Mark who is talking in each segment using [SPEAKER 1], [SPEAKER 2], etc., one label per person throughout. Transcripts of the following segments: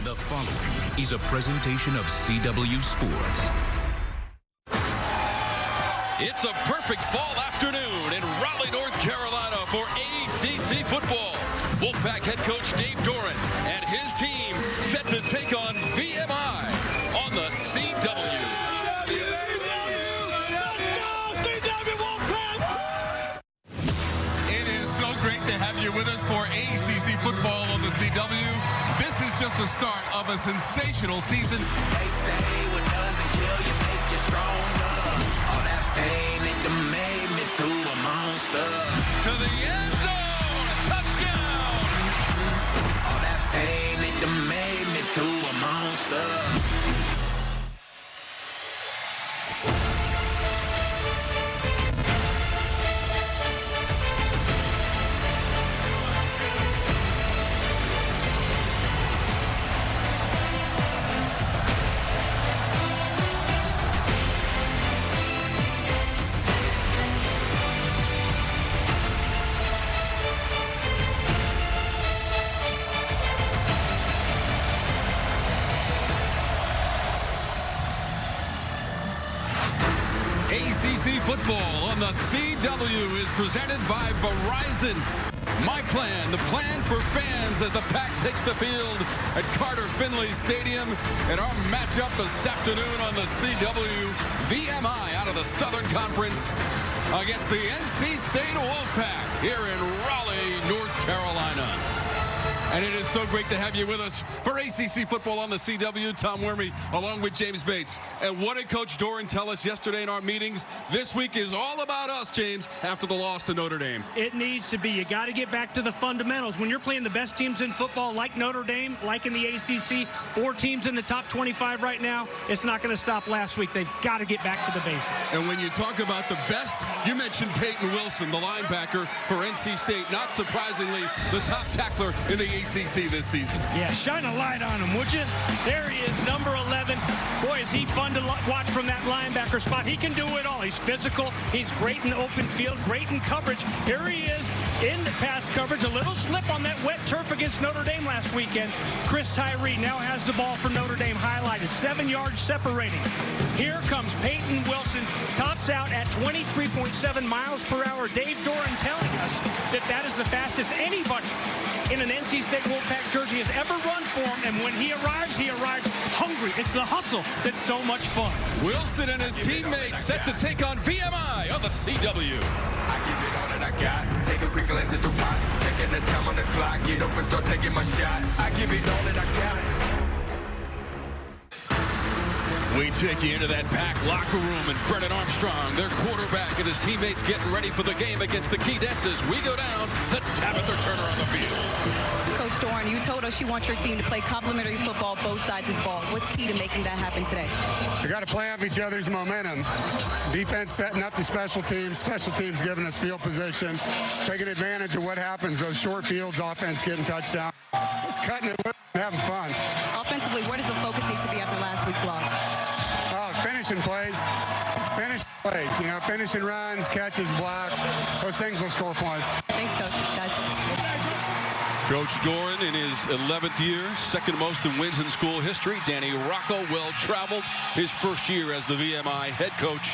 [SPEAKER 1] The following is a presentation of CW Sports.
[SPEAKER 2] It's a perfect fall afternoon in Raleigh, North Carolina for ACC football. Wolfpack head coach Dave Doran and his team set to take on VMI on the CW.
[SPEAKER 3] It is so great to have you with us for ACC football on the CW. This is just the start of a sensational season.
[SPEAKER 4] They say what doesn't kill you make you stronger. All that pain, it done made me to a monster.
[SPEAKER 2] To the end zone, touchdown!
[SPEAKER 4] All that pain, it done made me to a monster.
[SPEAKER 2] ACC football on the CW is presented by Verizon. My plan, the plan for fans as the Pack takes the field at Carter-Finley Stadium. And our matchup this afternoon on the CW, VMI out of the Southern Conference against the NC State Wolfpack here in Raleigh, North Carolina. And it is so great to have you with us for ACC football on the CW. Tom Wormy along with James Bates. And what did Coach Doran tell us yesterday in our meetings? This week is all about us, James, after the loss to Notre Dame.
[SPEAKER 5] It needs to be. You got to get back to the fundamentals. When you're playing the best teams in football, like Notre Dame, like in the ACC, 4 teams in the top 25 right now, it's not going to stop last week. They've got to get back to the basics.
[SPEAKER 2] And when you talk about the best, you mentioned Peyton Wilson, the linebacker for NC State. Not surprisingly, the top tackler in the ACC this season.
[SPEAKER 5] Yeah, shine a light on him, would you? There he is, number 11. Boy, is he fun to watch from that linebacker spot. He can do it all. He's physical. He's great in the open field, great in coverage. Here he is in the pass coverage. A little slip on that wet turf against Notre Dame last weekend. Chris Tyree now has the ball for Notre Dame highlighted. 7 yards separating. Here comes Peyton Wilson. Tops out at 23.7 miles per hour. Dave Doran telling us that that is the fastest anybody in an NC State Wolfpack jersey has ever run for him, and when he arrives hungry. It's the hustle that's so much fun.
[SPEAKER 2] Wilson and his teammates set to take on VMI on the CW.
[SPEAKER 6] I give it all that I got. Take a quick glance at the watch. Checking the time on the clock. Get up and start taking my shot. I give it all that I got.
[SPEAKER 2] We take you into that Pack locker room, and Brennan Armstrong, their quarterback, and his teammates getting ready for the game against the Keydets as we go down to Tabitha Turner on the field.
[SPEAKER 7] Coach Doran, you told us you want your team to play complementary football, both sides of the ball. What's key to making that happen today?
[SPEAKER 8] We got to play off each other's momentum. Defense setting up the special teams giving us field position, taking advantage of what happens, those short fields, offense getting touchdown. Just cutting it, having fun.
[SPEAKER 7] Offensively, where does the focus need to be after last week's loss?
[SPEAKER 8] Finishing plays. Just finishing plays. You know, finishing runs, catches, blocks. Those things will score points.
[SPEAKER 7] Thanks, Coach. Guys.
[SPEAKER 2] Coach Doran in his 11th year, second most in wins in school history. Danny Rocco, well-traveled. His first year as the VMI head coach.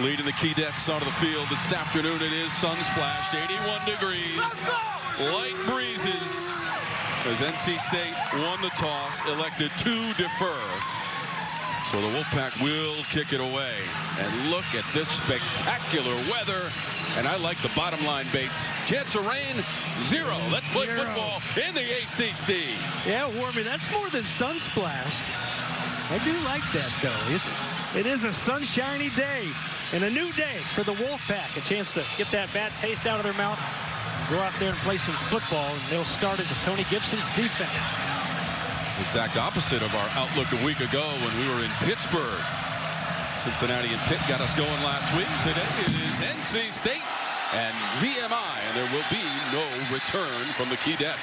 [SPEAKER 2] Leading the Keydets onto the field this afternoon. It is sun-splashed, 81 degrees. Light breezes as NC State won the toss, elected to defer. So the Wolfpack will kick it away. And look at this spectacular weather. And I like the bottom line, Bates. Chance of rain, 0. Let's play football in the ACC.
[SPEAKER 5] Yeah, Wormy, that's more than sun-splashed. I do like that, though. It is a sunshiny day and a new day for the Wolfpack. A chance to get that bad taste out of their mouth, go out there and play some football, and they'll start it with Tony Gibson's defense.
[SPEAKER 2] Exact opposite of our outlook a week ago when we were in Pittsburgh. Cincinnati and Pitt got us going last week. Today it is NC State and VMI, and there will be no return from the Keydets.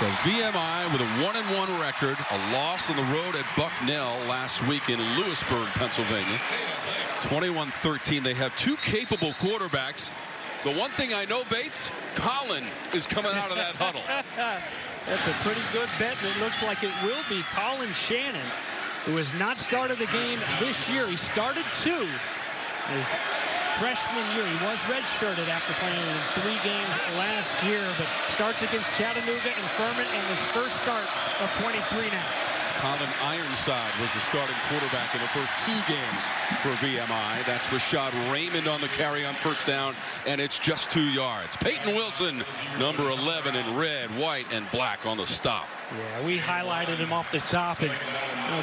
[SPEAKER 2] So VMI with a 1-1 record, a loss on the road at Bucknell last week in Lewisburg, Pennsylvania. 21-13. They have two capable quarterbacks. The one thing I know, Bates, Colin is coming out of that huddle.
[SPEAKER 5] That's a pretty good bet, and it looks like it will be. Colin Shannon, who has not started the game this year. He started two his freshman year. He was redshirted after playing in 3 games last year, but starts against Chattanooga and Furman, and his first start of 23 now.
[SPEAKER 2] Colin Ironside was the starting quarterback in the first 2 games for VMI. That's Rashad Raymond on the carry on first down, and it's just 2 yards. Peyton Wilson, number 11 in red, white, and black on the stop.
[SPEAKER 5] Yeah, we highlighted him off the top, and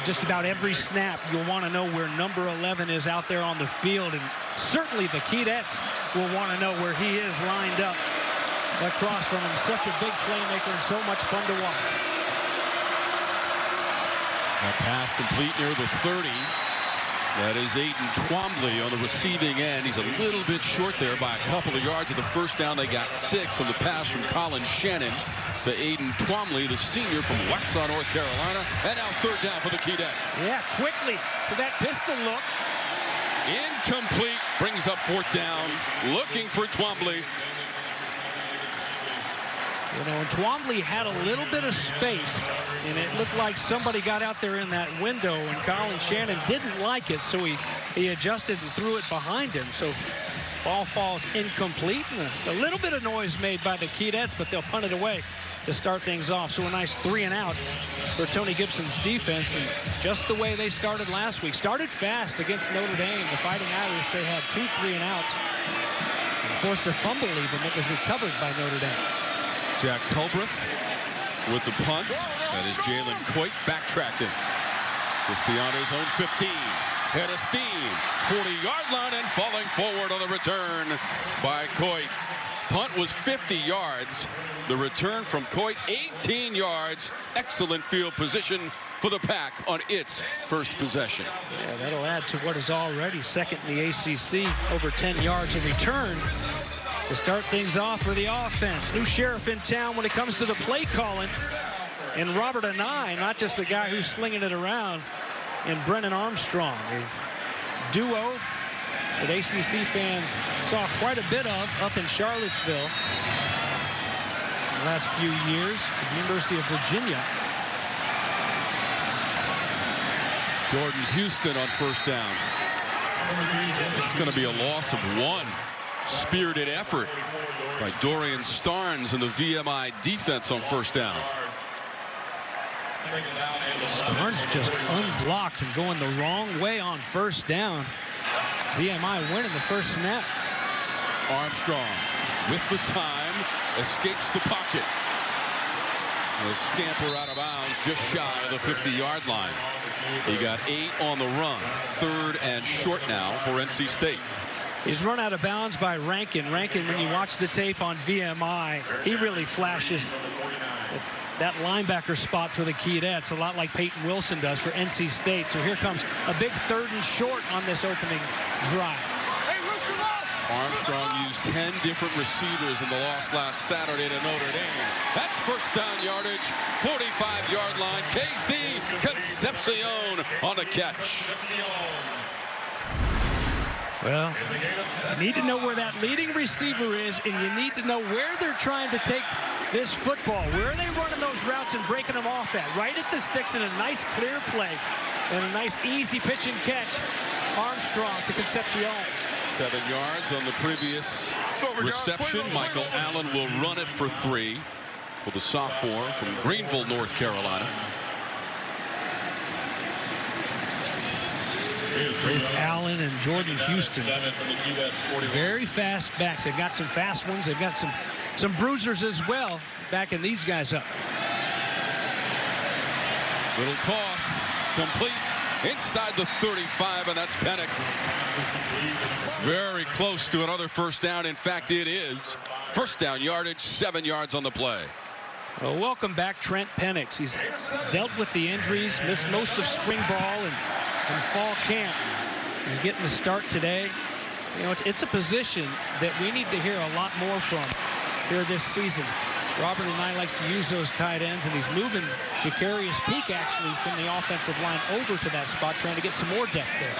[SPEAKER 5] just about every snap you'll want to know where number 11 is out there on the field, and certainly the Keydets will want to know where he is lined up across from him. Such a big playmaker and so much fun to watch.
[SPEAKER 2] That pass complete near the 30. That is Aiden Twombly on the receiving end. He's a little bit short there by a couple of yards. Of the first down, they got 6 on the pass from Colin Shannon to Aiden Twombly, the senior from Waxhaw, North Carolina. And now 3rd down for the Keydets.
[SPEAKER 5] Yeah, quickly to that pistol look.
[SPEAKER 2] Incomplete. Brings up 4th down. Looking for Twombly.
[SPEAKER 5] You know, and Twombly had a little bit of space, and it looked like somebody got out there in that window, and Colin Shannon didn't like it, so he adjusted and threw it behind him. So ball falls incomplete, and a little bit of noise made by the Keydets, but they'll punt it away to start things off. So a nice 3 and out for Tony Gibson's defense, and just the way they started last week. Started fast against Notre Dame. The Fighting Irish, they had 2 3 and outs. And forced a fumble even that was recovered by Notre Dame.
[SPEAKER 2] Jack Culbreth with the punt. That is Jalen Coit backtracking just beyond his own 15. Head of steam, 40-yard line, and falling forward on the return by Coit. Punt was 50 yards. The return from Coit, 18 yards. Excellent field position for the Pack on its first possession.
[SPEAKER 5] Yeah, that'll add to what is already second in the ACC, over 10 yards of return. To start things off for the offense. New sheriff in town when it comes to the play calling. And Robert Anai, not just the guy who's slinging it around, and Brennan Armstrong, a duo that ACC fans saw quite a bit of up in Charlottesville the last few years at the University of Virginia.
[SPEAKER 2] Jordan Houston on first down. It's going to be a loss of 1. Spirited effort by Dorian Starnes and the VMI defense on first down.
[SPEAKER 5] Starnes just unblocked and going the wrong way on first down. VMI winning the first snap.
[SPEAKER 2] Armstrong with the time escapes the pocket. He'll scamper out of bounds just shy of the 50-yard line. He got 8 on the run. 3rd and short now for NC State.
[SPEAKER 5] He's run out of bounds by Rankin. Rankin, when you watch the tape on VMI, he really flashes that linebacker spot for the Keydets, a lot like Peyton Wilson does for NC State. So here comes a big 3rd and short on this opening drive.
[SPEAKER 2] Armstrong used 10 different receivers in the loss last Saturday to Notre Dame. That's first down yardage, 45-yard line. KC Concepcion on the catch.
[SPEAKER 5] Well, you need to know where that leading receiver is, and you need to know where they're trying to take this football. Where are they running those routes and breaking them off at? Right at the sticks in a nice clear play and a nice easy pitch and catch. Armstrong to Concepcion.
[SPEAKER 2] 7 yards on the previous reception. Michael Allen will run it for 3 for the sophomore from Greenville, North Carolina.
[SPEAKER 5] Both Allen and Jordan Houston, very fast backs. They've got some fast ones. They've got some bruisers as well, backing these guys up.
[SPEAKER 2] Little toss, complete inside the 35, and that's Penix. Very close to another first down. In fact, it is. First down yardage, 7 yards on the play.
[SPEAKER 5] Well, welcome back, Trent Penix. He's dealt with the injuries, missed most of spring ball and fall camp. He's getting the start today. You know, it's a position that we need to hear a lot more from here this season. Robert and I likes to use those tight ends, and he's moving Jacarius Peak actually from the offensive line over to that spot, trying to get some more depth there.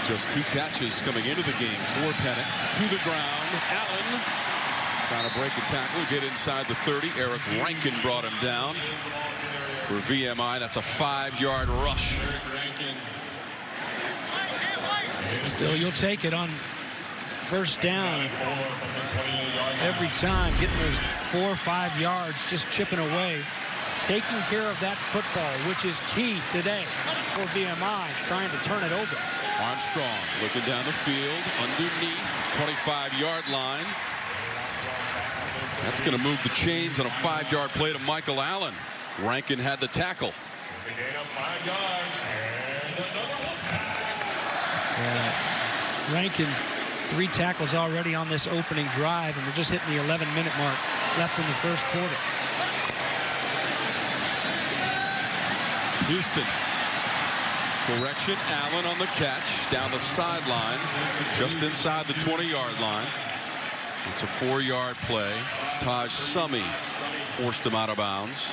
[SPEAKER 2] Just 2 catches coming into the game for Penix. To the ground. Allen trying to break a tackle, get inside the 30. Eric Rankin brought him down. For VMI, that's a 5-yard rush.
[SPEAKER 5] Still, you'll take it on first down every time, getting those 4 or 5 yards, just chipping away, taking care of that football, which is key today for VMI, trying to turn it over.
[SPEAKER 2] Armstrong looking down the field underneath 25-yard line. That's going to move the chains on a 5-yard play to Michael Allen. Rankin had the tackle.
[SPEAKER 5] Rankin, 3 tackles already on this opening drive, and we're just hitting the 11-minute mark left in the first quarter.
[SPEAKER 2] Houston. Correction, Allen on the catch down the sideline, just inside the 20-yard line. It's a 4-yard play. Taj Summy forced him out of bounds.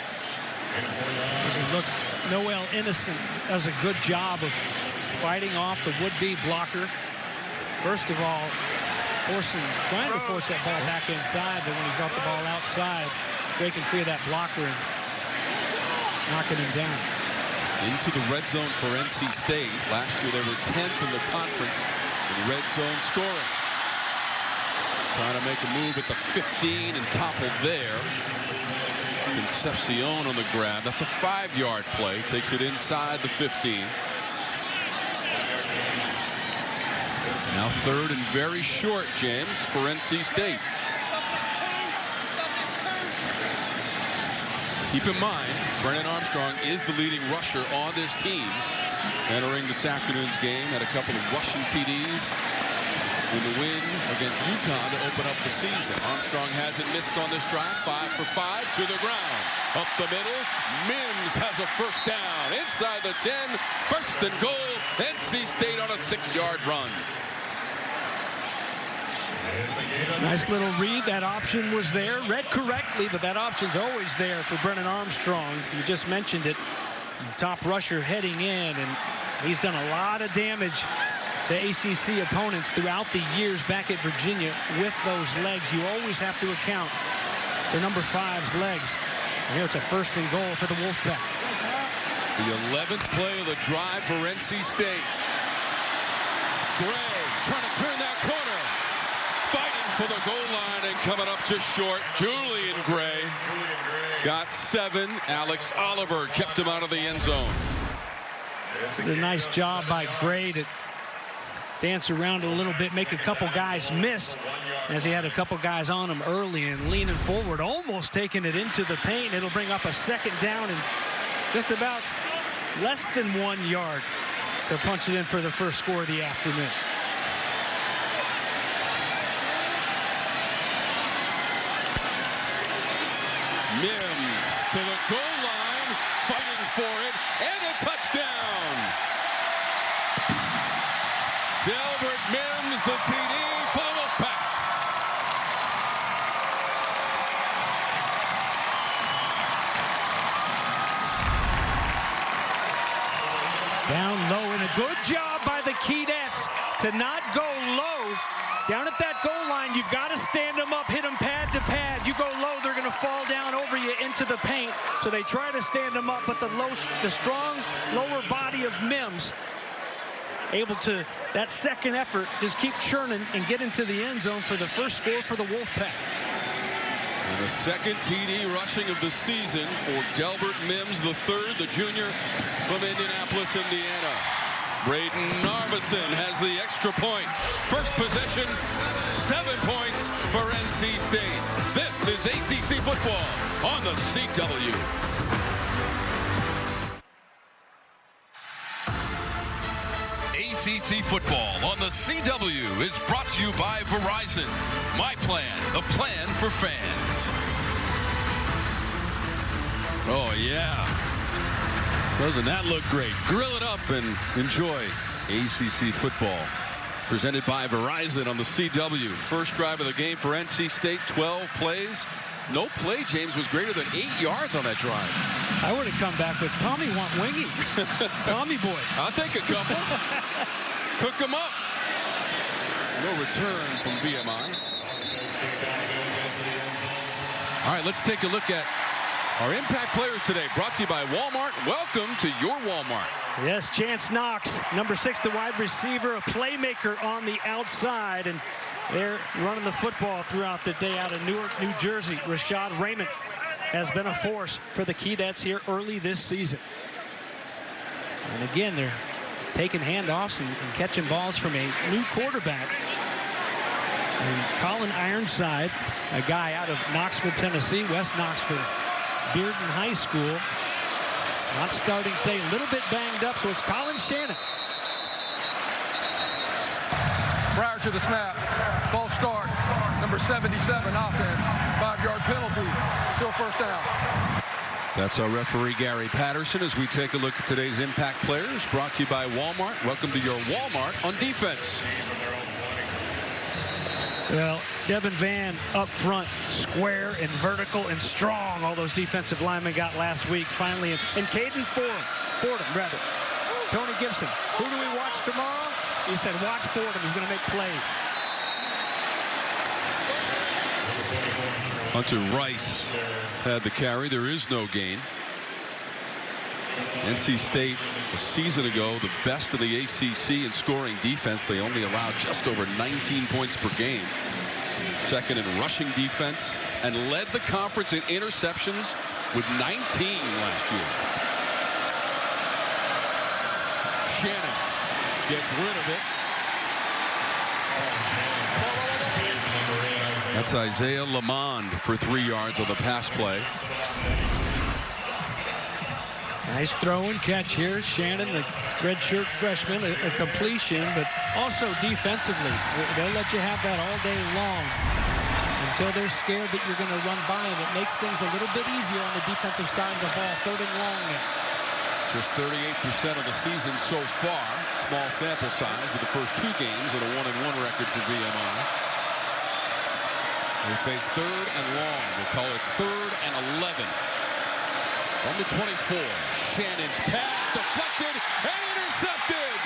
[SPEAKER 5] Look, Noel Innocent does a good job of fighting off the would-be blocker. First of all, trying to force that ball back inside, but when he got the ball outside, breaking free of that blocker and knocking him down.
[SPEAKER 2] Into the red zone for NC State. Last year they were 10th in the conference in red zone scoring. Trying to make a move at the 15 and toppled there. Concepcion on the grab. That's a 5-yard play. Takes it inside the 15. Now 3rd and very short, James, for NC State. Keep in mind, Brennan Armstrong is the leading rusher on this team. Entering this afternoon's game, had a couple of rushing TDs in the win against UConn to open up the season. Armstrong hasn't missed on this drive. 5 for 5 to the ground. Up the middle, Mims has a first down. Inside the 10, 1st and goal. NC State on a 6-yard run.
[SPEAKER 5] Nice little read. That option was there. Read correctly, but that option's always there for Brennan Armstrong. You just mentioned it. Top rusher heading in, and he's done a lot of damage to ACC opponents throughout the years back at Virginia with those legs. You always have to account for number 5's legs. And here it's a 1st and goal for the Wolfpack.
[SPEAKER 2] The 11th play of the drive for NC State. Gray trying to turn that corner. Fighting for the goal line and coming up just short. Julian Gray got 7. Alex Oliver kept him out of the end zone.
[SPEAKER 5] This is a nice job by Gray to dance around a little bit, make a couple guys miss, as he had a couple guys on him early and leaning forward, almost taking it into the paint. It'll bring up a 2nd down and just about less than 1 yard to punch it in for the first score of the afternoon.
[SPEAKER 2] Mims to the goal line, fighting for it, and a touchdown. Delbert Mims, the TD for the Wolfpack.
[SPEAKER 5] Down low, and a good job by the Keydets to not go low. Down at that goal line, you've got to stand them up, hit them pad to pad. You go low, they're going to fall down over you into the paint. So they try to stand them up, but the strong lower body of Mims able to, that second effort, just keep churning and get into the end zone for the first score for the Wolfpack.
[SPEAKER 2] And the 2nd TD rushing of the season for Delbert Mims, the 3rd, the junior from Indianapolis, Indiana. Braden Narveson has the extra point. First possession, 7 points for NC State. This is ACC football on the CW.
[SPEAKER 3] ACC football on the CW is brought to you by Verizon. My plan, the plan for fans.
[SPEAKER 2] Oh, yeah. Doesn't that look great? Grill it up and enjoy ACC football. Presented by Verizon on the CW. First drive of the game for NC State, 12 plays, no play, James, was greater than 8 yards on that drive.
[SPEAKER 5] I would have come back with Tommy want wingy. Tommy boy.
[SPEAKER 2] I'll take a couple. Cook them up. No return from VMI. All right, let's take a look at our impact players today. Brought to you by Walmart. Welcome to your Walmart.
[SPEAKER 5] Yes, Chance Knox, number 6, the wide receiver, a playmaker on the outside, and they're running the football throughout the day out of Newark, New Jersey. Rashad Raymond has been a force for the Keydets here early this season. And again, they're taking handoffs and catching balls from a new quarterback. And Colin Ironside, a guy out of Knoxville, Tennessee, West Knoxville, Bearden High School. Not starting today, a little bit banged up, so it's Colin Shannon.
[SPEAKER 9] Prior to the snap, false start, number 77 offense, 5-yard penalty, still first down.
[SPEAKER 2] That's our referee, Gary Patterson, as we take a look at today's impact players. Brought to you by Walmart. Welcome to your Walmart on defense.
[SPEAKER 5] Well, Devin Van up front, square and vertical and strong. All those defensive linemen got last week finally. And Caden Fordham, rather. Tony Gibson, who do we watch tomorrow? He said, watch Fordham. He's going to make plays.
[SPEAKER 2] Hunter Rice had the carry. There is no gain. NC State a season ago, the best of the ACC in scoring defense. They only allowed just over 19 points per game. Second in rushing defense and led the conference in interceptions with 19 last year. Shannon gets rid of it. That's Isaiah Lamond for 3 yards on the pass play.
[SPEAKER 5] Nice throw and catch here. Shannon, the redshirt freshman, a completion, but also defensively. They'll let you have that all day long until they're scared that you're going to run by them. It makes things a little bit easier on the defensive side of the ball. 3rd and long now.
[SPEAKER 2] Just 38% of the season so far. Small sample size with the first 2 games and a 1-1 record for VMI. They face 3rd and long. We'll call it 3rd and 11. From the 24, Shannon's pass deflected and intercepted.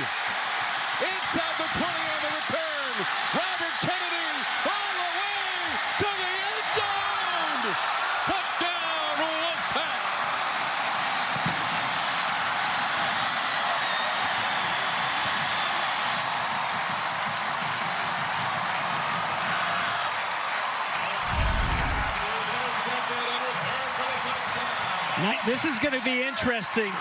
[SPEAKER 2] Inside the 20 on the return. Robert Kennedy all the way to the end zone. Touchdown, Wolfpack.
[SPEAKER 5] This is going to be interesting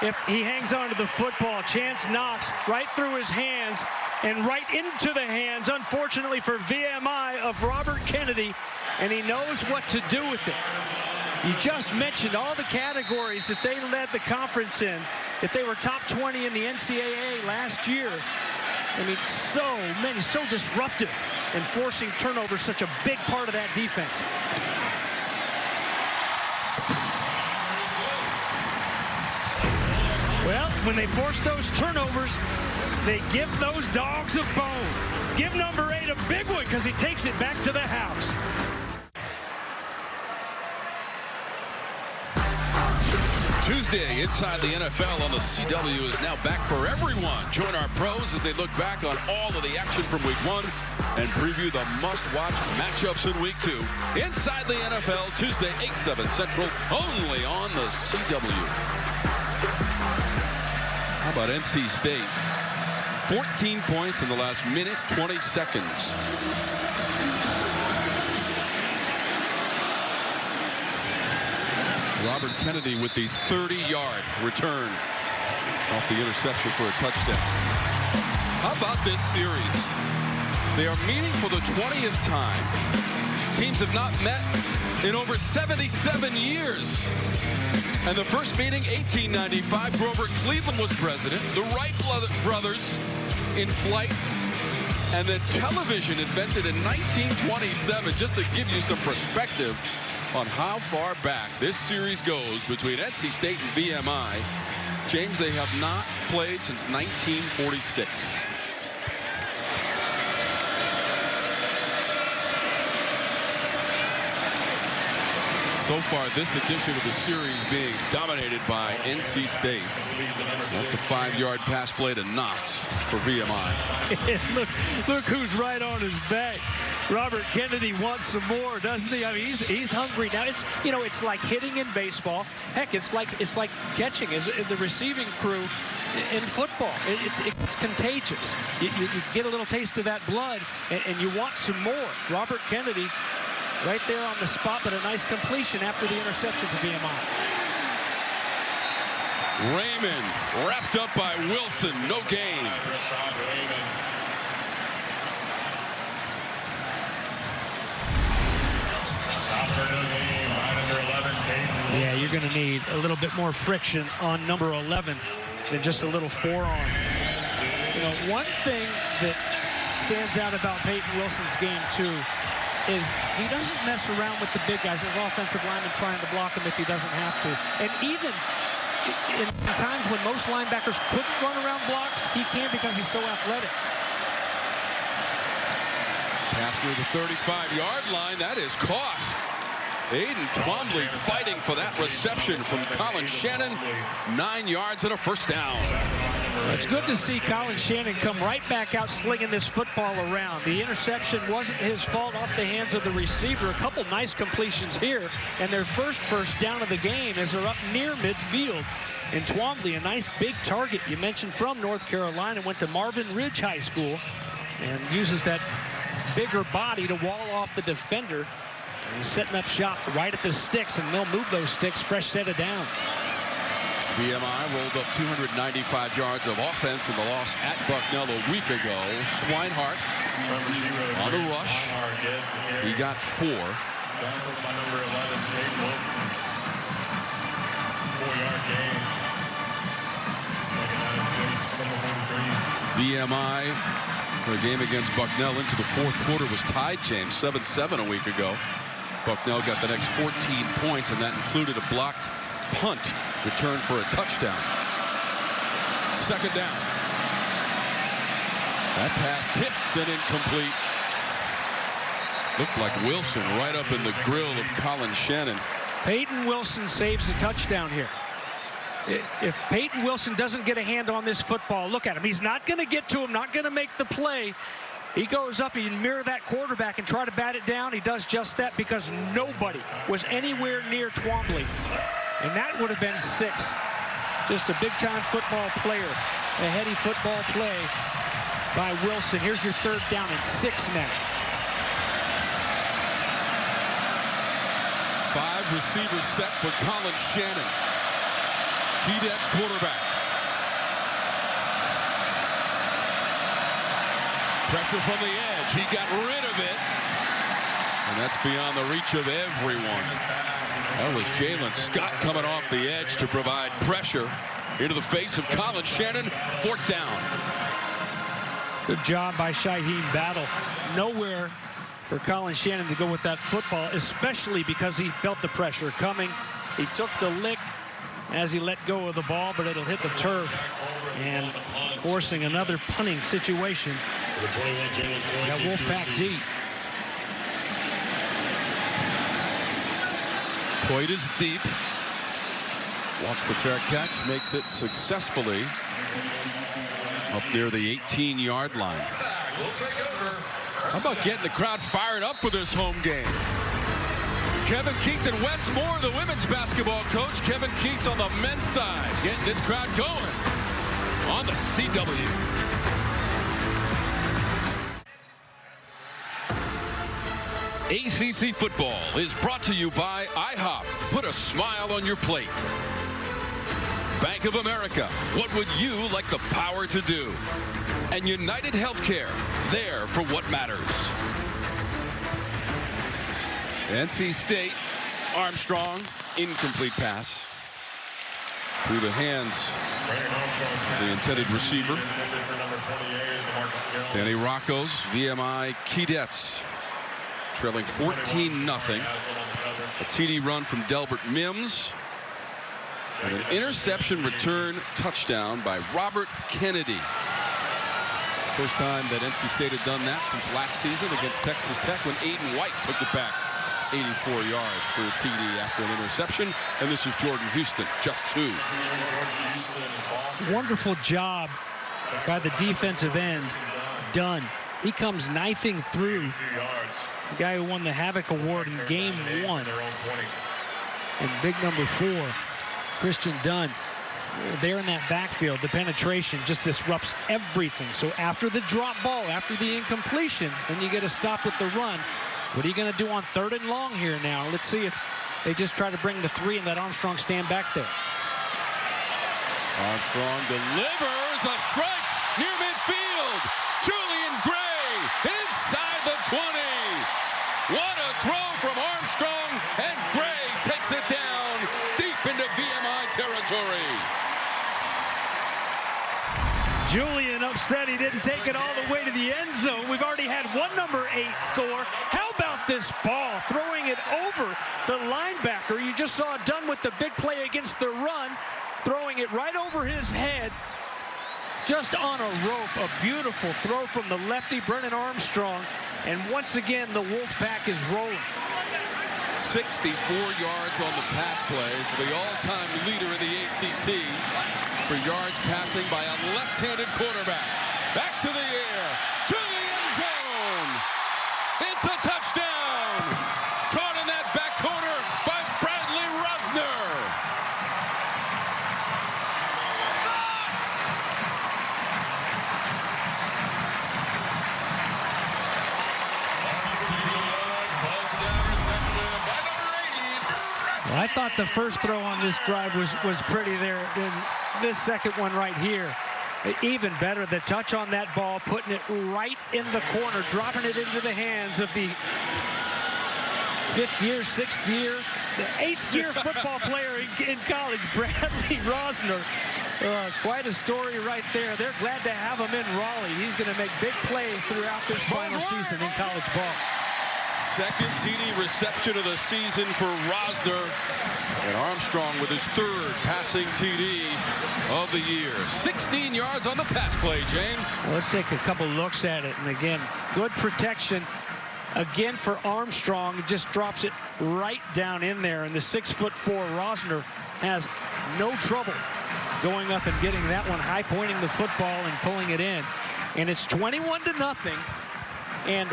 [SPEAKER 5] if he hangs on to the football. Chance Knox right through his hands and right into the hands, unfortunately for VMI, of Robert Kennedy, and he knows what to do with it. You just mentioned all the categories that they led the conference in, that they were top 20 in the NCAA last year. I mean, so many, so disruptive, and forcing turnovers, such a big part of that defense. Well, when they force those turnovers, they give those dogs a bone. Give number 8 a big one because he takes it back to the house.
[SPEAKER 2] Tuesday inside the NFL on the CW is now back for everyone. Join our pros as they look back on all of the action from week 1 and preview the must-watch matchups in week 2. Inside the NFL, Tuesday, 8/7 Central, only on the CW. How about NC State? 14 points in the last minute, 20 seconds. Robert Kennedy with the 30-yard return off the interception for a touchdown. How about this series? They are meeting for the 20th time. Teams have not met in over 77 years. And the first meeting, 1895, Grover Cleveland was president. The Wright brothers in flight. And then television invented in 1927, just to give you some perspective on how far back this series goes between NC State and VMI. James, they have not played since 1946. So far, this edition of the series being dominated by NC State. That's a 5-yard pass play to Knox for VMI.
[SPEAKER 5] look who's right on his back. Robert Kennedy wants some more, doesn't he? I mean, he's hungry now. It's, you know, it's like hitting in baseball. Heck, it's like catching as the receiving crew in football. It's contagious. You get a little taste of that blood, and you want some more. Robert Kennedy right there on the spot, but a nice completion after the interception for VMI.
[SPEAKER 2] Raymond wrapped up by Wilson. No gain.
[SPEAKER 5] Yeah, you're going to need a little bit more friction on number 11 than just a little forearm. You know, one thing that stands out about Peyton Wilson's game, too, is he doesn't mess around with the big guys. There's offensive linemen trying to block him if he doesn't have to. And even in times when most linebackers couldn't run around blocks, he can because he's so athletic.
[SPEAKER 2] Pass near the 35-yard line. That is caught. Aiden Twombly fighting for that reception from Colin Shannon. 9 yards and a first down.
[SPEAKER 5] It's good to see Colin Shannon come right back out slinging this football around. The interception wasn't his fault, off the hands of the receiver. A couple nice completions here, and their first down of the game as they're up near midfield. And Twombly, a nice big target. You mentioned from North Carolina, went to Marvin Ridge High School and uses that bigger body to wall off the defender. And he's setting up shop right at the sticks, and they'll move those sticks. Fresh set of downs.
[SPEAKER 2] VMI rolled up 295 yards of offense in the loss at Bucknell a week ago. Swinehart on the rush. He got 4. VMI, the game against Bucknell into the fourth quarter was tied, James, 7-7 a week ago. Bucknell got the next 14 points, and that included a blocked punt return for a touchdown. Second down. That pass tips and incomplete. Looked like Wilson right up in the grill of Colin Shannon.
[SPEAKER 5] Peyton Wilson saves the touchdown here. If Peyton Wilson doesn't get a hand on this football, look at him. He's not going to get to him, not going to make the play. He goes up, he can mirror that quarterback and try to bat it down. He does just that because nobody was anywhere near Twombly. And that would have been 6. Just a big-time football player. A heady football play by Wilson. Here's your 3rd down and 6 now.
[SPEAKER 2] 5 receivers set for Colin Shannon. Keydets quarterback. Pressure from the edge. He got rid of it. And that's beyond the reach of everyone. That was Jalen Scott coming off the edge to provide pressure into the face of Colin Shannon. 4th down.
[SPEAKER 5] Good job by Shaheem Battle. Nowhere for Colin Shannon to go with that football, especially because he felt the pressure coming. He took the lick as he let go of the ball, but it'll hit the turf and forcing another punting situation. That Wolfpack D.
[SPEAKER 2] Coit is deep. Wants the fair catch. Makes it successfully up near the 18-yard line. How about getting the crowd fired up for this home game? Kevin Keats and Wes Moore, the women's basketball coach. Kevin Keats on the men's side, getting this crowd going on the CW. ACC football is brought to you by IHOP. Put a smile on your plate. Bank of America. What would you like the power to do? And United Healthcare. There for what matters. NC State. Armstrong. Incomplete pass. Through the hands of the intended receiver. Danny Rocco's VMI Keydets. Trailing 14-0. A TD run from Delbert Mims. And an interception return touchdown by Robert Kennedy. First time that NC State had done that since last season against Texas Tech when Aiden White took it back 84 yards for a TD after an interception. And this is Jordan Houston, just 2.
[SPEAKER 5] Wonderful job by the defensive end, Dunn. He comes knifing through the guy who won the Havoc Award in game 1. And big number 4, Christian Dunn. There in that backfield, the penetration just disrupts everything. So after the drop ball, after the incompletion, then you get a stop with the run. What are you going to do on 3rd and long here now? Let's see if they just try to bring the 3 and let Armstrong stand back there.
[SPEAKER 2] Armstrong delivers a strike near midfield. Julian Gray inside the 20. What a throw from Armstrong, and Gray takes it down deep into VMI territory.
[SPEAKER 5] Julian upset he didn't take it all the way to the end zone. We've already had one number 8 score. How about this ball? Throwing it over the linebacker. You just saw it done with the big play against the run. Throwing it right over his head. Just on a rope. A beautiful throw from the lefty, Brennan Armstrong. And once again, the Wolfpack is rolling.
[SPEAKER 2] 64 yards on the pass play for the all-time leader in the ACC for yards passing by a left-handed quarterback. Back to the air, to the end zone. It's a touchdown. Caught in that back corner by Bradley Rosner.
[SPEAKER 5] Well, I thought the first throw on this drive was pretty there. And this second one right here, even better. The touch on that ball, putting it right in the corner, dropping it into the hands of the 5th year, 6th year, the 8th year football player in college, Bradley Rosner. Quite a story right there. They're glad to have him in Raleigh. He's going to make big plays throughout this final season in college ball.
[SPEAKER 2] Second TD reception of the season for Rosner. And Armstrong with his 3rd passing TD of the year. 16 yards on the pass play, James.
[SPEAKER 5] Well, let's take a couple looks at it. And again, good protection. Again for Armstrong. It just drops it right down in there. And the 6'4" Rosner has no trouble going up and getting that one, high pointing the football and pulling it in. And it's 21-0. And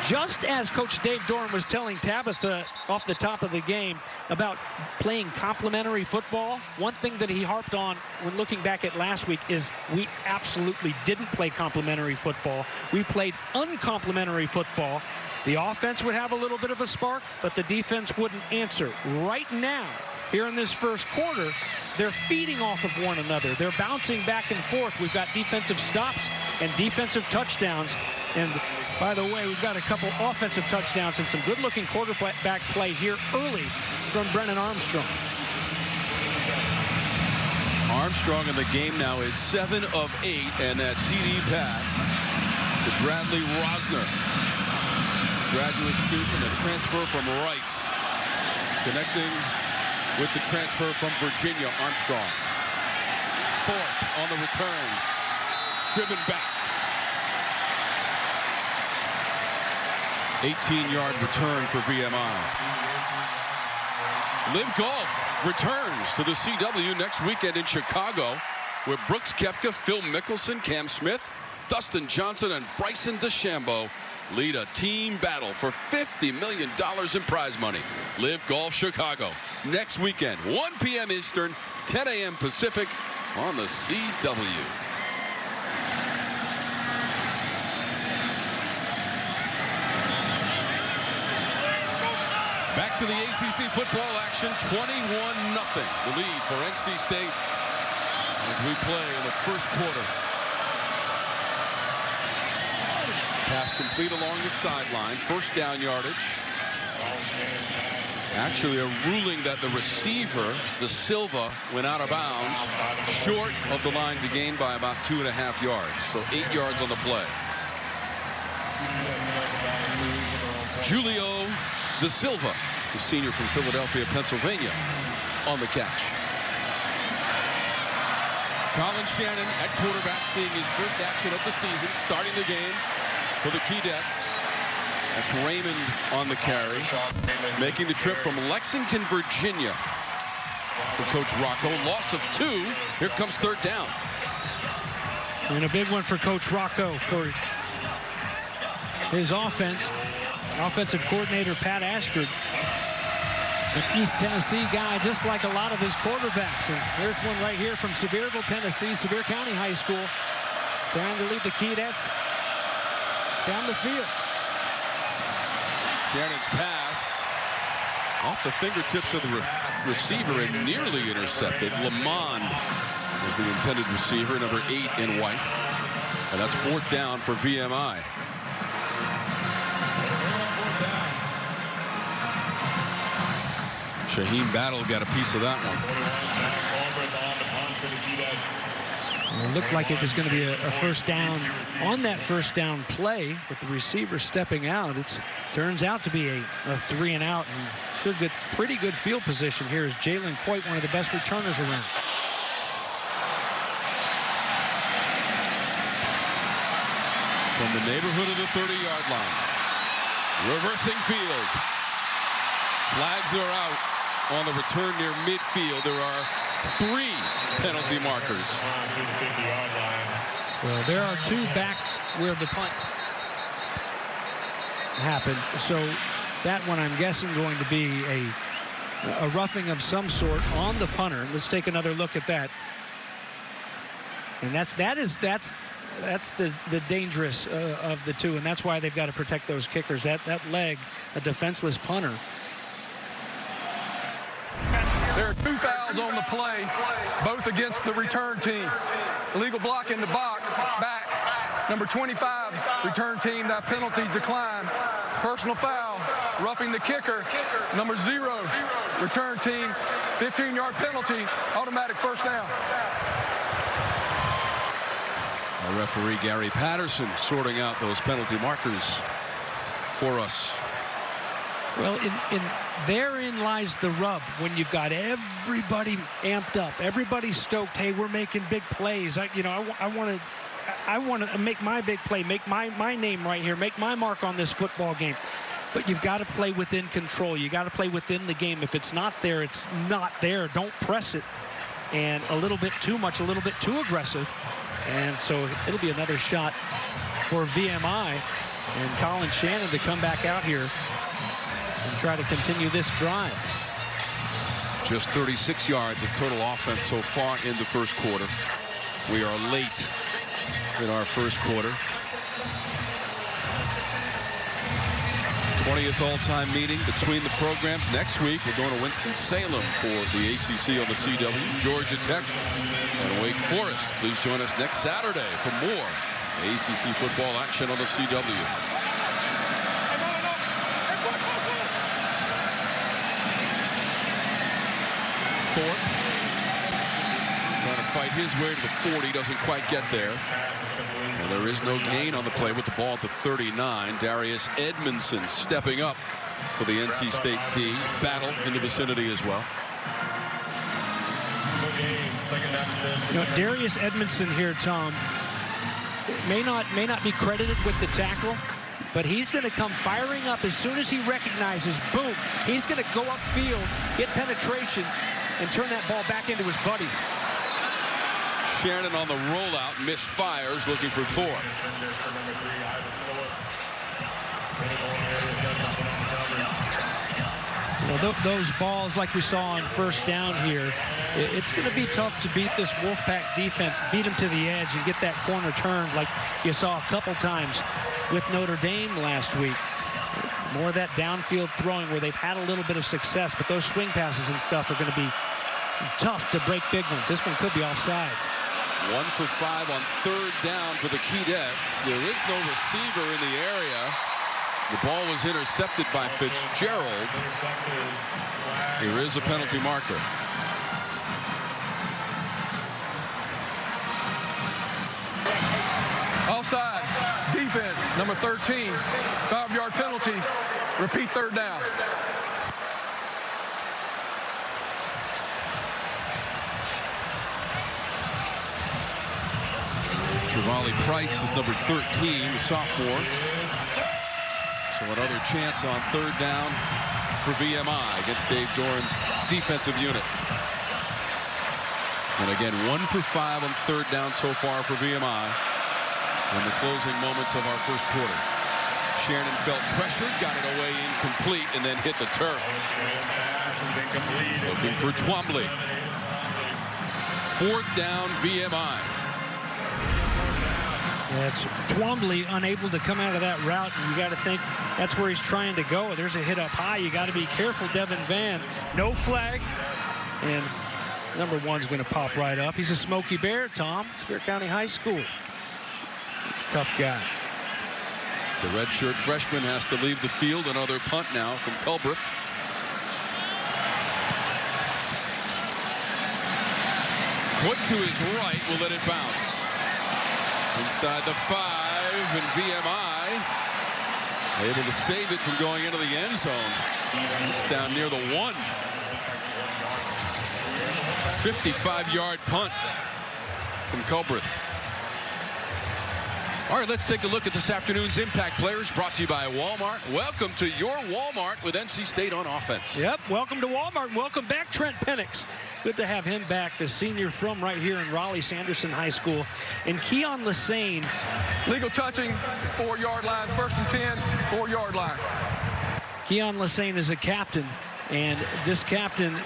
[SPEAKER 5] just as Coach Dave Doran was telling Tabitha off the top of the game about playing complementary football, one thing that he harped on when looking back at last week is we absolutely didn't play complementary football. We played uncomplimentary football. The offense would have a little bit of a spark, but the defense wouldn't answer. Right now, here in this first quarter, they're feeding off of one another. They're bouncing back and forth. We've got defensive stops and defensive touchdowns. And by the way, we've got a couple offensive touchdowns and some good-looking quarterback play here early from Brennan Armstrong.
[SPEAKER 2] Armstrong in the game now is 7 of 8, and that TD pass to Bradley Rosner, graduate student and a transfer from Rice, connecting with the transfer from Virginia. Armstrong, 4th on the return, driven back. 18-yard return for VMI. Live Golf returns to the CW next weekend in Chicago, where Brooks Koepka, Phil Mickelson, Cam Smith, Dustin Johnson, and Bryson DeChambeau lead a team battle for $50 million in prize money. Live Golf Chicago next weekend, 1 p.m. Eastern, 10 a.m. Pacific on the CW. Back to the ACC football action, 21-0. The lead for NC State as we play in the first quarter. Pass complete along the sideline, 1st down yardage. Actually, a ruling that the receiver, De Silva, went out of bounds, short of the line to gain by about 2.5 yards. So 8 yards on the play. Julio De Silva, the senior from Philadelphia, Pennsylvania, on the catch. Colin Shannon at quarterback, seeing his first action of the season, starting the game for the Keydets. That's Raymond on the carry, making the trip from Lexington, Virginia. For Coach Rocco, loss of 2. Here comes 3rd down.
[SPEAKER 5] And a big one for Coach Rocco for his offense. Offensive coordinator Pat Ashford, an East Tennessee guy, just like a lot of his quarterbacks. And here's one right here from Sevierville, Tennessee, Sevier County High School, trying to lead the Keydets down the field.
[SPEAKER 2] Shannon's pass off the fingertips of the receiver and nearly intercepted. Lamond is the intended receiver, number 8 in white. And that's 4th down for VMI. Shaheen Battle got a piece of that one.
[SPEAKER 5] It looked like it was going to be a 1st down on that 1st down play, with the receiver stepping out. It turns out to be a 3 and out, and should get pretty good field position here as Jalen Coit, one of the best returners around.
[SPEAKER 2] From the neighborhood of the 30-yard line. Reversing field. Flags are out on the return near midfield. There are 3 penalty markers.
[SPEAKER 5] Well, there are 2 back where the punt happened. So that one, I'm guessing, going to be a roughing of some sort on the punter. Let's take another look at that. And that's the dangerous of the 2, and that's why they've got to protect those kickers. That leg, a defenseless punter.
[SPEAKER 9] There are 2 fouls on the play, both against the return team. Illegal block in the back. Number 25, return team, that penalty's declined. Personal foul, roughing the kicker. Number 0, return team, 15-yard penalty, automatic 1st down.
[SPEAKER 2] Our referee, Gary Patterson, sorting out those penalty markers for us.
[SPEAKER 5] Well, therein lies the rub when you've got everybody amped up, everybody stoked. Hey, we're making big plays. I want to make my big play, make my name right here, make my mark on this football game. But you've got to play within control. You got to play within the game. If it's not there, it's not there. Don't press it. And a little bit too much, a little bit too aggressive. And so it'll be another shot for VMI and Colin Shannon to come back out here and try to continue this drive.
[SPEAKER 2] Just 36 yards of total offense so far in the 1st quarter. We are late in our 1st quarter. 20th all-time meeting between the programs. Next week, we're going to Winston-Salem for the ACC on the CW. Georgia Tech and Wake Forest. Please join us next Saturday for more ACC football action on the CW. Thorpe trying to fight his way to the 40, doesn't quite get there. Well, there is no gain on the play with the ball at the 39. Darius Edmondson stepping up for the NC State D. Battle in the vicinity as well.
[SPEAKER 5] Darius Edmondson here, Tom, may not be credited with the tackle, but he's going to come firing up as soon as he recognizes, boom, he's going to go upfield, get penetration, and turn that ball back into his buddies.
[SPEAKER 2] Shannon on the rollout, misfires, looking for Thorpe.
[SPEAKER 5] Well, those balls, like we saw on 1st down here, it's going to be tough to beat this Wolfpack defense, beat them to the edge and get that corner turned like you saw a couple times with Notre Dame last week. More of that downfield throwing where they've had a little bit of success, but those swing passes and stuff are going to be tough to break big ones. This one could be offsides.
[SPEAKER 2] 1 for 5 on 3rd down for the Keydets. There is no receiver in the area. The ball was intercepted by Fitzgerald. Here is a penalty marker.
[SPEAKER 9] Offside. Defense, number 13. 5-yard penalty. Repeat 3rd down.
[SPEAKER 2] Travali Price is number 13, the sophomore. So another chance on third down for VMI against Dave Doran's defensive unit. And again, 1 for 5 on third down so far for VMI in the closing moments of our first quarter. Shannon felt pressure, got it away incomplete, and then hit the turf. Looking for Twombly. Fourth down, VMI.
[SPEAKER 5] That's Twombly unable to come out of that route, and you got to think that's where he's trying to go. There's a hit up high. You got to be careful, Devin Van. No flag, and number 1's going to pop right up. He's a Smoky Bear, Tom. Spear County High School. He's a tough guy.
[SPEAKER 2] The redshirt freshman has to leave the field. Another punt now from Culbreth. Quick to his right, will let it bounce. Inside the 5, and VMI able to save it from going into the end zone. It's down near the 1. 55-yard punt from Culbreth. All right, let's take a look at this afternoon's Impact Players, brought to you by Walmart. Welcome to your Walmart with NC State on offense.
[SPEAKER 5] Yep, welcome to Walmart. Welcome back, Trent Penix. Good to have him back, the senior from right here in Raleigh Sanderson High School. And Keon Lassane.
[SPEAKER 9] Legal touching, 4-yard line, 1st and 10, 4-yard line.
[SPEAKER 5] Keon Lassane is a captain, and this captain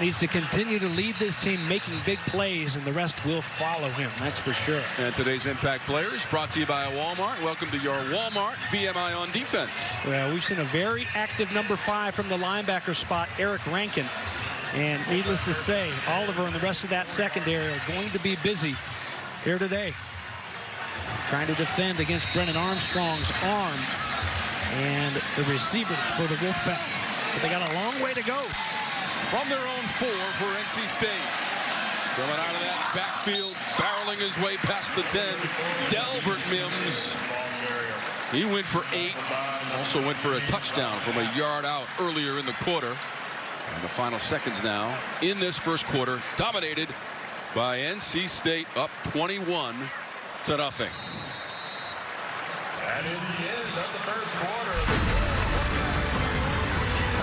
[SPEAKER 5] needs to continue to lead this team, making big plays, and the rest will follow him, that's for sure.
[SPEAKER 2] And today's Impact Players brought to you by Walmart. Welcome to your Walmart VMI on defense.
[SPEAKER 5] Well, we've seen a very active number 5 from the linebacker spot, Eric Rankin. And needless to say, Oliver and the rest of that secondary are going to be busy here today, trying to defend against Brennan Armstrong's arm and the receivers for the Wolfpack. But they got a long way to go.
[SPEAKER 2] From their own 4 for NC State. Coming out of that backfield, barreling his way past the 10, Delbert Mims. He went for 8, also went for a touchdown from a yard out earlier in the quarter. And the final seconds now in this first quarter, dominated by NC State, up 21-0.
[SPEAKER 10] That is the end of the first quarter.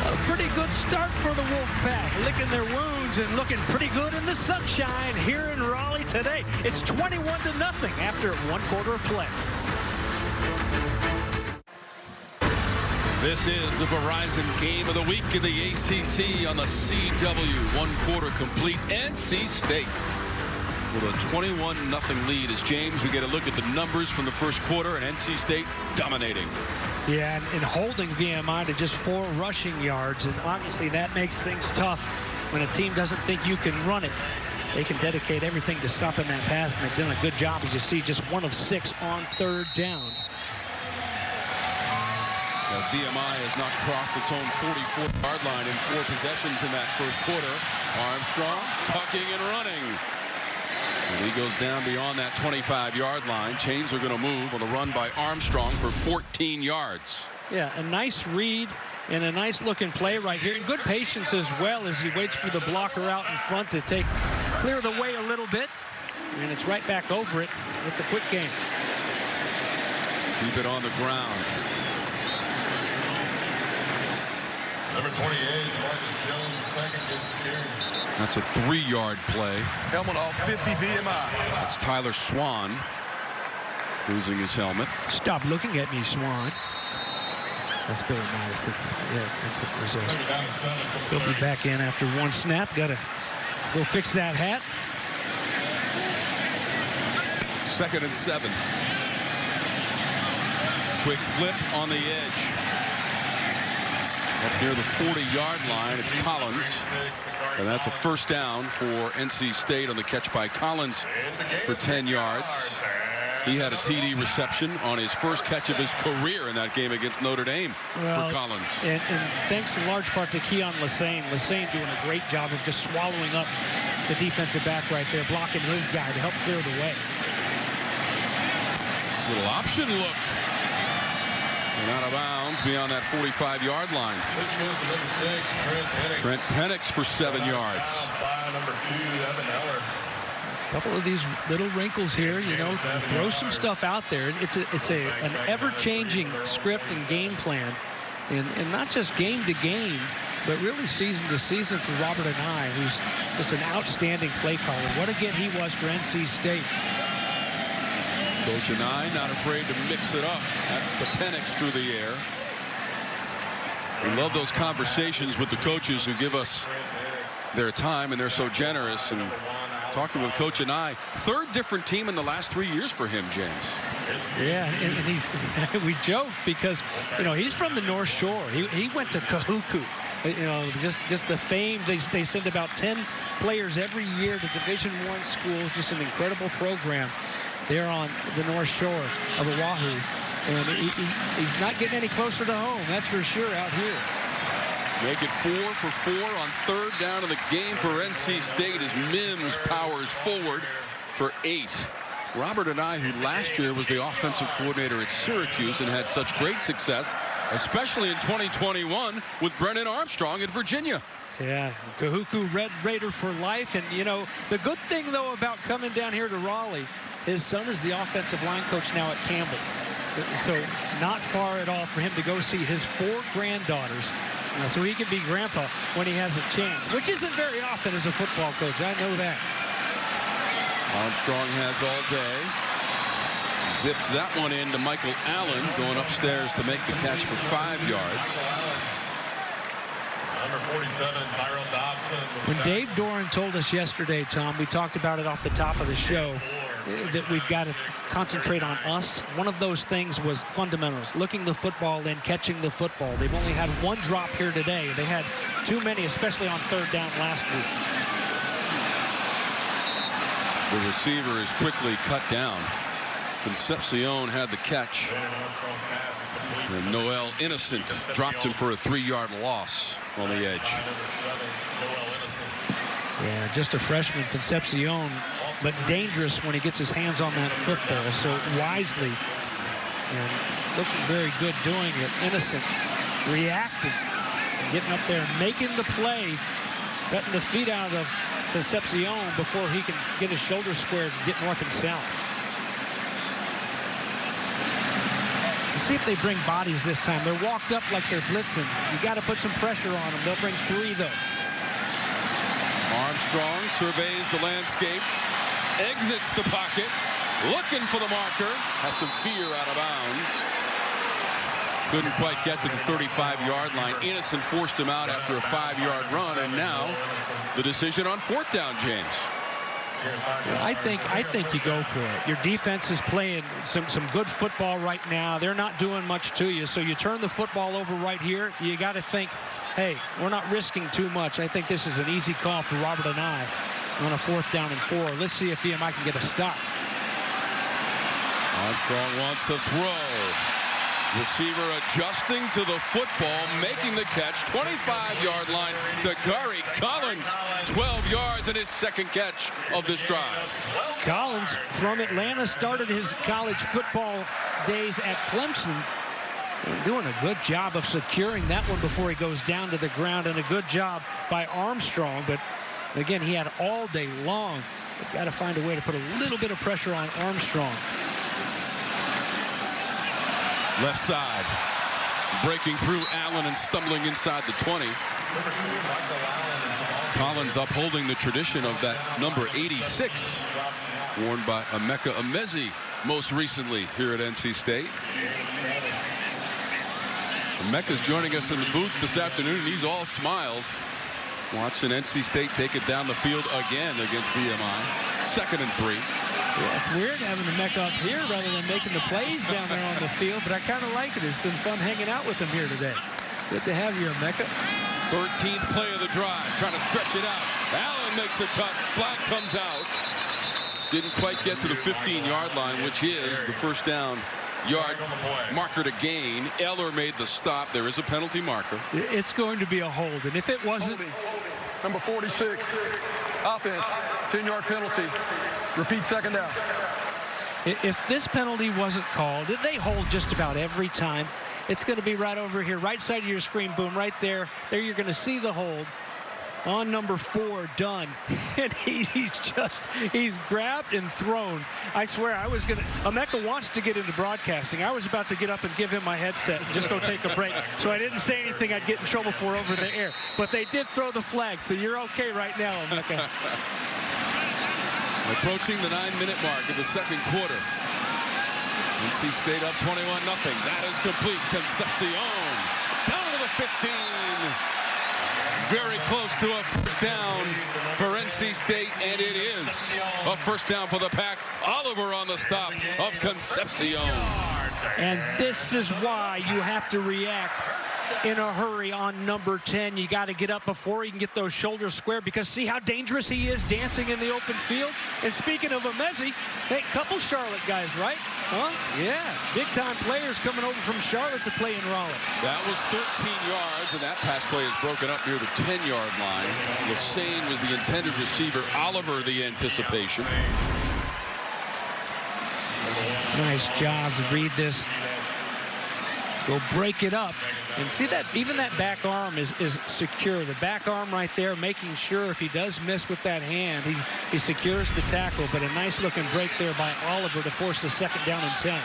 [SPEAKER 5] A pretty good start for the Wolfpack, licking their wounds and looking pretty good in the sunshine here in Raleigh today. It's 21-0 after 1 quarter of play.
[SPEAKER 2] This is the Verizon Game of the Week in the ACC on the CW. 1 quarter complete. NC State with a 21-0 lead. As James, we get a look at the numbers from the first quarter, and NC State dominating.
[SPEAKER 5] Yeah, and holding VMI to just 4 rushing yards, and obviously that makes things tough when a team doesn't think you can run it. They can dedicate everything to stopping that pass, and they've done a good job, as you see, just 1 of 6 on third down.
[SPEAKER 2] VMI has not crossed its own 44-yard line in 4 possessions in that first quarter. Armstrong tucking and running. And he goes down beyond that 25-yard line. Chains are going to move on the run by Armstrong for 14 yards.
[SPEAKER 5] Yeah, a nice read and a nice looking play right here. And good patience as well as he waits for the blocker out in front to clear the way a little bit. And it's right back over it with the quick game.
[SPEAKER 2] Keep it on the ground.
[SPEAKER 10] Number 28, Marcus Jones, second, gets the carry.
[SPEAKER 2] That's a 3-yard play.
[SPEAKER 9] Helmet off 50 VMI.
[SPEAKER 2] That's Tyler Swan losing his helmet.
[SPEAKER 5] Stop looking at me, Swan. That's Billy Madison. Yeah, he'll be back in after 1 snap. Got to go fix that hat.
[SPEAKER 2] 2nd and 7. Quick flip on the edge. Up near the 40-yard line, it's Collins. And that's a first down for NC State on the catch by Collins for 10 yards. He had a TD reception on his first catch of his career in that game against Notre Dame for Collins.
[SPEAKER 5] And thanks in large part to Keon Lassane. Lassane doing a great job of just swallowing up the defensive back right there, blocking his guy to help clear the way.
[SPEAKER 2] Little option look. And out of bounds beyond that 45-yard line. Trent Penix for 7 yards.
[SPEAKER 11] couple of these little wrinkles here, you know, throw some stuff out there. It's an ever-changing script and game plan, and not just game to game, but really season to season for Robert Anae, who's just an outstanding play caller. What a get he was for NC State.
[SPEAKER 2] Coach Anae not afraid to mix it up. That's the Penix through the air. We love those conversations with the coaches who give us their time, and they're so generous. And talking with Coach Anae, third different team in the last 3 years for him, James.
[SPEAKER 11] Yeah, and he's we joke because, you know, he's from the North Shore. He went to Kahuku. You know, just the fame. They send about 10 players every year to Division I schools. Just an incredible program there on the North Shore of Oahu. And he's not getting any closer to home, that's for sure, out here.
[SPEAKER 2] Make it 4 for 4 on third down in the game for NC State as Mims powers forward for 8. Robert Anae, who last year was the offensive coordinator at Syracuse and had such great success, especially in 2021 with Brennan Armstrong in Virginia.
[SPEAKER 11] Yeah, Kahuku Red Raider for life. And, you know, the good thing, though, about coming down here to Raleigh, his son is the offensive line coach now at Campbell. So not far at all for him to go see his 4 granddaughters. So he can be grandpa when he has a chance, which isn't very often as a football coach. I know that.
[SPEAKER 2] Armstrong has all day. Zips that one in to Michael Allen, going upstairs to make the catch for 5 yards.
[SPEAKER 10] Number 47, Tyrell Dobson.
[SPEAKER 11] When Dave Doran told us yesterday, Tom, we talked about it off the top of the show, that we've got to concentrate on us. One of those things was fundamentals, looking the football in, catching the football. They've only had 1 drop here today. They had too many, especially on third down last week.
[SPEAKER 2] The receiver is quickly cut down. Concepcion had the catch. And Noel Innocent dropped him for a 3-yard loss on the edge.
[SPEAKER 11] Yeah, just a freshman, Concepcion, but dangerous when he gets his hands on that football. So wisely and looking very good doing it. Innocent reacting, getting up there, making the play, cutting the feet out of Concepcion before he can get his shoulders squared and get north and south. Let's see if they bring bodies this time. They're walked up like they're blitzing. You got to put some pressure on them. They'll bring 3, though.
[SPEAKER 2] Armstrong surveys the landscape, exits the pocket, looking for the marker, has to veer out of bounds. Couldn't quite get to the 35-yard line. Innocent forced him out after a 5-yard run, and now the decision on 4th down, James.
[SPEAKER 11] I think you go for it. Your defense is playing some good football right now. They're not doing much to you, so you turn the football over right here. You got to think, hey, we're not risking too much. I think this is an easy call for Robert Anae on a 4th down and 4. Let's see if VMI can get a stop.
[SPEAKER 2] Armstrong wants to throw. Receiver adjusting to the football, making the catch, 25-yard line to Curry Collins, 12 yards in his 2nd catch of this drive.
[SPEAKER 11] Collins from Atlanta started his college football days at Clemson. Doing a good job of securing that one before he goes down to the ground, and a good job by Armstrong. But again, he had all day long. They've got to find a way to put a little bit of pressure on Armstrong.
[SPEAKER 2] Left side, breaking through Allen and stumbling inside the 20. Collins upholding the tradition of that number 86, worn by Emeka Emezi most recently here at NC State. Emeka's joining us in the booth this afternoon, and he's all smiles, watching NC State take it down the field again against VMI. 2nd and 3.
[SPEAKER 11] Yeah, it's weird having Emeka up here rather than making the plays down there on the field, but I kind of like it. It's been fun hanging out with him here today. Good to have you, Emeka.
[SPEAKER 2] 13th play of the drive, trying to stretch it out. Allen makes a cut. Flag comes out. Didn't quite get to the 15-yard line, which is the 1st down yard marker to gain. Eller made the stop. There is a penalty marker.
[SPEAKER 11] It's going to be a hold, and if it wasn't...
[SPEAKER 9] Number 46, offense, 10-yard penalty. Repeat 2nd down.
[SPEAKER 11] If this penalty wasn't called, they hold just about every time. It's going to be right over here, right side of your screen, boom, right there. There you're going to see the hold. on number 4, Dunn. And he's grabbed and thrown. I swear, Emeka wants to get into broadcasting. I was about to get up and give him my headset and just go take a break. So I didn't say anything I'd get in trouble for over the air. But they did throw the flag, so you're okay right now, Emeka.
[SPEAKER 2] Approaching the 9-minute mark of the second quarter. NC State up 21-0. That is complete. Concepcion down to the 15. Very close to a first down for NC State, and it is a first down for the Pack. Oliver on the stop of Concepcion.
[SPEAKER 11] And this is why you have to react in a hurry on number 10. You got to get up before he can get those shoulders square, because see how dangerous he is dancing in the open field. And speaking of Emezi, hey, couple Charlotte guys, right? Huh? Yeah, big-time players coming over from Charlotte to play in Raleigh.
[SPEAKER 2] That was 13 yards, and that pass play is broken up near the 10-yard line. Lassane was the intended receiver. Oliver the anticipation.
[SPEAKER 11] Nice job to read this. Go break it up. And see that even that back arm is secure. The back arm right there, making sure if he does miss with that hand, he secures the tackle. But a nice looking break there by Oliver to force the second down and 10.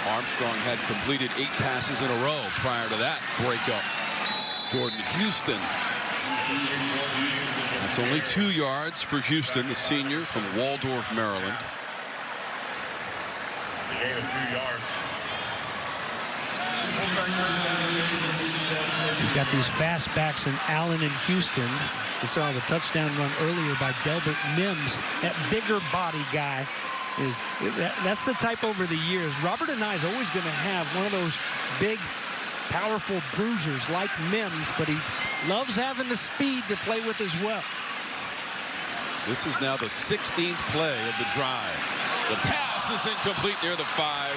[SPEAKER 2] Armstrong had completed 8 passes in a row prior to that breakup. Jordan Houston. That's only 2 yards for Houston, the senior from Waldorf, Maryland.
[SPEAKER 10] It's a gain of 2 yards.
[SPEAKER 11] You've got these fast backs in Allen and Houston. We saw the touchdown run earlier by Delbert Mims. That bigger body guy that's the type over the years. Robert and I is always going to have one of those big, powerful bruisers like Mims, but he loves having the speed to play with as well.
[SPEAKER 2] This is now the 16th play of the drive. The pass is incomplete near the 5.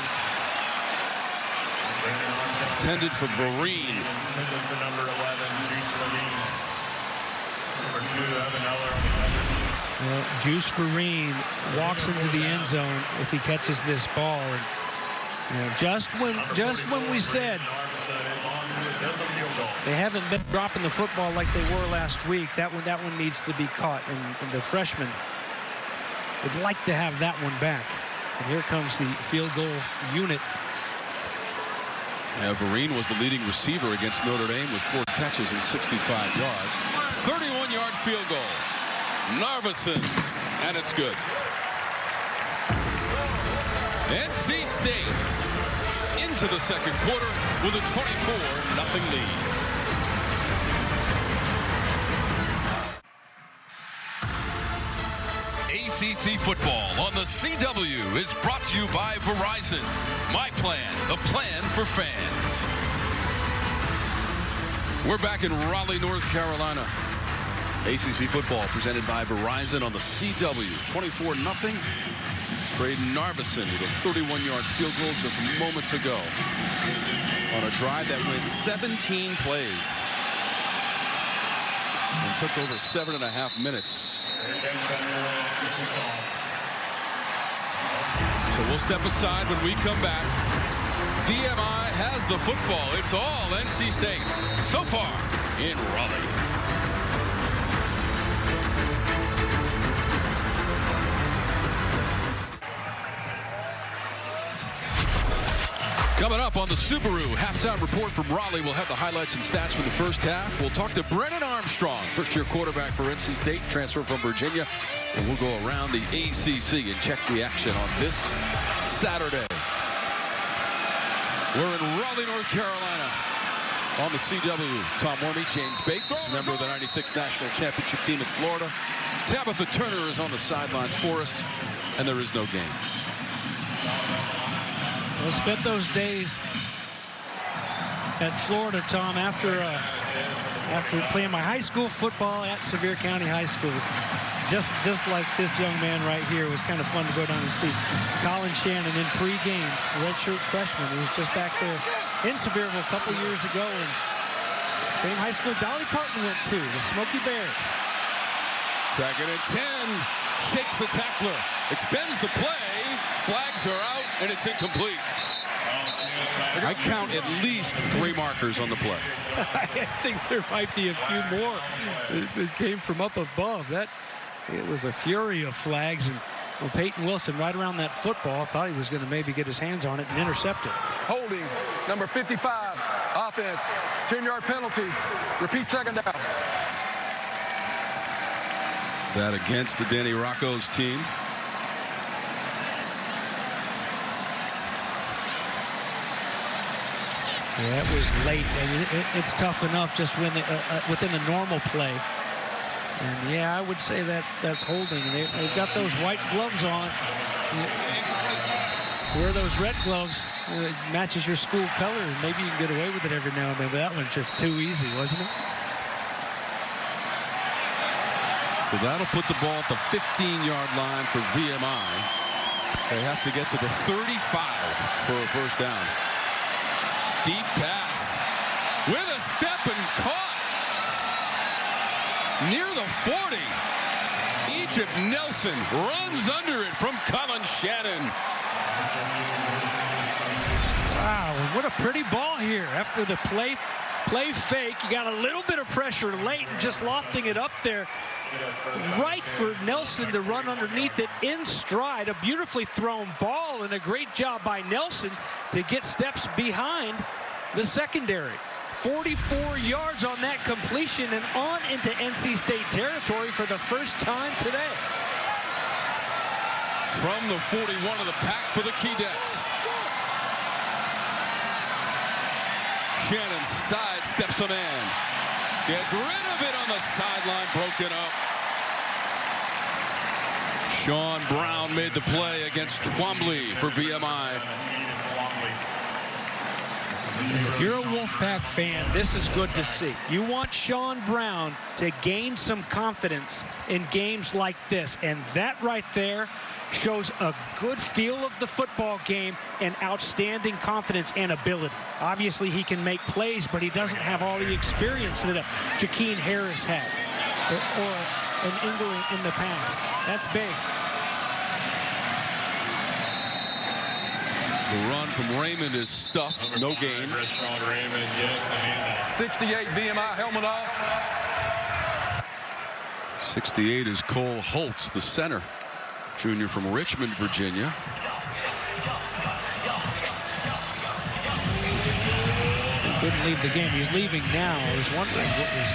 [SPEAKER 2] Intended for Vereen.
[SPEAKER 10] For number 11, Juice Vereen. Number 2, Evan Eller on the
[SPEAKER 11] well, Juice Vereen walks into the end zone if he catches this ball. And, you know, just when we said they haven't been dropping the football like they were last week, that one needs to be caught. And the freshman would like to have that one back. And here comes the field goal unit.
[SPEAKER 2] Yeah, Vereen was the leading receiver against Notre Dame with 4 catches and 65 yards. 31-yard field goal. Narveson, and it's good. NC State into the second quarter with a 24-0 lead. ACC football on the CW is brought to you by Verizon. My plan, the plan for fans. We're back in Raleigh, North Carolina. ACC football presented by Verizon on the CW. 24-0. Braden Narveson with a 31-yard field goal just moments ago on a drive that went 17 plays and took over 7.5 minutes. So we'll step aside when we come back. VMI has the football. It's all NC State so far in Raleigh. Coming up on the Subaru halftime report from Raleigh, we'll have the highlights and stats from the first half. We'll talk to Brennan Armstrong, first-year quarterback for NC State, transfer from Virginia. And we'll go around the ACC and check the action on this Saturday. We're in Raleigh, North Carolina on the CW. Tom Wormy, James Bates, member of the 96 National Championship team in Florida. Tabitha Turner is on the sidelines for us, and there is no game.
[SPEAKER 11] I spent those days at Florida, Tom, after playing my high school football at Sevier County High School. Just like this young man right here. It was kind of fun to go down and see Colin Shannon in pregame, redshirt freshman. He was just back there in Sevierville a couple years ago. And same high school Dolly Parton went to, the Smoky Bears.
[SPEAKER 2] 2nd and 10. Shakes the tackler. Extends the play. Flags are out, and it's incomplete. I count at least 3 markers on the play.
[SPEAKER 11] I think there might be a few more that came from up above. It was a fury of flags, and Peyton Wilson right around that football thought he was going to maybe get his hands on it and intercept it.
[SPEAKER 9] Holding, number 55, offense, 10-yard penalty, repeat second down.
[SPEAKER 2] That against the Danny Rocco's team.
[SPEAKER 11] Yeah, it was late. It's tough enough just when within a normal play. And yeah, I would say that's holding. They've got those white gloves on. Wear those red gloves. It matches your school color, and maybe you can get away with it every now and then. But that one's just too easy, wasn't it?
[SPEAKER 2] So that'll put the ball at the 15-yard line for VMI. They have to get to the 35 for a first down. Deep pass with a step and caught near the 40. Egypt Nelson runs under it from Colin Shannon.
[SPEAKER 11] Wow, what a pretty ball here. After the play fake, you got a little bit of pressure late and just lofting it up there. Right for Nelson to run underneath it in stride. A beautifully thrown ball and a great job by Nelson to get steps behind the secondary. 44 yards on that completion and on into NC State territory for the first time today.
[SPEAKER 2] From the 41 of the pack for the Keydets. Shannon sidesteps a man. Gets rid of it on the sideline, broken up. Sean Brown made the play against Twombly for VMI.
[SPEAKER 11] If you're a Wolfpack fan, this is good to see. You want Sean Brown to gain some confidence in games like this, and that right there shows a good feel of the football game and outstanding confidence and ability. Obviously, he can make plays, but he doesn't have all the experience that Jakeem Harris had or an Ingram in the past. That's big.
[SPEAKER 2] The run from Raymond is stuffed, no gain.
[SPEAKER 9] 68 VMI helmet off.
[SPEAKER 2] 68 is Cole Holtz, the center. Junior from Richmond, Virginia.
[SPEAKER 11] He couldn't leave the game. He's leaving now. I was wondering what was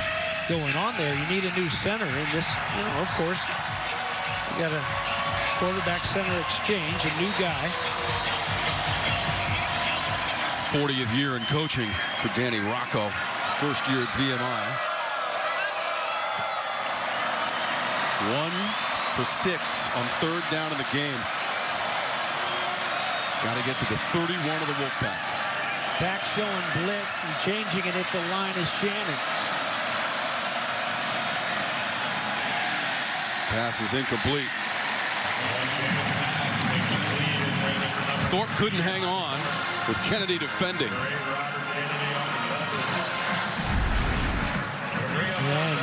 [SPEAKER 11] going on there. You need a new center in this, of course. You got a quarterback center exchange, a new guy.
[SPEAKER 2] 40th year in coaching for Danny Rocco. First year at VMI. 1 for 6 on third down in the game. Got to get to the 31 of the Wolfpack.
[SPEAKER 11] Back showing blitz and changing it at the line is Shannon.
[SPEAKER 2] Pass is incomplete. Thorpe couldn't hang on with Kennedy defending.
[SPEAKER 11] And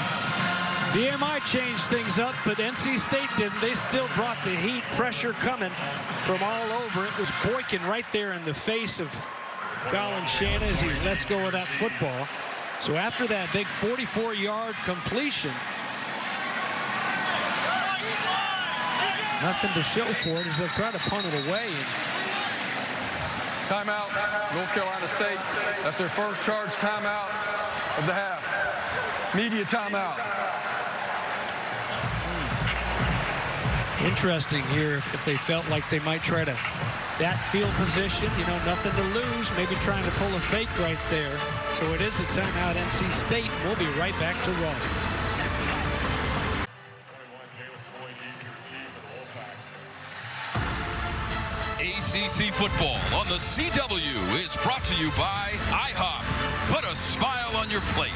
[SPEAKER 11] VMI changed things up, but NC State didn't. They still brought the heat. Pressure coming from all over. It was Boykin right there in the face of Colin Shannon as he lets go of that football. So after that big 44-yard completion, nothing to show for it as they'll try to punt it away.
[SPEAKER 9] Timeout, North Carolina State. That's their first charge timeout of the half. Media timeout.
[SPEAKER 11] Interesting here if they felt like they might try to that field position, nothing to lose, maybe trying to pull a fake right there. So it is a timeout, NC State. We'll be right back to Raleigh.
[SPEAKER 2] ACC football on the CW is brought to you by IHOP. Put a smile on your plate.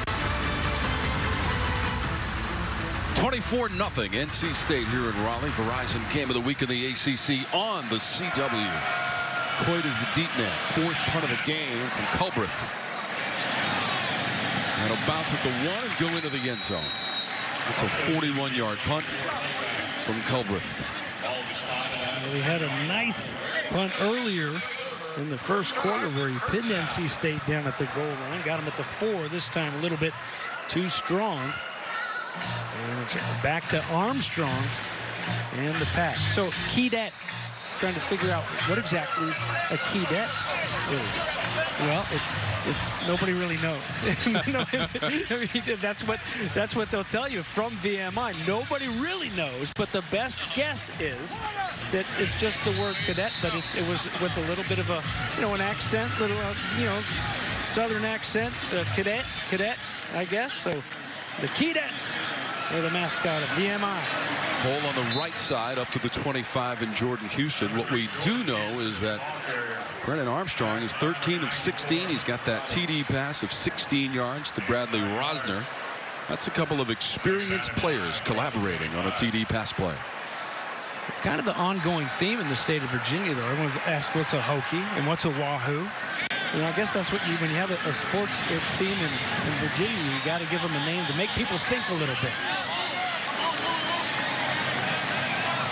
[SPEAKER 2] 24-0 NC State here in Raleigh. Verizon game of the week in the ACC on the CW. Coit is the deep man. 4th punt of the game from Culbreth. That'll bounce at the 1 and go into the end zone. It's a 41-yard punt from Culbreth.
[SPEAKER 11] We had a nice punt earlier in the first quarter where he pinned NC State down at the goal line. Got him at the 4, this time a little bit too strong. And it's back to Armstrong and the pack. So Keydet is trying to figure out what exactly a Keydet is. Well, it's nobody really knows. That's what they'll tell you from VMI. Nobody really knows, but the best guess is that it's just the word cadet, but it was with a little bit of a, an accent, little southern accent, cadet, I guess. So the Keydets are the mascot of VMI.
[SPEAKER 2] Hole on the right side up to the 25 in Jordan Houston. What we do know is that Brennan Armstrong is 13 of 16. He's got that TD pass of 16 yards to Bradley Rosner. That's a couple of experienced players collaborating on a TD pass play.
[SPEAKER 11] It's kind of the ongoing theme in the state of Virginia, though. Everyone's asked what's a Hokie and what's a Wahoo. I guess that's what when you have a sports team in Virginia, you got to give them a name to make people think a little bit.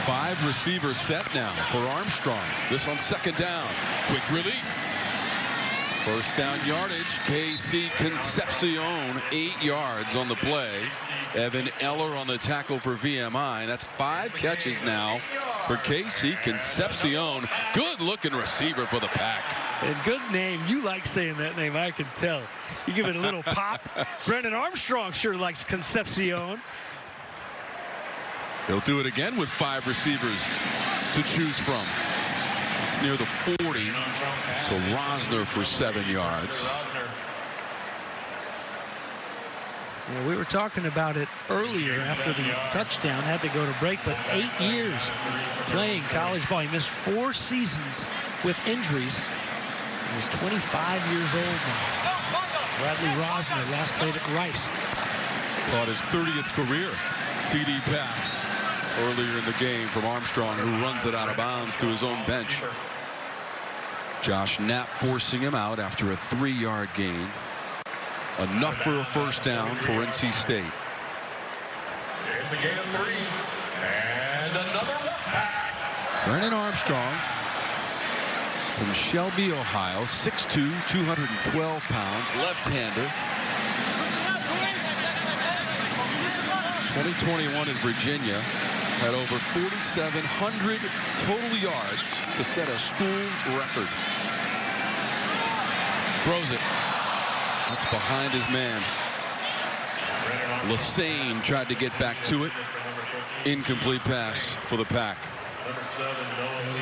[SPEAKER 2] 5 receiver set now for Armstrong. This on second down. Quick release. First down yardage. KC Concepcion 8 yards on the play. Evan Eller on the tackle for VMI. That's 5 catches now for KC Concepcion. Good looking receiver for the pack.
[SPEAKER 11] And good name. You like saying that name, I can tell. You give it a little pop. Brennan Armstrong sure likes Concepcion.
[SPEAKER 2] They'll do it again with 5 receivers to choose from. It's near the 40 to Rosner for 7 yards.
[SPEAKER 11] Yeah, we were talking about it earlier after the touchdown. Had to go to break, but 8 years playing college ball. He missed 4 seasons with injuries. He's 25 years old now. Bradley Rosner last played at Rice.
[SPEAKER 2] Caught his 30th career TD pass earlier in the game from Armstrong, who runs it out of bounds to his own bench. Josh Knapp forcing him out after a 3-yard gain. Enough for a first down for NC State.
[SPEAKER 10] It's a gain of 3. And another Wolfpack.
[SPEAKER 2] Brennan Armstrong from Shelby, Ohio, 6'2", 212 pounds, left-hander. 2021 in Virginia. Had over 4,700 total yards to set a school record. Throws it. That's behind his man. Lassane tried to get back to it. Incomplete pass for the pack.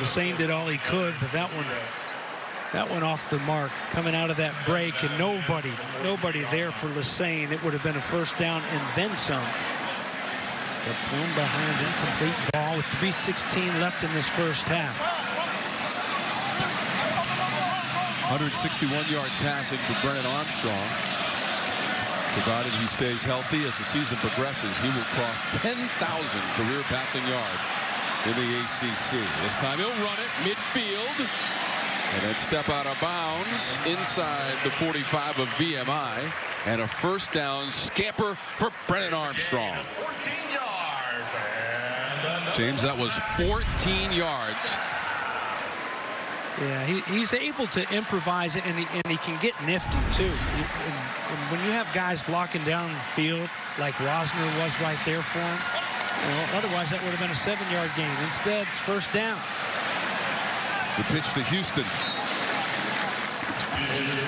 [SPEAKER 11] Lassane did all he could, but that one off the mark. Coming out of that break, and nobody there for Lassane. It would have been a first down and then some. But thrown behind, incomplete ball with 3:16 left in this first half.
[SPEAKER 2] 161 yards passing for Brennan Armstrong. Provided he stays healthy as the season progresses, he will cross 10,000 career passing yards in the ACC. This time he'll run it midfield and then step out of bounds inside the 45 of VMI, and a first down scamper for Brennan Armstrong.
[SPEAKER 10] 14 yards. And
[SPEAKER 2] James, that was 14 yards.
[SPEAKER 11] Yeah, he's able to improvise it, and he can get nifty too. And when you have guys blocking downfield like Rosner was right there for him, otherwise that would have been a 7-yard gain. Instead, it's first down.
[SPEAKER 2] The pitch to Houston.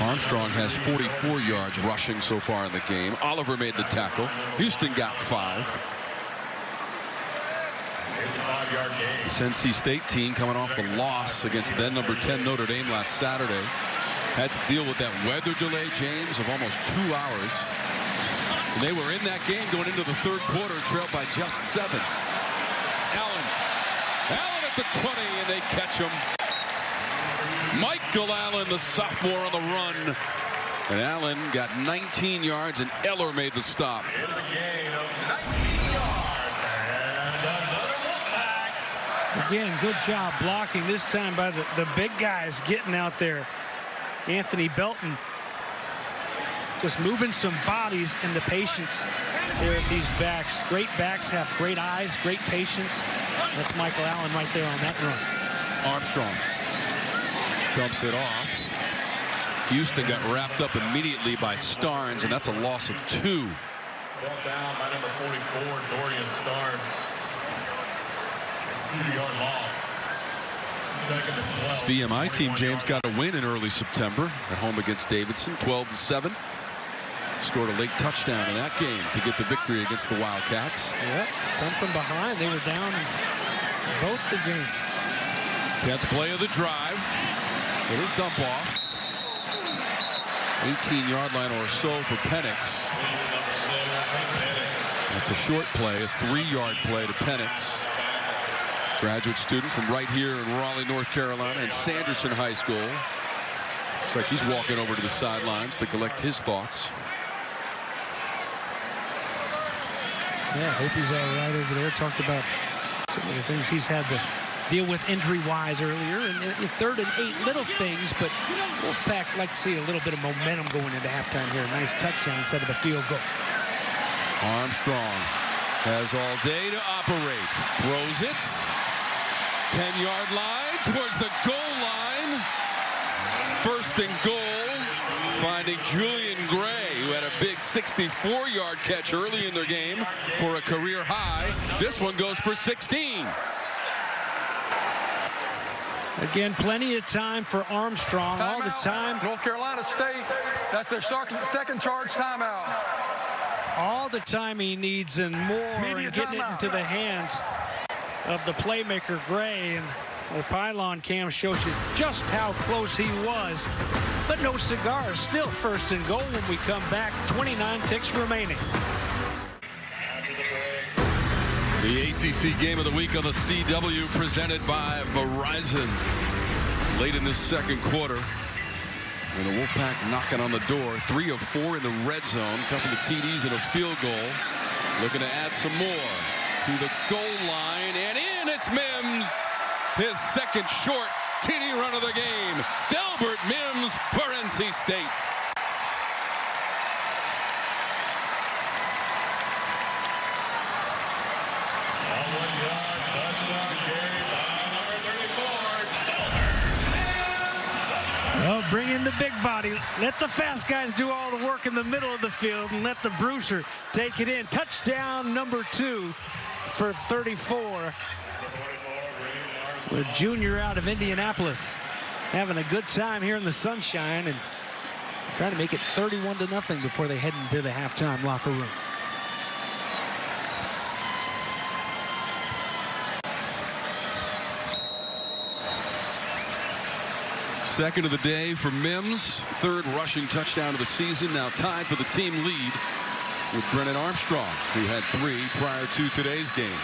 [SPEAKER 2] Armstrong has 44 yards rushing so far in the game. Oliver made the tackle. Houston got 5.
[SPEAKER 10] it's a 5-yard gain.
[SPEAKER 2] This NC State team coming off the loss against then number 10 Notre Dame last Saturday. Had to deal with that weather delay, James, of almost 2 hours. And they were in that game going into the third quarter, trailed by just 7. Allen at the 20, and they catch him. Michael Allen, the sophomore, on the run. And Allen got 19 yards, and Eller made the stop.
[SPEAKER 10] It's a gain of 19 yards. And another Wolfpack.
[SPEAKER 11] Again, good job blocking this time by the big guys getting out there. Anthony Belton just moving some bodies, and the patience there of these backs. Great backs have great eyes, great patience. That's Michael Allen right there on that run.
[SPEAKER 2] Armstrong dumps it off. Houston got wrapped up immediately by Starnes, and that's a loss of 2.
[SPEAKER 10] Brought down by number 44, Dorian Starnes. 2-yard loss. Second and 12.
[SPEAKER 2] This VMI team, James, got a win in early September at home against Davidson, 12-7. Scored a late touchdown in that game to get the victory against the Wildcats.
[SPEAKER 11] Yep, come from behind. They were down in both the games.
[SPEAKER 2] 10th play of the drive. Little dump off. 18-yard line or so for Penix. That's a short play, a 3-yard play to Penix. Graduate student from right here in Raleigh, North Carolina, and Sanderson High School. Looks like he's walking over to the sidelines to collect his thoughts.
[SPEAKER 11] Yeah, I hope he's all right over there. Talked about some of the things he's had to deal with injury-wise earlier. And 3rd and 8, little things, but Wolfpack like to see a little bit of momentum going into halftime here. A nice touchdown instead of a field goal.
[SPEAKER 2] Armstrong has all day to operate. Throws it. 10-yard line towards the goal line. 1st and goal. Finding Julian Gray, who had a big 64-yard catch early in their game for a career high. This one goes for 16.
[SPEAKER 11] Again, plenty of time for Armstrong. All the time.
[SPEAKER 9] North Carolina State, that's their second charge timeout.
[SPEAKER 11] All the time he needs and more, and getting it into the hands of the playmaker Gray. And the pylon cam shows you just how close he was. But no cigars. Still 1st and goal when we come back. 29 ticks remaining.
[SPEAKER 2] The ACC game of the week on the CW presented by Verizon. Late in this second quarter. And the Wolfpack knocking on the door. 3 of 4 in the red zone. Couple of TDs and a field goal. Looking to add some more. To the goal line. And in it's Mims. His second short TD run of the game. Delbert Mims for NC State.
[SPEAKER 11] Oh, bring in the big body. Let the fast guys do all the work in the middle of the field and let the Bruiser take it in. Touchdown number 2 for 34. The junior out of Indianapolis having a good time here in the sunshine and trying to make it 31-0 before they head into the halftime locker room.
[SPEAKER 2] Second of the day for Mims. 3rd rushing touchdown of the season. Now tied for the team lead with Brennan Armstrong, who had 3 prior to today's game.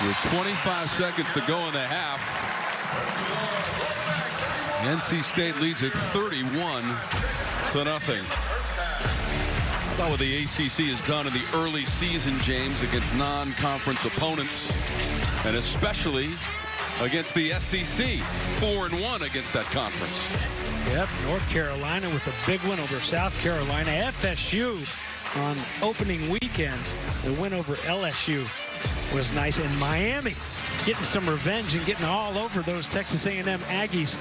[SPEAKER 2] With 25 seconds to go in the half, NC State leads at 31-0. About what the ACC has done in the early season, James, against non-conference opponents, and especially against the SEC. 4-1 against that conference.
[SPEAKER 11] Yep, North Carolina with a big win over South Carolina. FSU on opening weekend, the win over LSU was nice. And Miami getting some revenge and getting all over those Texas A&M Aggies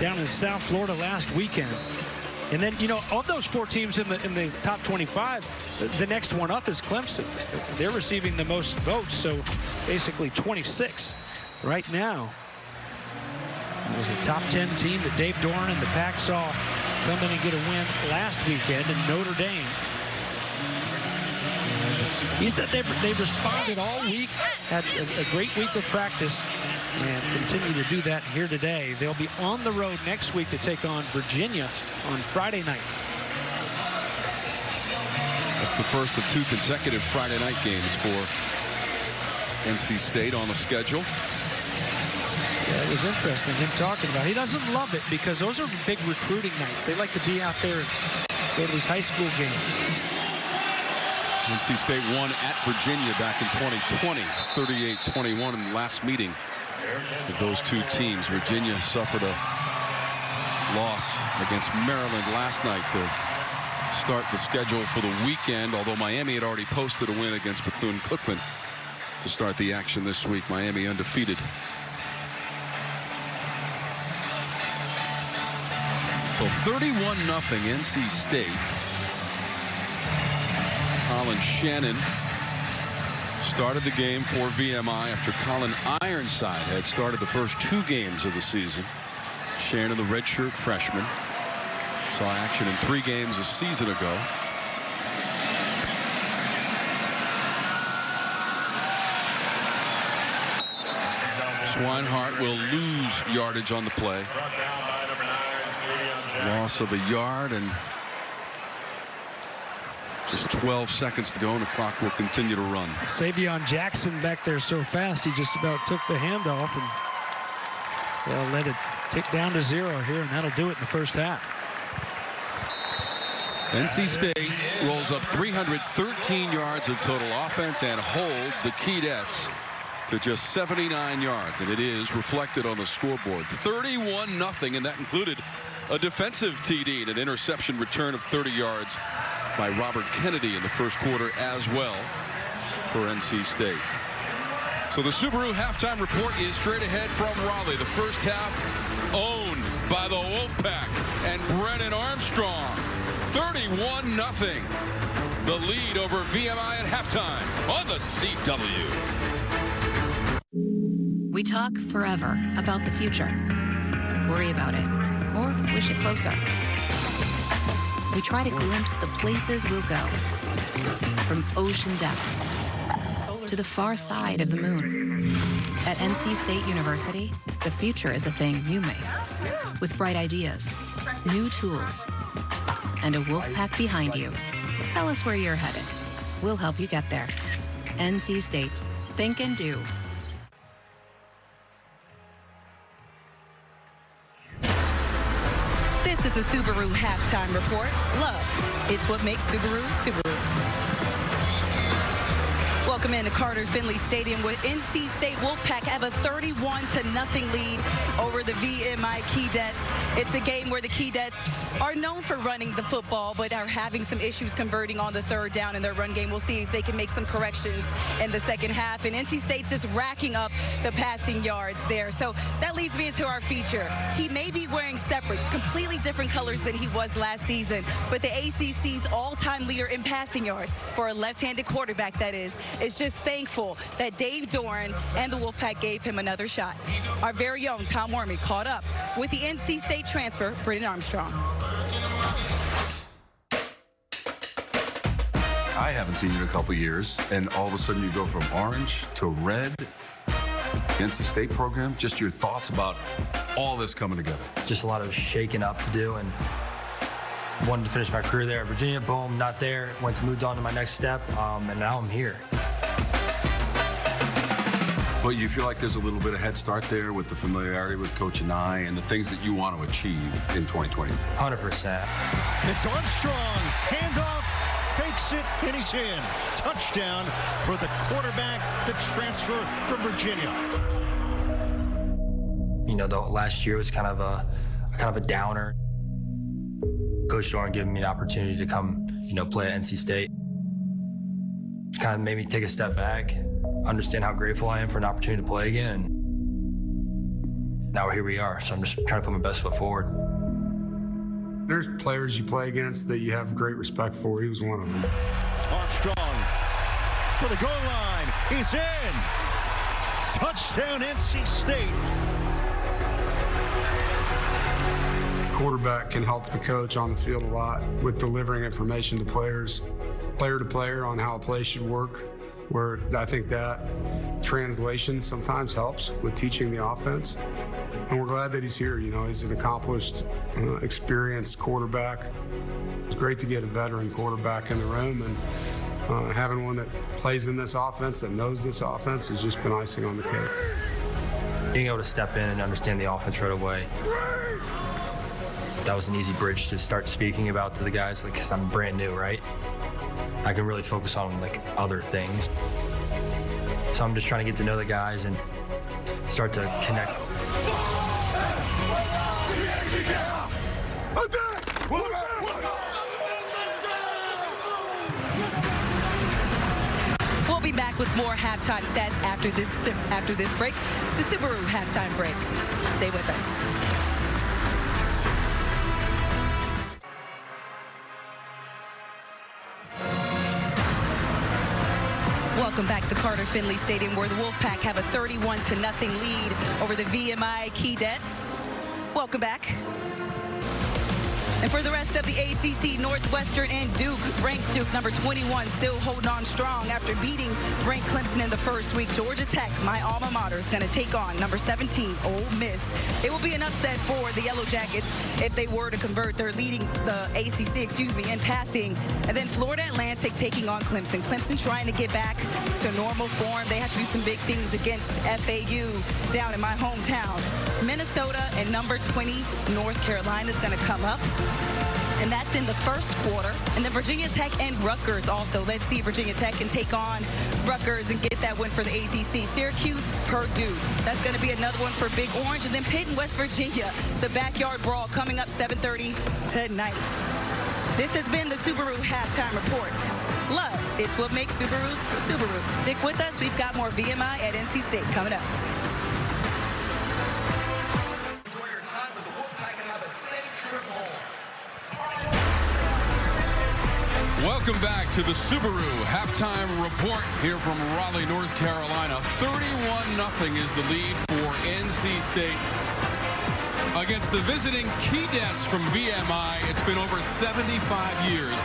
[SPEAKER 11] down in South Florida last weekend. And then, you know, of those 4 teams in the top 25, the next one up is Clemson. They're receiving the most votes, so basically 26 right now. It was a top 10 team that Dave Doran and the Pack saw come in and get a win last weekend in Notre Dame. He said they responded all week, had a great week of practice, and continue to do that here today. They'll be on the road next week to take on Virginia on Friday night.
[SPEAKER 2] That's the first of 2 consecutive Friday night games for NC State on the schedule.
[SPEAKER 11] Yeah, it was interesting, him talking about it. He doesn't love it because those are big recruiting nights. They like to be out there and go to these high school games.
[SPEAKER 2] NC State won at Virginia back in 2020, 38-21 in the last meeting of those 2 teams. Virginia suffered a loss against Maryland last night to start the schedule for the weekend, although Miami had already posted a win against Bethune-Cookman to start the action this week. Miami undefeated. So 31-0 NC State. Colin Shannon started the game for VMI after Colin Ironside had started the first 2 games of the season. Shannon, the redshirt freshman, saw action in 3 games a season ago. Swinehart will lose yardage on the play. Loss of a yard, and just 12 seconds to go, and the clock will continue to run.
[SPEAKER 11] Savion Jackson back there so fast, he just about took the handoff, and they'll let it tick down to 0 here, and that'll do it in the first half.
[SPEAKER 2] NC State rolls up 313 yards of total offense and holds the Keydets to just 79 yards, and it is reflected on the scoreboard. 31-0, and that included a defensive TD and an interception return of 30 yards by Robert Kennedy in the first quarter as well for NC State. So the Subaru halftime report is straight ahead from Raleigh. The first half owned by the Wolfpack and Brennan Armstrong. 31-0. The lead over VMI at halftime on the CW.
[SPEAKER 12] We talk forever about the future. Worry about it, or wish it closer. We try to glimpse the places we'll go. From ocean depths to the far side of the moon. At NC State University, the future is a thing you make. With bright ideas, new tools, and a Wolfpack behind you. Tell us where you're headed. We'll help you get there. NC State. Think and do.
[SPEAKER 7] This is the Subaru halftime report. Love, it's what makes Subaru, Subaru. Welcome into Carter-Finley Stadium with NC State Wolfpack have a 31-0 lead over the VMI Keydets. It's a game where the Keydets are known for running the football, but are having some issues converting on the third down in their run game. We'll see if they can make some corrections in the second half. And NC State's just racking up the passing yards there. So that leads me into our feature. He may be wearing separate, completely different colors than he was last season, but the ACC's all-time leader in passing yards, for a left-handed quarterback that is just thankful that Dave Doran and the Wolfpack gave him another shot. Our very own Tom Wormy caught up with the NC State transfer, Brennan Armstrong.
[SPEAKER 13] I haven't seen you in a couple years, and all of a sudden you go from orange to red. NC State program, just your thoughts about all this coming together.
[SPEAKER 14] Just a lot of shaking up to do, and wanted to finish my career there at Virginia. Boom, not there. Moved on to my next step, and now I'm here.
[SPEAKER 13] But you feel like there's a little bit of head start there with the familiarity with Coach and I and the things that you want to achieve in 2020.
[SPEAKER 14] 100%.
[SPEAKER 15] It's Armstrong, handoff, fakes it, and he's in. Touchdown for the quarterback, the transfer from Virginia.
[SPEAKER 14] You know, the last year was kind of a downer. Coach Doran giving me an opportunity to come, play at NC State. Kind of made me take a step back, understand how grateful I am for an opportunity to play again. And now here we are, so I'm just trying to put my best foot forward.
[SPEAKER 8] There's players you play against that you have great respect for. He was one of them.
[SPEAKER 15] Armstrong for the goal line. He's in. Touchdown, NC State.
[SPEAKER 8] Quarterback can help the coach on the field a lot with delivering information to players, player to player, on how a play should work, where I think that translation sometimes helps with teaching the offense. And we're glad that he's here. He's an accomplished, experienced quarterback. It's great to get a veteran quarterback in the room, and having one that plays in this offense, that knows this offense, has just been icing on the cake.
[SPEAKER 14] Being able to step in and understand the offense right away, that was an easy bridge to start speaking about to the guys, because I'm brand new, right? I can really focus on other things. So I'm just trying to get to know the guys and start to connect.
[SPEAKER 7] We'll be back with more halftime stats after this break, the Subaru halftime break. Stay with us. Welcome back to Carter-Finley Stadium, where the Wolfpack have a 31-0 lead over the VMI Keydets. Welcome back. And for the rest of the ACC, Northwestern and Duke, ranked Duke number 21, still holding on strong after beating ranked Clemson in the first week. Georgia Tech, my alma mater, is going to take on number 17, Ole Miss. It will be an upset for the Yellow Jackets if they were to convert. They're leading the ACC, in passing. And then Florida Atlantic taking on Clemson. Clemson trying to get back to normal form. They have to do some big things against FAU down in my hometown. Minnesota and number 20, North Carolina, is going to come up. And that's in the first quarter. And then Virginia Tech and Rutgers also. Let's see if Virginia Tech can take on Rutgers and get that win for the ACC. Syracuse, Purdue. That's going to be another one for Big Orange. And then Pitt and West Virginia, the backyard brawl coming up 7:30 tonight. This has been the Subaru Halftime Report. Love, it's what makes Subarus Subaru. Stick with us. We've got more VMI at NC State coming up.
[SPEAKER 16] Enjoy your time with the Wolfpack and have a safe trip home.
[SPEAKER 2] Welcome back to the Subaru halftime report here from Raleigh, North Carolina. 31-0 is the lead for NC State against the visiting Keydets from VMI. It's been over 75 years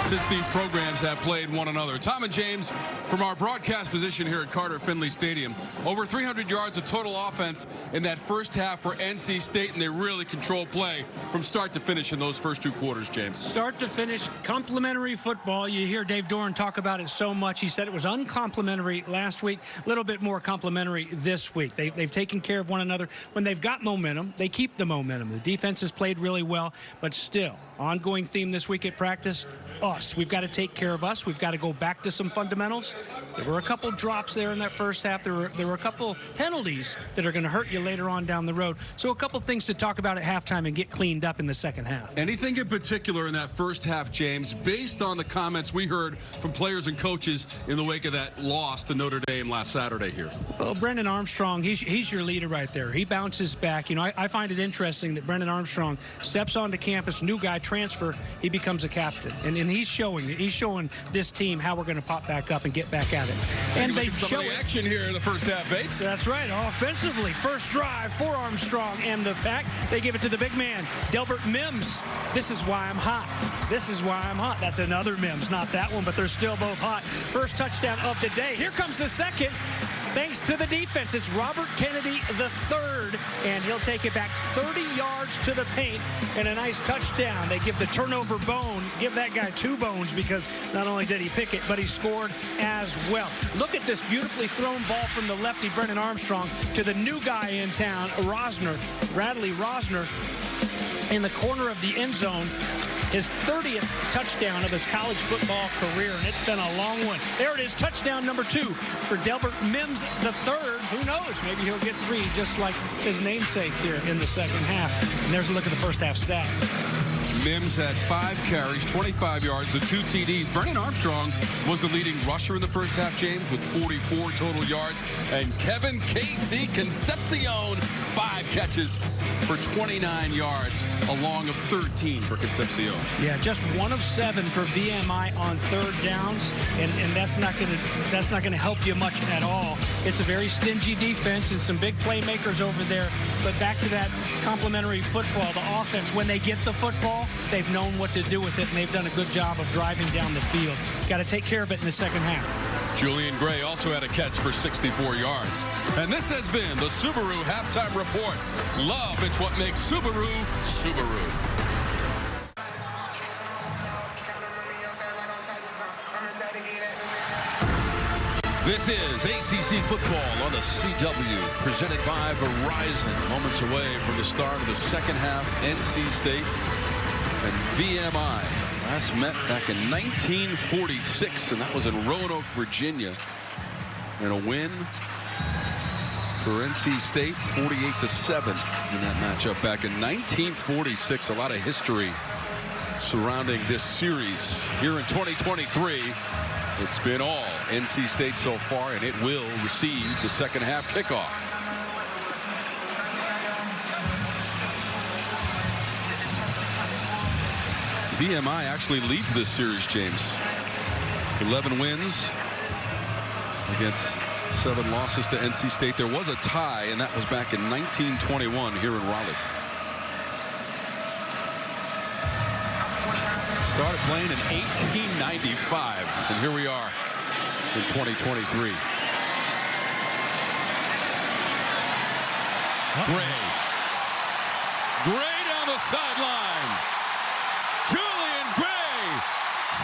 [SPEAKER 2] since these programs have played one another. Tom and James from our broadcast position here at Carter-Finley Stadium. Over 300 yards of total offense in that first half for NC State, and they really control play from start to finish in those first two quarters, James.
[SPEAKER 5] Start to finish, complimentary football. You hear Dave Doran talk about it so much. He said it was uncomplimentary last week, a little bit more complimentary this week. They've taken care of one another. When they've got momentum, they keep the momentum. The defense has played really well, but still, ongoing theme this week at practice, us. We've got to take care of us. We've got to go back to some fundamentals. There were a couple drops there in that first half. There were a couple penalties that are going to hurt you later on down the road. So a couple things to talk about at halftime and get cleaned up in the second half.
[SPEAKER 2] Anything in particular in that first half, James, based on the comments we heard from players and coaches in the wake of that loss to Notre Dame last Saturday here?
[SPEAKER 5] Well, Brendan Armstrong, he's your leader right there. He bounces back. You know, I find it interesting that Brendan Armstrong steps onto campus, new guy, transfer, he becomes a captain. And he's showing this team how we're going to pop back up and get back at it. And they show
[SPEAKER 2] the action here in the first half, Bates.
[SPEAKER 5] That's right. Offensively, first drive for Armstrong and the Pack. They give it to the big man, Delbert Mims. This is why I'm hot. This is why I'm hot. That's another Mims, not that one, but they're still both hot. First touchdown of the day. Here comes the second. Thanks to the defense, it's Robert Kennedy III, and he'll take it back 30 yards to the paint and a nice touchdown. They give the turnover bone, give that guy 2 bones, because not only did he pick it, but he scored as well. Look at this beautifully thrown ball from the lefty, Brendan Armstrong, to the new guy in town, Bradley Rosner, in the corner of the end zone. His 30th touchdown of his college football career, and it's been a long one. There it is, touchdown number 2 for Delbert Mims III. Who knows? Maybe he'll get 3, just like his namesake here in the second half. And there's a look at the first half stats.
[SPEAKER 2] Mims had 5 carries, 25 yards, the 2 TDs. Brendan Armstrong was the leading rusher in the first half, James, with 44 total yards. And Kevin Casey Concepcion, 5 catches for 29 yards, along of 13 for Concepcion.
[SPEAKER 5] Yeah, just 1 of 7 for VMI on third downs, and that's not going to help you much at all. It's a very stingy defense and some big playmakers over there. But back to that complimentary football, the offense, when they get the football, they've known what to do with it, and they've done a good job of driving down the field. Got to take care of it in the second half.
[SPEAKER 2] Julian Gray also had a catch for 64 yards. And this has been the Subaru Halftime Report. Love, it's what makes Subaru, Subaru. This is ACC football on the CW, presented by Verizon. Moments away from the start of the second half, NC State and VMI. Last met back in 1946, and that was in Roanoke, Virginia. And a win for NC State, 48-7 in that matchup back in 1946. A lot of history surrounding this series. Here in 2023, it's been all NC State so far, and it will receive the second half kickoff. VMI actually leads this series, James. 11 wins against 7 losses to NC State. There was a tie, and that was back in 1921 here in Raleigh. Started playing in 1895, and here we are in 2023. Gray down the sideline. Julian Gray,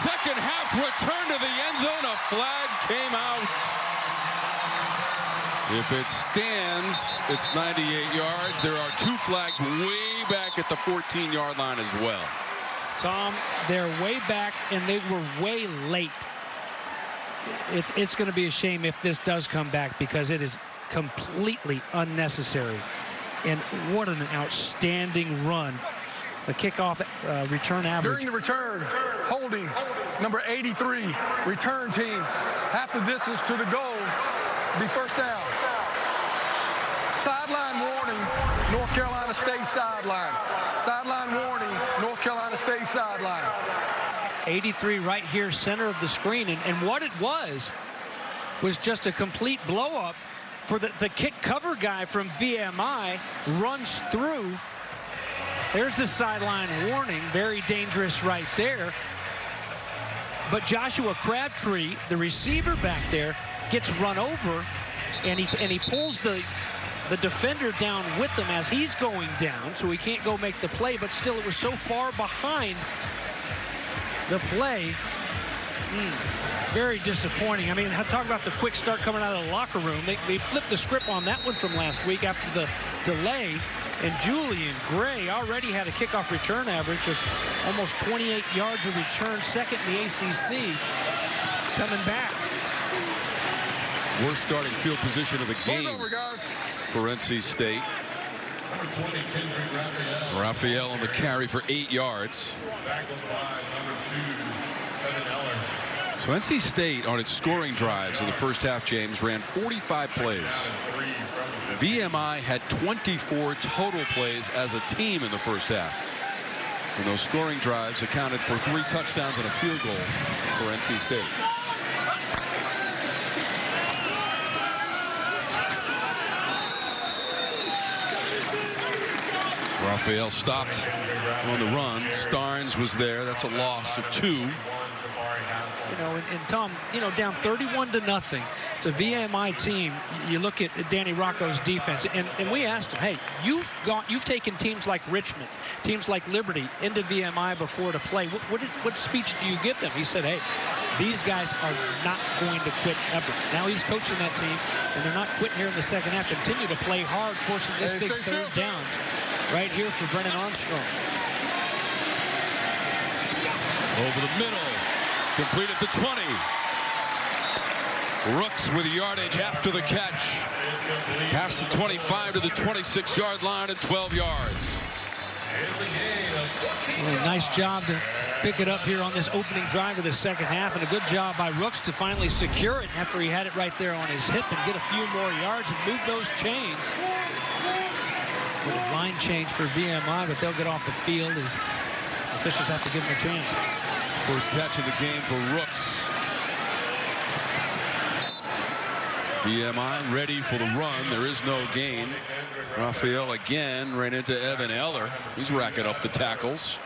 [SPEAKER 2] second half return to the end zone. A flag came out. If it stands, it's 98 yards. There are 2 flags way back at the 14-yard line as well.
[SPEAKER 11] Tom, they're way back, and they were way late. It's going to be a shame if this does come back, because it is completely unnecessary. And what an outstanding run. The kickoff return average.
[SPEAKER 9] During the return, holding number 83, return team, half the distance to the goal, be first down. Sideline warning, North Carolina State sideline. Sideline warning, North Carolina State sideline.
[SPEAKER 11] 83 right here, center of the screen. And what it was just a complete blow-up for the kick cover guy from VMI runs through. There's the sideline warning, very dangerous right there. But Joshua Crabtree, the receiver back there, gets run over, and he pulls the defender down with him as he's going down, so he can't go make the play. But still, it was so far behind the play. Very disappointing. I mean, talk about the quick start coming out of the locker room. They flipped the script on that one from last week after the delay. And Julian Gray already had a kickoff return average of almost 28 yards of return, second in the ACC. It's coming back.
[SPEAKER 2] Worst starting field position of the game for NC State. Raphael on the carry for 8 yards. So NC State on its scoring drives in the first half, James, ran 45 plays. VMI had 24 total plays as a team in the first half. And those scoring drives accounted for 3 touchdowns and a field goal for NC State. Raphael stopped on the run. Starnes was there. That's a loss of 2.
[SPEAKER 11] You know, and Tom, you know, down 31-0. It's a VMI team. You look at Danny Rocco's defense, and we asked him, hey, you've taken teams like Richmond, teams like Liberty into VMI before to play. What speech do you give them? He said, hey, these guys are not going to quit ever. Now he's coaching that team, and they're not quitting here in the second half. Continue to play hard, forcing this big third down right here for Brennan Armstrong.
[SPEAKER 2] Over the middle. Complete at the 20. Rooks with yardage after the catch. Past the 25 to the 26-yard line at 12 yards.
[SPEAKER 11] Well, nice job to pick it up here on this opening drive of the second half, and a good job by Rooks to finally secure it after he had it right there on his hip and get a few more yards and move those chains. Little line change for VMI, but they'll get off the field as officials have to give them a chance.
[SPEAKER 2] First catch of the game for Rooks. VMI ready for the run. There is no gain. Raphael again ran into Evan Eller. He's racking up the tackles.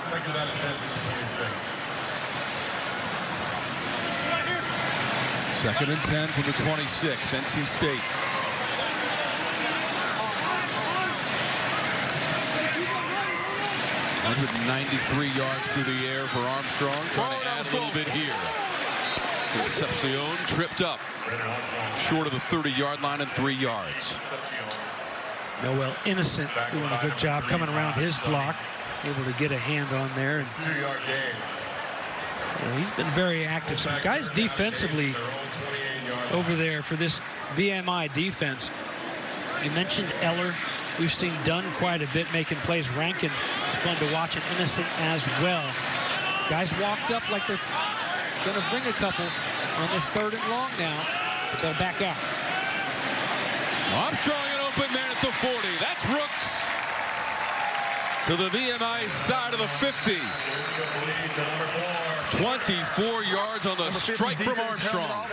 [SPEAKER 10] Second out of 10 for 26.
[SPEAKER 2] Second and 10 from the 26, NC State. .193 yards through the air for Armstrong. Trying to add a little bit here. Concepcion tripped up. Short of the 30-yard line and 3 yards.
[SPEAKER 11] Noel Innocent doing a good job coming around his block. Able to get a hand on there. And,
[SPEAKER 10] 2-yard gain.
[SPEAKER 11] well, he's been very active. Some guys defensively over there for this VMI defense. You mentioned Eller. We've seen Dunn quite a bit making plays. Rankin fun to watch and innocent as well. Guys walked up like they're going to bring a couple on this 3rd and long now, but they'll back out.
[SPEAKER 2] Armstrong and open there at the 40. That's Rooks to the VMI side of the 50. 24 yards on the strike from Armstrong.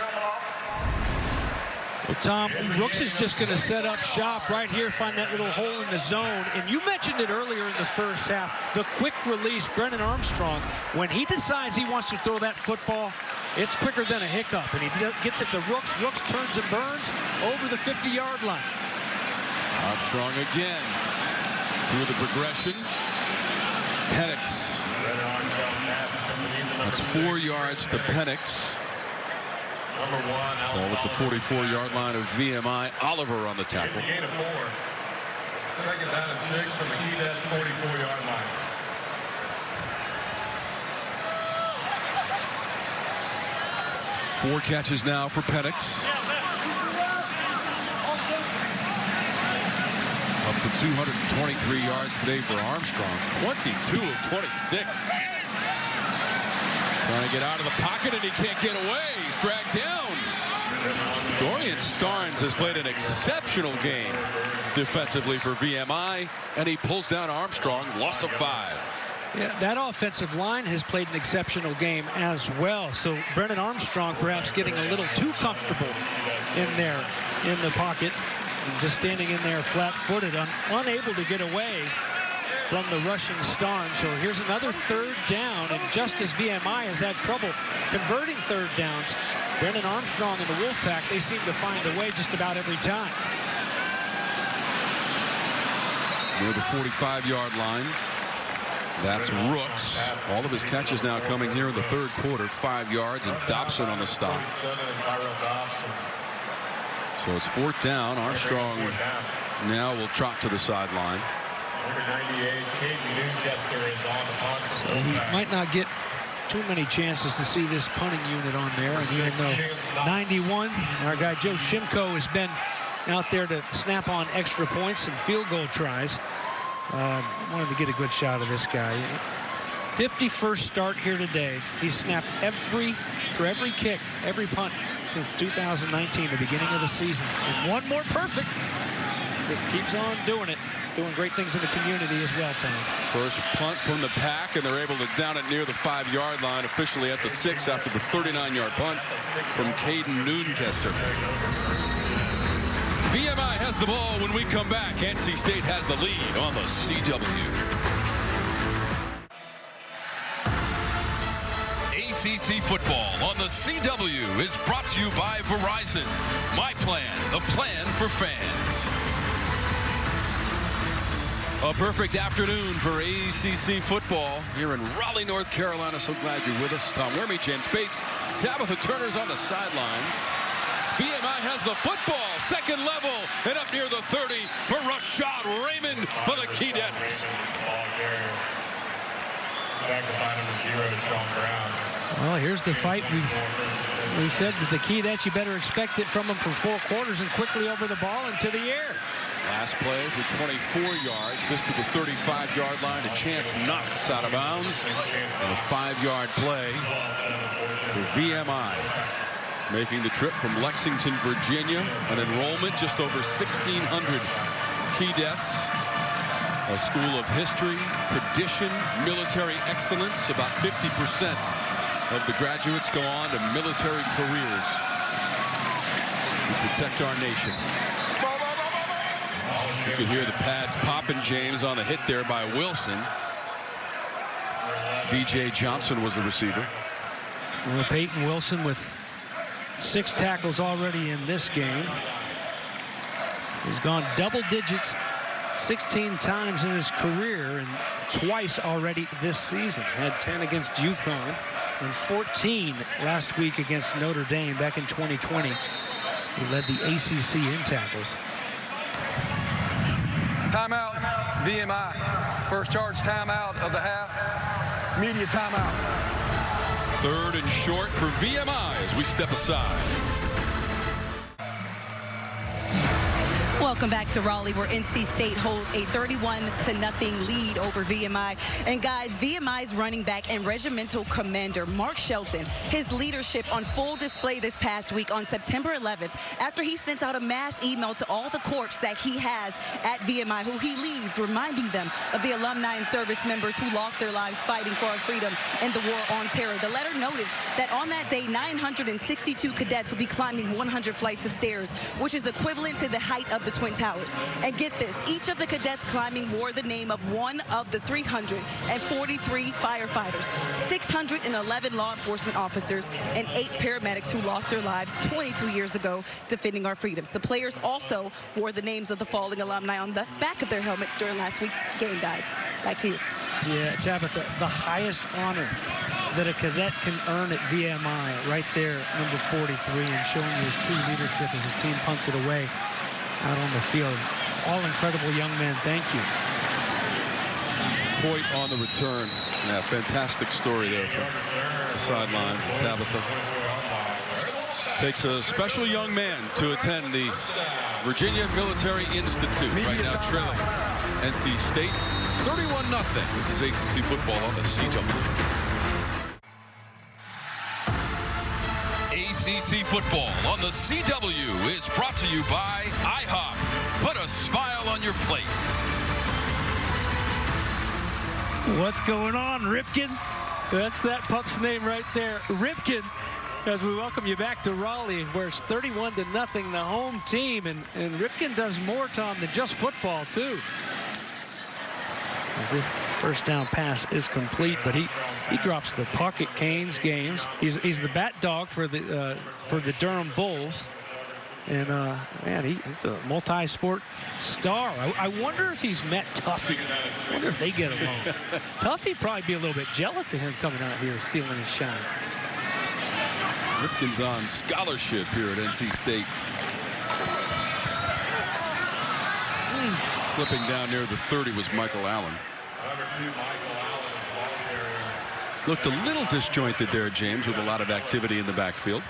[SPEAKER 11] Well, Tom, Rooks is just going to set up shop right here, find that little hole in the zone. And you mentioned it earlier in the first half, the quick release, Brennan Armstrong, when he decides he wants to throw that football, it's quicker than a hiccup. And he gets it to Rooks. Rooks turns and burns over the 50-yard line.
[SPEAKER 2] Armstrong again through the progression. Penix. That's 4 yards to Penix. Ball at the 44-yard line of VMI. Oliver on the tackle.
[SPEAKER 10] Gain of 4. 2nd down and 6 from the Keydets 44-yard line.
[SPEAKER 2] Four catches now for Penix. Up to 223 yards today for Armstrong. 22 of 26. Trying to get out of the pocket, and he can't get away. He's dragged down. Dorian Starnes has played an exceptional game defensively for VMI, and he pulls down Armstrong, loss of 5.
[SPEAKER 11] Yeah, that offensive line has played an exceptional game as well. So Brennan Armstrong perhaps getting a little too comfortable in there in the pocket, and just standing in there flat-footed, unable to get away from the Russian Starnes. So here's another 3rd down, and just as VMI has had trouble converting 3rd downs, Brennan Armstrong and the Wolfpack, they seem to find a way just about every time.
[SPEAKER 2] Near the 45-yard line. That's Rooks. All of his catches now coming here in the 3rd quarter. 5 yards, and Dobson on the stop. So it's 4th down. Armstrong now will trot to the sideline.
[SPEAKER 11] So he might not get too many chances to see this punting unit on there. And even though 91, our guy Joe Shimko has been out there to snap on extra points and field goal tries. Wanted to get a good shot of this guy. 51st start here today. He's snapped for every kick, every punt since 2019, the beginning of the season. And one more perfect. Just keeps on doing it. Doing great things in the community as well, Tom.
[SPEAKER 2] First punt from the pack, and they're able to down it near the 5-yard line, officially at the 6 after the 39-yard punt from Caden Noonkester. VMI has the ball when we come back. NC State has the lead on the CW.
[SPEAKER 3] ACC football on the CW is brought to you by Verizon. My plan, the plan for fans.
[SPEAKER 2] A perfect afternoon for ACC football here in Raleigh, North Carolina. So glad you're with us. Tom Wermy, James Bates, Tabitha Turner's on the sidelines. VMI has the football, 2nd level, and up near the 30 for Rashad Raymond for the Keydets.
[SPEAKER 11] Well, here's the fight. We said that the Keydets, you better expect it from them for 4 quarters and quickly over the ball into the air.
[SPEAKER 2] Last play for 24 yards. This to the 35-yard line. A chance knocks out of bounds. And a 5-yard play for VMI. Making the trip from Lexington, Virginia. An enrollment just over 1,600 Keydets. A school of history, tradition, military excellence. About 50% of the graduates go on to military careers to protect our nation. You can hear the pads popping, James, on a hit there by Wilson. V.J. Johnson was the receiver.
[SPEAKER 11] Well, Peyton Wilson with 6 tackles already in this game. He's gone double digits 16 times in his career and twice already this season. Had 10 against UConn and 14 last week against Notre Dame back in 2020. He led the ACC in tackles.
[SPEAKER 9] Timeout, VMI. First charge timeout of the half. Media timeout.
[SPEAKER 2] 3rd and short for VMI as we step aside.
[SPEAKER 7] Well, Welcome back to Raleigh, where NC State holds a 31-0 lead over VMI. And guys, VMI's running back and regimental commander, Mark Shelton, his leadership on full display this past week on September 11th, after he sent out a mass email to all the corps that he has at VMI, who he leads, reminding them of the alumni and service members who lost their lives fighting for our freedom in the war on terror. The letter noted that on that day, 962 cadets will be climbing 100 flights of stairs, which is equivalent to the height of the Twin Towers. And get this, each of the cadets climbing wore the name of one of the 343 firefighters, 611 law enforcement officers, and 8 paramedics who lost their lives 22 years ago defending our freedoms. The players also wore the names of the falling alumni on the back of their helmets during last week's game, guys. Back to you.
[SPEAKER 11] Yeah, Tabitha, the highest honor that a cadet can earn at VMI, right there, number 43, and showing his true leadership as his team punts it away out on the field. All incredible young men. Thank you.
[SPEAKER 2] Point on the return. Yeah, fantastic story there from the sidelines. Tabitha. Takes a special young man to attend the Virginia Military Institute. Right now trailing NC State 31-0. This is ACC football on the CW. ACC football on the CW is brought to you by IHOP. Put a smile on your plate.
[SPEAKER 11] What's going on, Ripken? That's that pup's name right there, Ripken. As we welcome you back to Raleigh, where it's 31-0, the home team, and Ripken does more, Tom, than just football too. As this first down pass is complete, but he drops the puck at Canes games. He's the bat dog for the Durham Bulls, and man, he's a multi-sport star. I wonder if he's met Tuffy. I wonder if they get along. Tuffy probably be a little bit jealous of him coming out here stealing his shine.
[SPEAKER 2] Ripken's on scholarship here at NC State. Slipping down near the 30 was Michael Allen. Looked a little disjointed there, James, with a lot of activity in the backfield.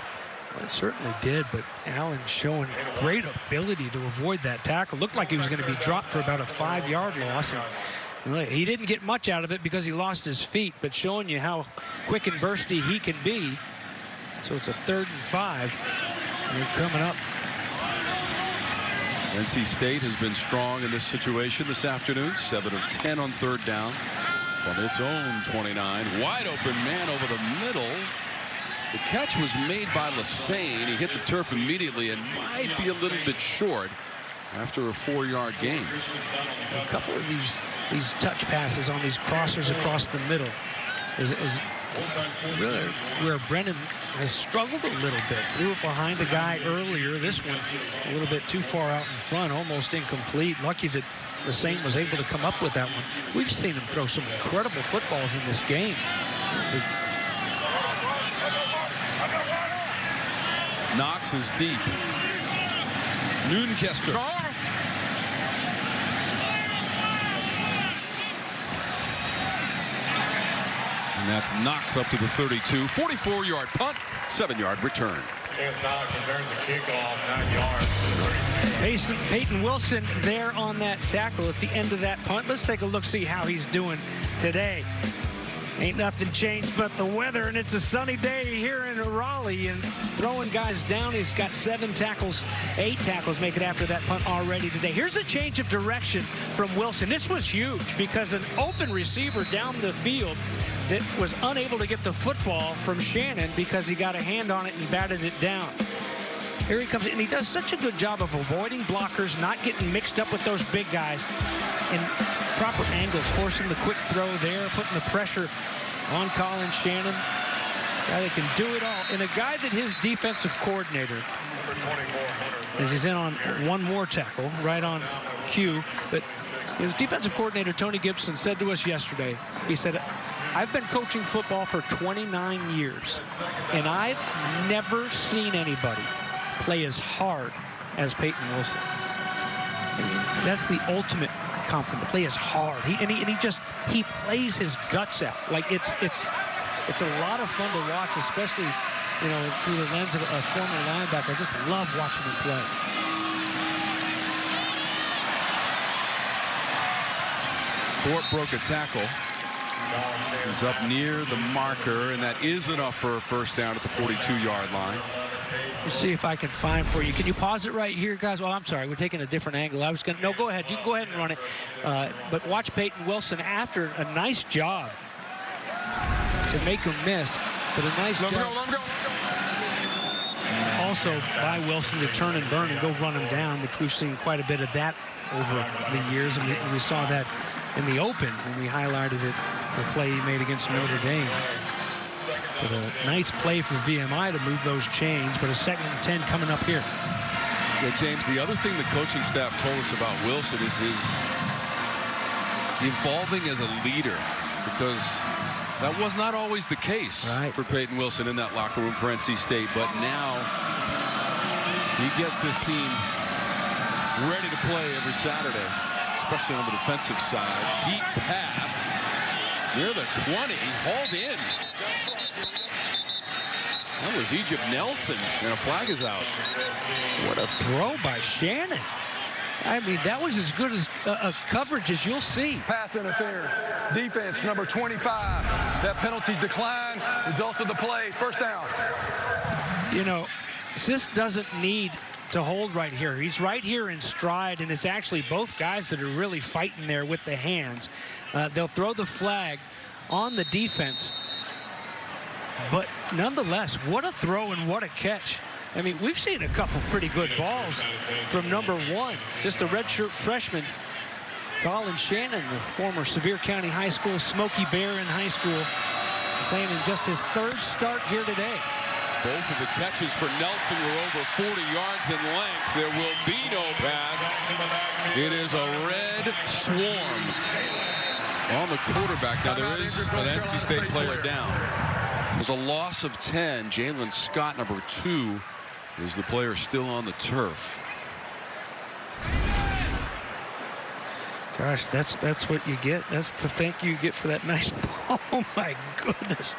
[SPEAKER 11] Well, it certainly did, but Allen showing great ability to avoid that tackle. Looked like he was going to be dropped for about a 5-yard loss. And he didn't get much out of it because he lost his feet, but showing you how quick and bursty he can be. So it's a 3rd and 5. And they're coming up.
[SPEAKER 2] NC State has been strong in this situation this afternoon. 7 of 10 on 3rd down from its own 29. Wide open man over the middle. The catch was made by Lassane. He hit the turf immediately and might be a little bit short after a 4-yard gain.
[SPEAKER 11] A couple of these touch passes on these crossers across the middle is really where Brennan has struggled a little bit. Threw it behind a guy earlier. This one a little bit too far out in front, almost incomplete. Lucky that Lassane was able to come up with that one. We've seen him throw some incredible footballs in this game.
[SPEAKER 2] Knox is deep. Noonkester. And that's Knox up to the 32. 44-yard punt, 7-yard return.
[SPEAKER 10] Chance Knox returns a kickoff, 9 yards.
[SPEAKER 11] Peyton Wilson there on that tackle at the end of that punt. Let's take a look, see how he's doing today. Ain't nothing changed but the weather, and it's a sunny day here in Raleigh, and throwing guys down. He's got 7 tackles, 8 tackles make it after that punt already today. Here's a change of direction from Wilson. This was huge because an open receiver down the field that was unable to get the football from Shannon because he got a hand on it and batted it down. Here he comes, and he does such a good job of avoiding blockers, not getting mixed up with those big guys in proper angles, forcing the quick throw there, putting the pressure on Colin Shannon. Guy that can do it all, and a guy that his defensive coordinator, as he's in on one more tackle, right on cue, but his defensive coordinator, Tony Gibson, said to us yesterday, he said, I've been coaching football for 29 years, and I've never seen anybody play as hard as Peyton Wilson. I mean, that's the ultimate compliment. Play as hard. He plays his guts out. Like it's a lot of fun to watch, especially through the lens of a former linebacker. I just love watching him play.
[SPEAKER 2] Thorpe broke a tackle. He's up near the marker, and that is enough for a first down at the 42-yard line.
[SPEAKER 11] Let's see if I can find for you. Can you pause it right here, guys? Well, I'm sorry. We're taking a different angle. I was going to... No, go ahead. You can go ahead and run it. But watch Peyton Wilson after a nice job to make him miss. But a nice job.
[SPEAKER 9] Let him go.
[SPEAKER 11] Also by Wilson to turn and burn and go run him down, which we've seen quite a bit of that over the years. And we saw that in the open when we highlighted it, the play he made against Notre Dame. But a nice play for VMI to move those chains, but a 2nd and 10 coming up here.
[SPEAKER 2] Yeah, James, the other thing the coaching staff told us about Wilson is his evolving as a leader, because that was not always the case for Peyton Wilson in that locker room for NC State. But now he gets this team ready to play every Saturday, especially on the defensive side. Deep pass near the 20, hauled in. That was Egypt Nelson, and a flag is out.
[SPEAKER 11] What a throw by Shannon. I mean, that was as good as a coverage as you'll see.
[SPEAKER 9] Pass interference. Defense, number 25. That penalty decline. Result of the play. First down.
[SPEAKER 11] You know, Sis doesn't need to hold right here. He's right here in stride, and it's actually both guys that are really fighting there with the hands. They'll throw the flag on the defense. But nonetheless, what a throw and what a catch. I mean, we've seen a couple pretty good balls from number 1, just a redshirt freshman, Colin Shannon, the former Sevier County High School Smoky Bear in high school, playing in just his 3rd start here today.
[SPEAKER 2] Both of the catches for Nelson were over 40 yards in length. There will be no pass. It is a red swarm on the quarterback. Now there is an NC State player down. There's a loss of 10. Jalen Scott, number 2, is the player still on the turf.
[SPEAKER 11] Gosh, that's what you get. That's the thank you get for that nice ball. Oh, my goodness.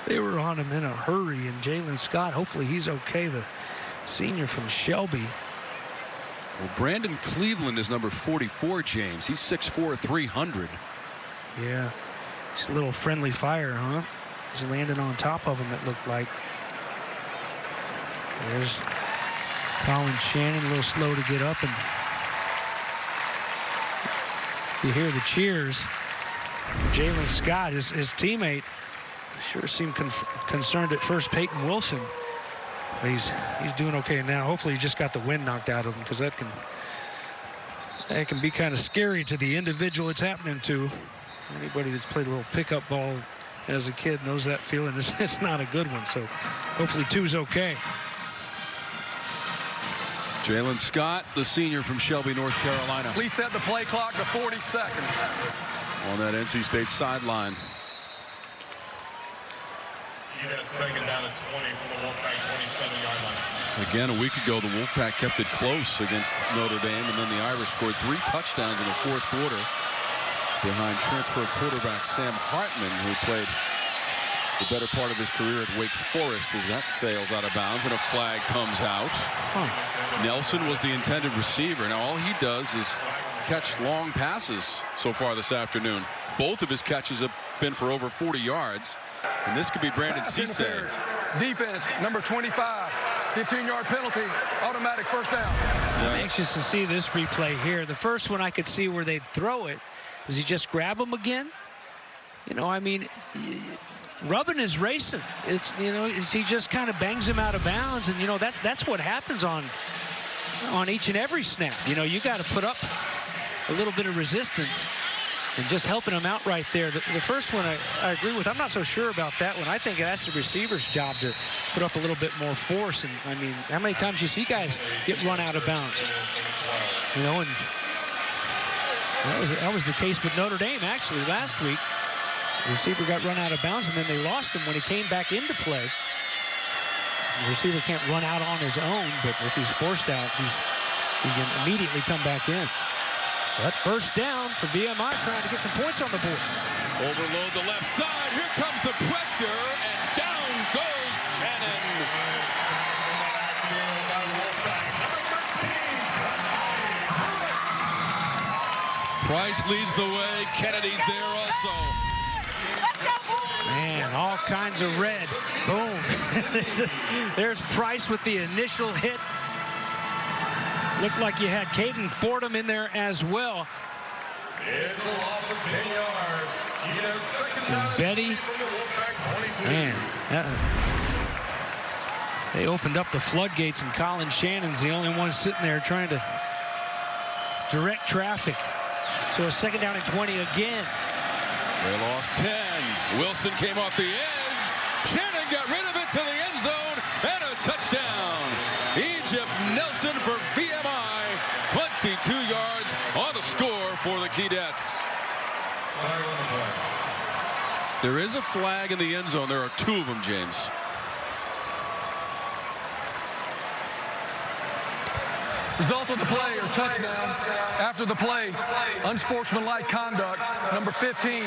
[SPEAKER 11] They were on him in a hurry. And Jalen Scott, hopefully he's okay, the senior from Shelby.
[SPEAKER 2] Well, Brandon Cleveland is number 44, James. He's 6'4", 300.
[SPEAKER 11] Yeah, just a little friendly fire, huh? He's landing on top of him, it looked like. There's Colin Shannon, a little slow to get up, and you hear the cheers. Jalen Scott, his teammate, sure seemed concerned at first. Peyton Wilson, but he's doing okay now. Hopefully he just got the wind knocked out of him, because that can be kind of scary to the individual it's happening to. Anybody that's played a little pickup ball as a kid knows that feeling. It's not a good one, so hopefully 2's okay.
[SPEAKER 2] Jalen Scott, the senior from Shelby, North Carolina.
[SPEAKER 9] Please set the play clock to 40 seconds.
[SPEAKER 2] On that NC State sideline.
[SPEAKER 10] You got 2nd down at 20 from the Wolfpack 27-yard line.
[SPEAKER 2] Again, a week ago, the Wolfpack kept it close against Notre Dame, and then the Irish scored 3 touchdowns in the 4th quarter behind transfer quarterback Sam Hartman, who played the better part of his career at Wake Forest, as that sails out of bounds and a flag comes out. Nelson was the intended receiver. Now all he does is catch long passes so far this afternoon. Both of his catches have been for over 40 yards, and this could be Brandon Cisse.
[SPEAKER 9] Defense, number 25, 15-yard penalty, automatic first down.
[SPEAKER 11] I'm anxious to see this replay here. The first one I could see where they'd throw it. Does he just grab him again? You know, I mean, rubbing is racing. It's, you know, he just kind of bangs him out of bounds, and you know that's what happens on each and every snap. You know, you got to put up a little bit of resistance and just helping him out right there. The first one I agree with. I'm not so sure about that one. I think that's the receiver's job to put up a little bit more force. And I mean, how many times you see guys get run out of bounds? You know, and that was the case with Notre Dame actually last week. The receiver got run out of bounds, and then they lost him when he came back into play. The receiver can't run out on his own, but if he's forced out, he can immediately come back in. But first down for VMI, trying to get some points on the board.
[SPEAKER 2] Overload the left side. Here comes the pressure, and down goes Shannon. Price leads the way. Kennedy's there also.
[SPEAKER 11] Man, all kinds of red. Boom. There's Price with the initial hit. Looked like you had Caden Fordham in there as well.
[SPEAKER 10] It's a loss of 10 yards. Keydets second down.
[SPEAKER 11] Betty. Man, they opened up the floodgates, and Colin Shannon's the only one sitting there trying to direct traffic. So a second down and 20 again.
[SPEAKER 2] They lost 10. Wilson came off the edge. Shannon got rid of it to the end zone, and a touchdown. Egypt Nelson for VMI. 22 yards on the score for the Keydets. There is a flag in the end zone. There are 2 of them, James.
[SPEAKER 9] Result of the play or touchdown. After the play, unsportsmanlike conduct. Number 15,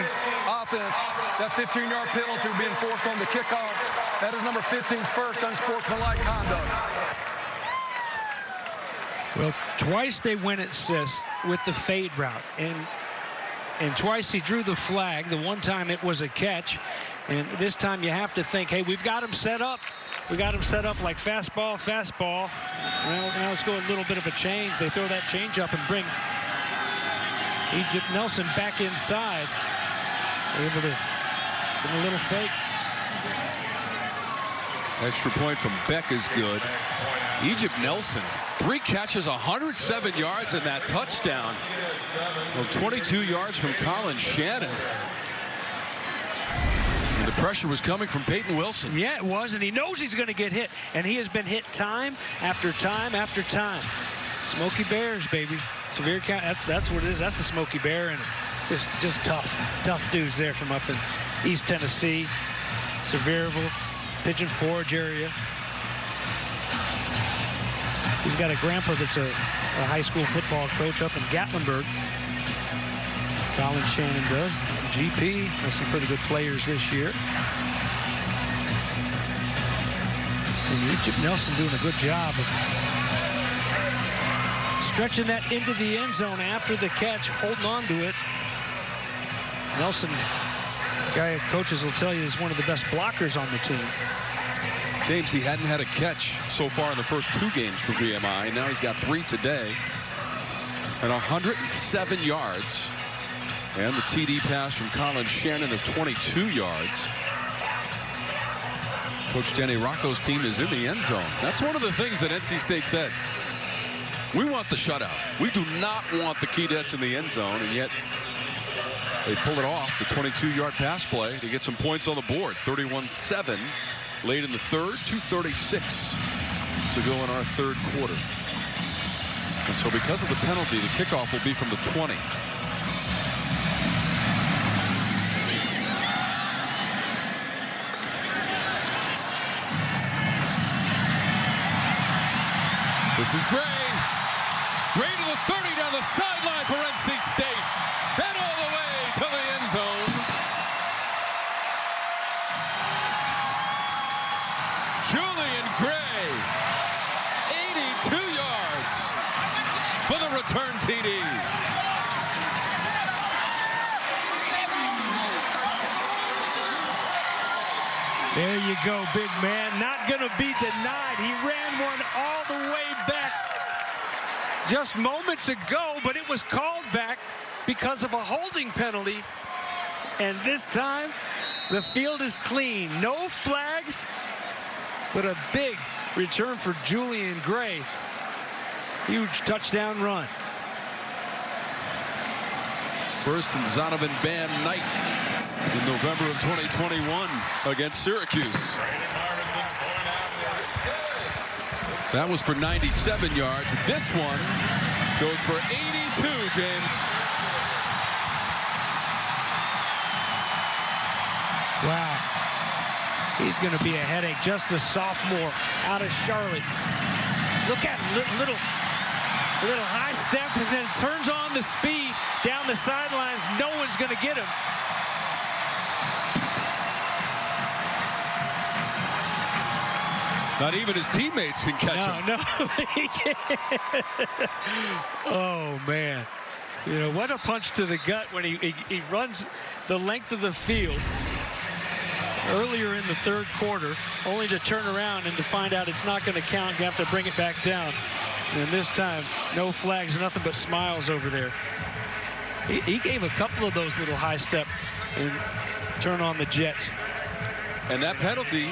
[SPEAKER 9] offense. That 15-yard penalty being forced on the kickoff. That is number 15's first unsportsmanlike conduct.
[SPEAKER 11] Well, twice they went at Sis with the fade route, and twice he drew the flag. The one time it was a catch, and this time you have to think, hey, we've got him set up. We got him set up like fastball, fastball. Now let's go a little bit of a change. They throw that change up and bring Egypt Nelson back inside. Able to give a little fake.
[SPEAKER 2] Extra point from Beck is good. Egypt Nelson, 3 catches, 107 yards in that touchdown. Well, 22 yards from Colin Shannon. And the pressure was coming from Peyton Wilson.
[SPEAKER 11] Yeah, it was, and he knows he's going to get hit, and he has been hit time after time after time. Smoky Bears, baby. Severe count. That's what it is. That's the Smoky Bear, and just tough dudes there from up in East Tennessee, Sevierville, Pigeon Forge area. He's got a grandpa that's a high school football coach up in Gatlinburg. Colin Shannon does. GP has some pretty good players this year. And Egypt Nelson doing a good job of stretching that into the end zone after the catch, holding on to it. Nelson, guy coaches will tell you, is one of the best blockers on the team.
[SPEAKER 2] James, he hadn't had a catch so far in the first 2 games for VMI. Now he's got 3 today. And 107 yards. And the TD pass from Colin Shannon of 22 yards. Coach Danny Rocco's team is in the end zone. That's one of the things that NC State said. We want the shutout. We do not want the Keydets in the end zone, and yet they pull it off, the 22-yard pass play, to get some points on the board. 31-7 late in the third, 2:36 to go in our third quarter. And so because of the penalty, the kickoff will be from the 20. This is Gray. Gray to the 30 down the sideline for NC State. And all the way to the end zone. Julian Gray. 82 yards for the return TD.
[SPEAKER 11] There you go, big man. Not going to be denied. He ran one all the way back just moments ago, but it was called back because of a holding penalty. And this time, the field is clean. No flags, but a big return for Julian Gray. Huge touchdown run.
[SPEAKER 2] First in Zonovan Band night in November of 2021 against Syracuse. That was for 97 yards. This one goes for 82, James.
[SPEAKER 11] Wow. He's going to be a headache. Just a sophomore out of Charlotte. Look at him, little high step, and then turns on the speed down the sidelines. No one's going to get him.
[SPEAKER 2] Not even his teammates can catch him.
[SPEAKER 11] No, he can't. Oh, man. You know, what a punch to the gut when he runs the length of the field earlier in the third quarter, only to turn around and to find out it's not going to count. You have to bring it back down. And this time, no flags, nothing but smiles over there. He gave a couple of those little high step and turn on the Jets.
[SPEAKER 2] And that penalty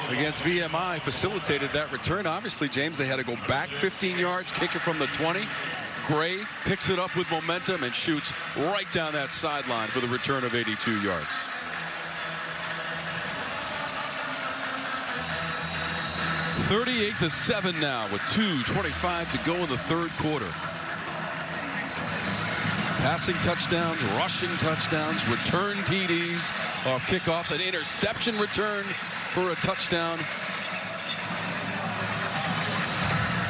[SPEAKER 2] against VMI facilitated that return. Obviously, James, they had to go back 15 yards, kick it from the 20. Gray picks it up with momentum and shoots right down that sideline for the return of 82 yards. (38-7) now with 2:25 to go in the third quarter. Passing touchdowns, rushing touchdowns, return TDs off kickoffs, an interception return for a touchdown.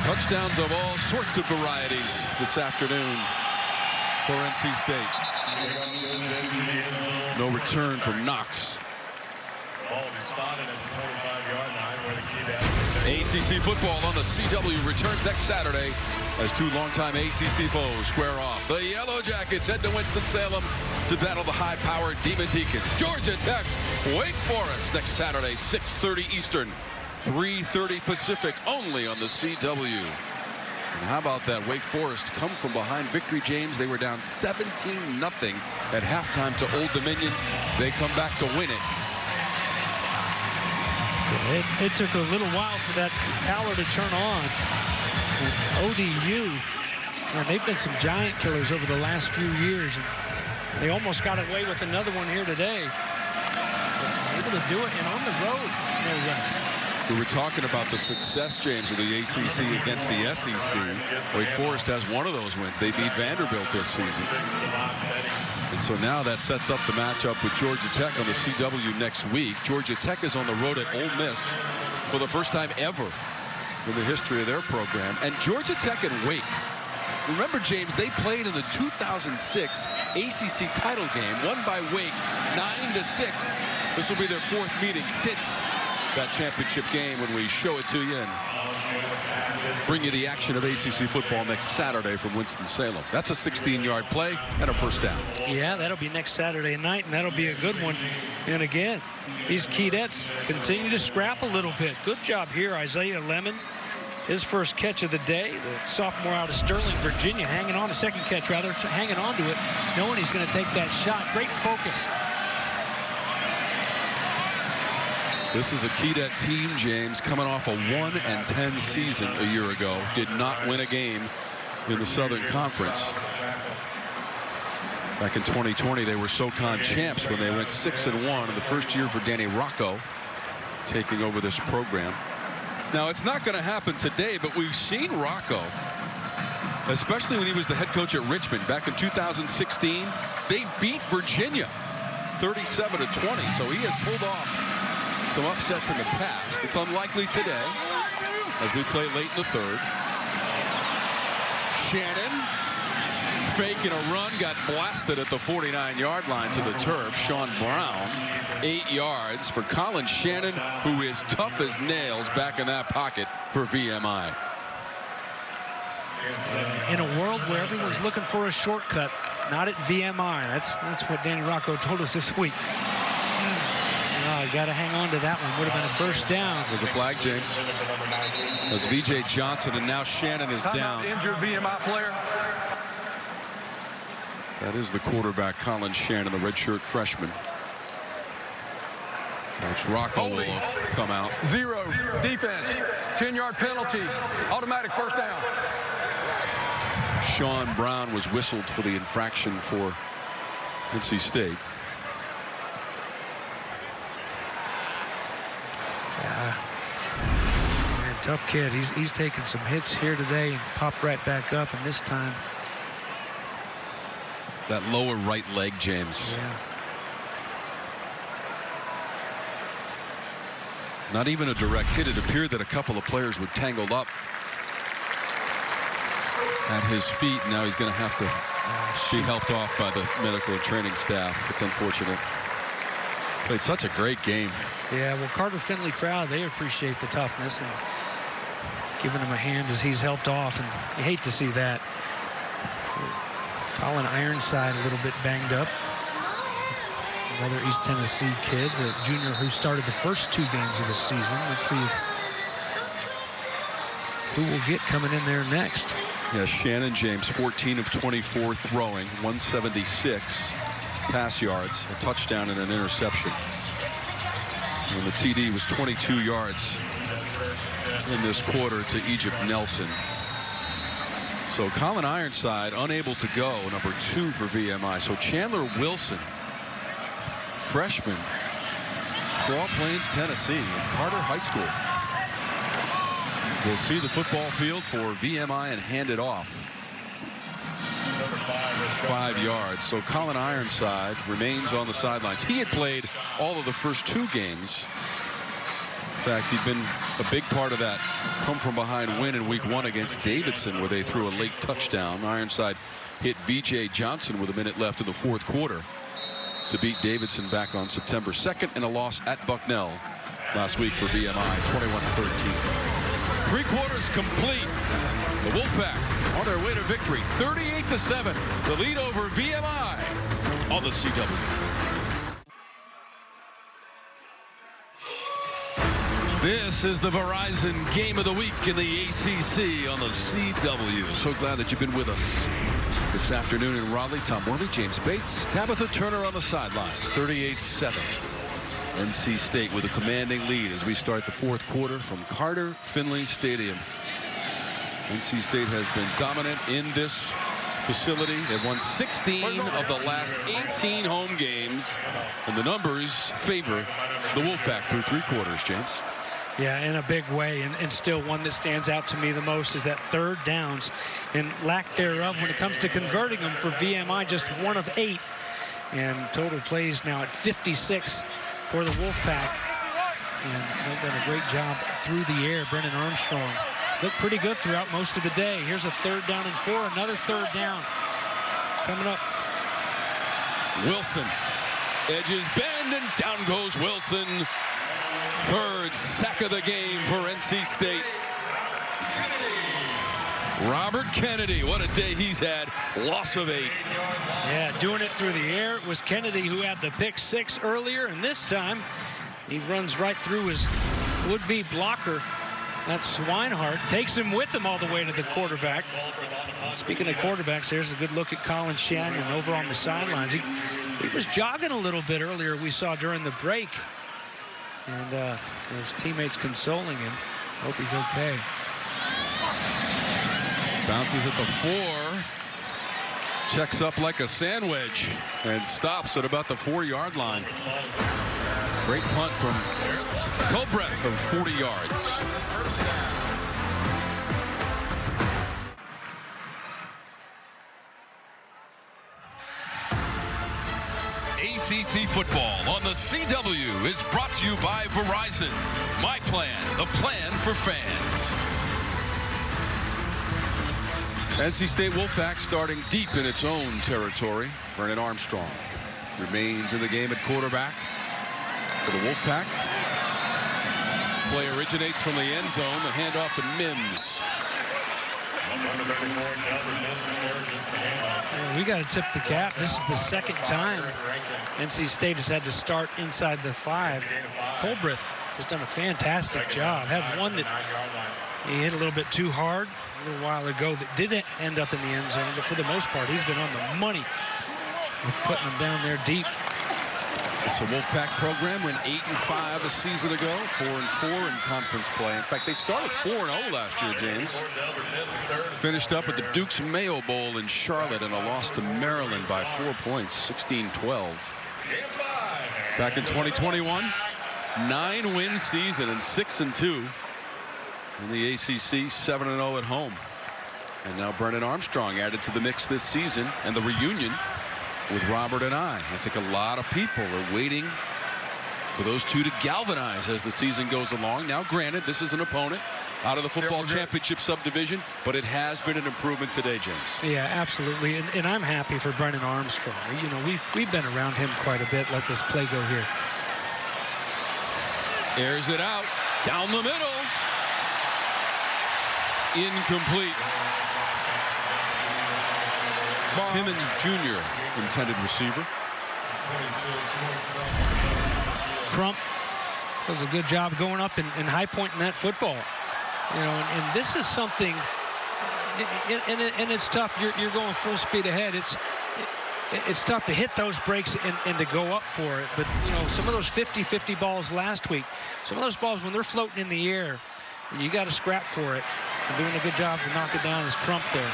[SPEAKER 2] Touchdowns of all sorts of varieties this afternoon for NC State. No return from Knox.
[SPEAKER 10] Ball spotted at the 25-yard line where the Keydets.
[SPEAKER 2] ACC football on the CW returns next Saturday as two longtime ACC foes square off. The Yellow Jackets head to Winston-Salem to battle the high-powered Demon Deacons. Georgia Tech, Wake Forest next Saturday, 6:30 Eastern, 3:30 Pacific, only on the CW. And how about that Wake Forest come from behind victory, James? They were down 17-0 at halftime to Old Dominion. They come back to win it.
[SPEAKER 11] It took a little while for that power to turn on. And ODU, man, they've been some giant killers over the last few years. And they almost got away with another one here today. Able to do it and on the road, no less.
[SPEAKER 2] We were talking about the success, James, of the ACC against the SEC. Wake Forest has one of those wins. They beat Vanderbilt this season. And so now that sets up the matchup with Georgia Tech on the CW next week. Georgia Tech is on the road at Ole Miss for the first time ever in the history of their program. And Georgia Tech and Wake, remember, James, they played in the 2006 ACC title game, won by Wake 9-6. This will be their fourth meeting since that championship game when we show it to you and bring you the action of ACC football next Saturday from Winston-Salem. That's a 16-yard play and a first down.
[SPEAKER 11] Yeah, that'll be next Saturday night, and that'll be a good one. And again, these Keydets continue to scrap a little bit. Good job here, Isaiah Lemon. His first catch of the day, the sophomore out of Sterling, Virginia, hanging on, a second catch rather, hanging on to it, knowing he's going to take that shot. Great focus.
[SPEAKER 2] This is a Keydet team, James, coming off a 1-10 season a year ago. Did not win a game in the Southern Conference. Back in 2020, they were SoCon champs when they went 6-1 in the first year for Danny Rocco taking over this program. Now, it's not going to happen today, but we've seen Rocco, especially when he was the head coach at Richmond back in 2016. They beat Virginia 37-20, so he has pulled off some upsets in the past. It's unlikely today as we play late in the third. Shannon faking a run, got blasted at the 49-yard line to the turf. Sean Brown, 8 yards for Colin Shannon, who is tough as nails back in that pocket for VMI.
[SPEAKER 11] In a world where everyone's looking for a shortcut, not at VMI. That's what Danny Rocco told us this week. Oh, got to hang on to that one. Would have been a first down.
[SPEAKER 2] There's a flag, James. It was VJ Johnson, and now Shannon is down.
[SPEAKER 9] Injured VMI player.
[SPEAKER 2] That is the quarterback, Colin Shannon, the redshirt freshman. Coach Rocco will come out.
[SPEAKER 9] 0 defense, 10-yard penalty, automatic first down.
[SPEAKER 2] Sean Brown was whistled for the infraction for NC State.
[SPEAKER 11] Man, tough kid. He's taken some hits here today and popped right back up, and this time
[SPEAKER 2] that lower right leg, James.
[SPEAKER 11] Yeah.
[SPEAKER 2] Not even a direct hit. It appeared that a couple of players were tangled up at his feet. Now he's going to have to be helped off by the medical and training staff. It's unfortunate. Played such a great game.
[SPEAKER 11] Yeah, well, Carter-Finley crowd, they appreciate the toughness and giving him a hand as he's helped off, and you hate to see that. Colin Ironside a little bit banged up. Another East Tennessee kid, the junior who started the first 2 games of the season. Let's see who we'll get coming in there next.
[SPEAKER 2] Yeah, Shannon James, 14 of 24 throwing, 176 pass yards, a touchdown and an interception. And the TD was 22 yards in this quarter to Egypt Nelson. So Colin Ironside unable to go, number 2 for VMI. So Chandler Wilson, freshman, Straw Plains, Tennessee, and Carter High School, will see the football field for VMI and hand it off. 5 yards. So Colin Ironside remains on the sidelines. He had played all of the first 2 games. In fact, he'd been a big part of that come from behind win in week 1 against Davidson, where they threw a late touchdown. Ironside hit VJ Johnson with a minute left in the 4th quarter to beat Davidson back on September 2nd in a loss at Bucknell last week for VMI, 21-13. 3 quarters complete. The Wolfpack on their way to victory, 38-7. The lead over VMI on the CW. This is the Verizon Game of the Week in the ACC on the CW. So glad that you've been with us this afternoon in Raleigh. Tom Worley, James Bates, Tabitha Turner on the sidelines. 38-7. NC State with a commanding lead as we start the 4th quarter from Carter-Finley Stadium. NC State has been dominant in this facility. They've won 16 of the last 18 home games, and the numbers favor the Wolfpack through 3 quarters, James.
[SPEAKER 11] Yeah, in a big way, and still one that stands out to me the most is that 3rd downs and lack thereof when it comes to converting them for VMI, just 1 of 8. And total plays now at 56 for the Wolfpack. And they've done a great job through the air. Brennan Armstrong has looked pretty good throughout most of the day. Here's a 3rd down and 4, another 3rd down coming up.
[SPEAKER 2] Wilson, edges bend, and down goes Wilson. 3rd sack of the game for NC State. Robert Kennedy, what a day he's had. Loss of 8.
[SPEAKER 11] Yeah, doing it through the air. It was Kennedy who had the pick 6 earlier, and this time he runs right through his would-be blocker. That's Swinehart. Takes him with him all the way to the quarterback. Speaking of quarterbacks, there's a good look at Colin Shannon over on the sidelines. He was jogging a little bit earlier, we saw during the break. And his teammates consoling him. Hope he's okay.
[SPEAKER 2] Bounces at the 4. Checks up like a sandwich and stops at about the 4-yard line. Great punt from Colbreth of 40 yards. ACC football on the CW is brought to you by Verizon. My Plan, the plan for fans. NC State Wolfpack starting deep in its own territory. Brennan Armstrong remains in the game at quarterback for the Wolfpack. Play originates from the end zone. The handoff to Mims.
[SPEAKER 11] We got to tip the cap. This is the 2nd time NC State has had to start inside the 5. Colbreth has done a fantastic job. Had one that he hit a little bit too hard a little while ago that didn't end up in the end zone, but for the most part, he's been on the money with putting them down there deep.
[SPEAKER 2] It's a Wolfpack program, went 8-5 a season ago, 4-4 in conference play. In fact, they started 4-0 last year, James. Finished up at the Duke's Mayo Bowl in Charlotte in a loss to Maryland by 4 points, 16-12. Back in 2021, 9-win season and 6-2 in the ACC, 7-0 at home. And now Brennan Armstrong added to the mix this season, and the reunion with Robert and I think a lot of people are waiting for those two to galvanize as the season goes along. Now, granted, this is an opponent out of the football championship subdivision, but it has been an improvement today, James.
[SPEAKER 11] Yeah, absolutely, and I'm happy for Brennan Armstrong. You know, we've been around him quite a bit. Let this play go here.
[SPEAKER 2] Airs it out down the middle. Incomplete. Timmons Jr., intended receiver.
[SPEAKER 11] Crump does a good job going up and high pointing that football. You know, and this is something, and it's tough. You're going full speed ahead. It's tough to hit those breaks and to go up for it. But, you know, some of those 50-50 balls last week, some of those balls when they're floating in the air, you got to scrap for it. And doing a good job to knock it down is Crump there.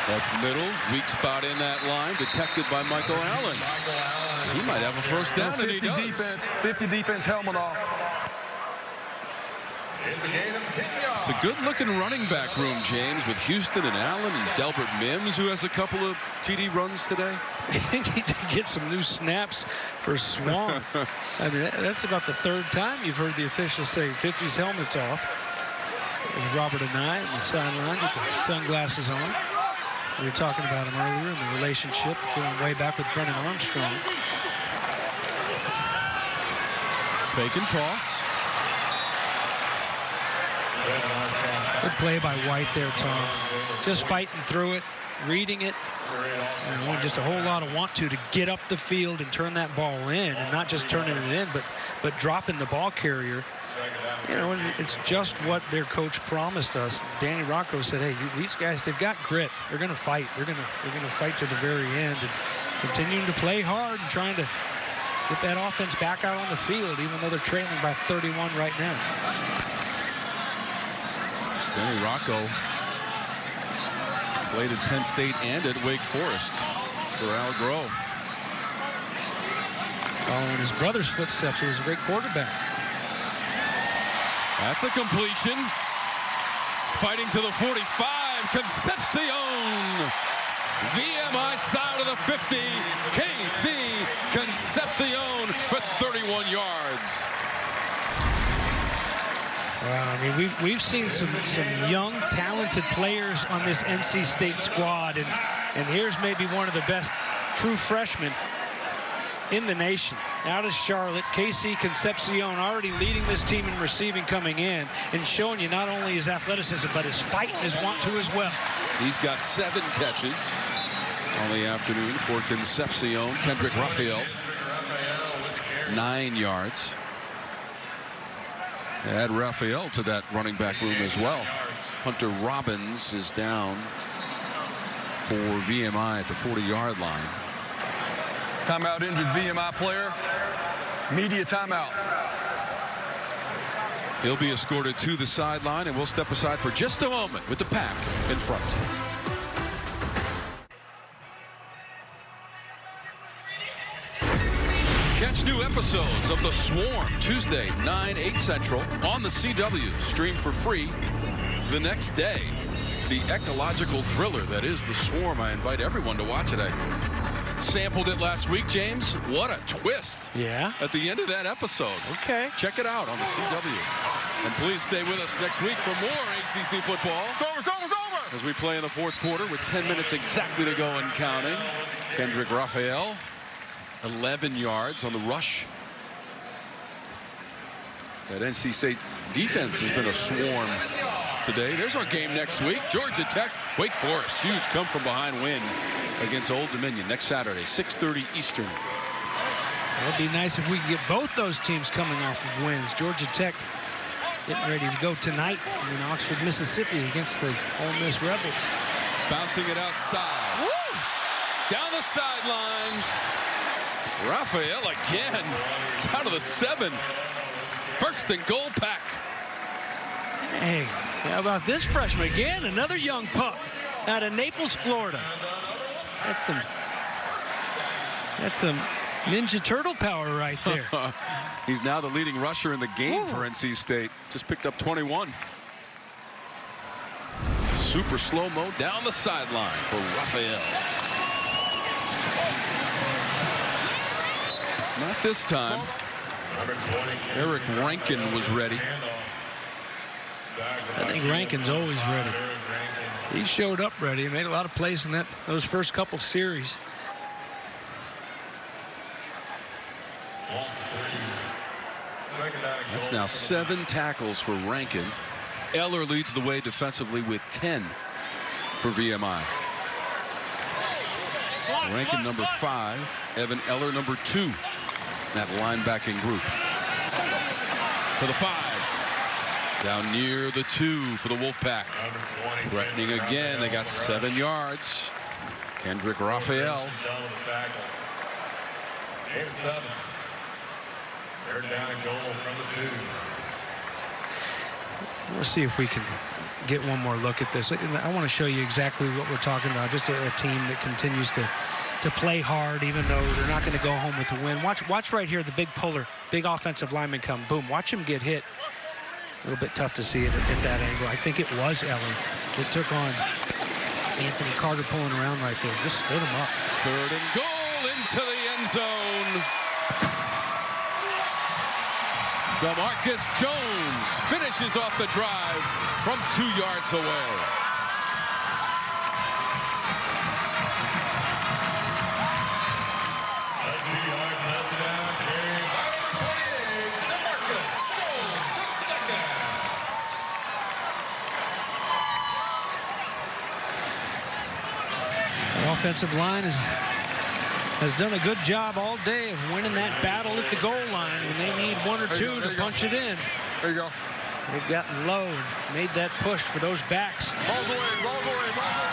[SPEAKER 2] That middle, weak spot in that line, detected by Michael Allen. He might have a first down, and he does.
[SPEAKER 9] 50 defense, helmet off.
[SPEAKER 2] It's a good-looking running back room, James, with Houston and Allen and Delbert Mims, who has a couple of TD runs today.
[SPEAKER 11] Need to get some new snaps for Swan. I mean, that's about the third time you've heard the officials say 50's helmets off. There's Robert Anai on the sideline with the sunglasses on. We were talking about him earlier in the relationship going way back with Brennan Armstrong.
[SPEAKER 2] Fake and toss.
[SPEAKER 11] Good play by White there, Tom. Just fighting through it, reading it. And just a whole lot of want to get up the field and turn that ball in, and not just turning it in, but dropping the ball carrier. You know, it's just what their coach promised us. Danny Rocco said, "Hey, these guys, they've got grit. They're going to fight. They're going to fight to the very end, and continuing to play hard and trying to get that offense back out on the field, even though they're trailing by 31 right now."
[SPEAKER 2] Danny Rocco played at Penn State and at Wake Forest for Al Groh.
[SPEAKER 11] Following his brother's footsteps, he was a great quarterback.
[SPEAKER 2] That's a completion. Fighting to the 45, Concepcion. VMI side of the 50, KC Concepcion for 31 yards.
[SPEAKER 11] Wow, I mean, we've seen some young, talented players on this NC State squad, and here's maybe one of the best true freshmen in the nation. Out of Charlotte, KC Concepcion already leading this team in receiving coming in and showing you not only his athleticism, but his fight and his want to as well.
[SPEAKER 2] He's got 7 catches on the afternoon for Concepcion. Kendrick Raphael, 9 yards. Add Raphael to that running back room as well. Hunter Robbins is down for VMI at the 40-yard line.
[SPEAKER 9] Timeout, injured VMI player. Media timeout.
[SPEAKER 2] He'll be escorted to the sideline, and we'll step aside for just a moment with the Pack in front. Catch new episodes of The Swarm Tuesday, 9/8 Central on the CW. Stream for free the next day. The ecological thriller that is The Swarm. I invite everyone to watch it. I sampled it last week, James. What a twist.
[SPEAKER 11] Yeah.
[SPEAKER 2] At the end of that episode.
[SPEAKER 11] Okay.
[SPEAKER 2] Check it out on the CW. And please stay with us next week for more ACC football.
[SPEAKER 3] It's over.
[SPEAKER 2] As we play in the fourth quarter with 10 minutes exactly to go and counting. Kendrick Raphael, 11 yards on the rush. That NC State defense has been a swarm today. There's our game next week. Georgia Tech, Wake Forest. Huge come-from-behind win against Old Dominion next Saturday, 6:30 Eastern.
[SPEAKER 11] It would be nice if we could get both those teams coming off of wins. Georgia Tech getting ready to go tonight in Oxford, Mississippi against the Ole Miss Rebels.
[SPEAKER 2] Bouncing it outside. Woo! Down the sideline. Raphael again. Down to the 7. First and goal, Pack.
[SPEAKER 11] Hey, how about this freshman again? Another young pup out of Naples, Florida. That's some Ninja Turtle power right there.
[SPEAKER 2] He's now the leading rusher in the game for NC State. Just picked up 21. Super slow-mo down the sideline for Raphael. Not this time. Eric Rankin was ready.
[SPEAKER 11] I think Rankin's always ready. He showed up ready. He made a lot of plays in those first couple series.
[SPEAKER 2] That's now 7 tackles for Rankin. Eller leads the way defensively with 10 for VMI. Rankin number 5, Evan Eller number 2. That linebacking group. To the 5. Down near the 2 for the Wolfpack. Threatening again. They got 7 yards. Kendrick Raphael.
[SPEAKER 10] It's 7. They're down and goal from the 2.
[SPEAKER 11] We'll see if we can get one more look at this. I want to show you exactly what we're talking about. Just a team that continues to play hard, even though they're not going to go home with the win. Watch right here, the big puller, big offensive lineman come. Boom. Watch him get hit. A little bit tough to see it at that angle. I think it was Eller that took on Anthony Carter pulling around right there. Just stood him up.
[SPEAKER 2] 3rd and goal into the end zone. DeMarcus Jones finishes off the drive from 2 yards away.
[SPEAKER 10] A 2-yard touchdown carry by number 28, DeMarcus Jones, the 2nd.
[SPEAKER 11] The offensive line has done a good job all day of winning that battle at the goal line when they need 1 or 2 to punch it in.
[SPEAKER 17] There you go.
[SPEAKER 11] They've gotten low and made that push for those backs.
[SPEAKER 17] Ball's away, ball's away, ball's away.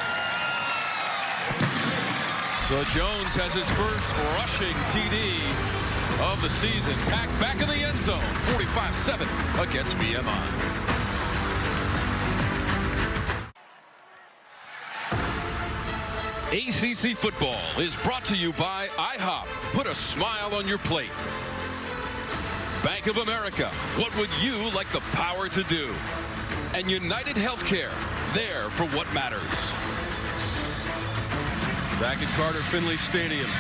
[SPEAKER 2] So Jones has his first rushing TD of the season. Pack back in the end zone. 45-7 against VMI. ACC football is brought to you by IHOP. Put a smile on your plate. Bank of America. What would you like the power to do? And United Healthcare. There for what matters. Back at Carter-Finley Stadium.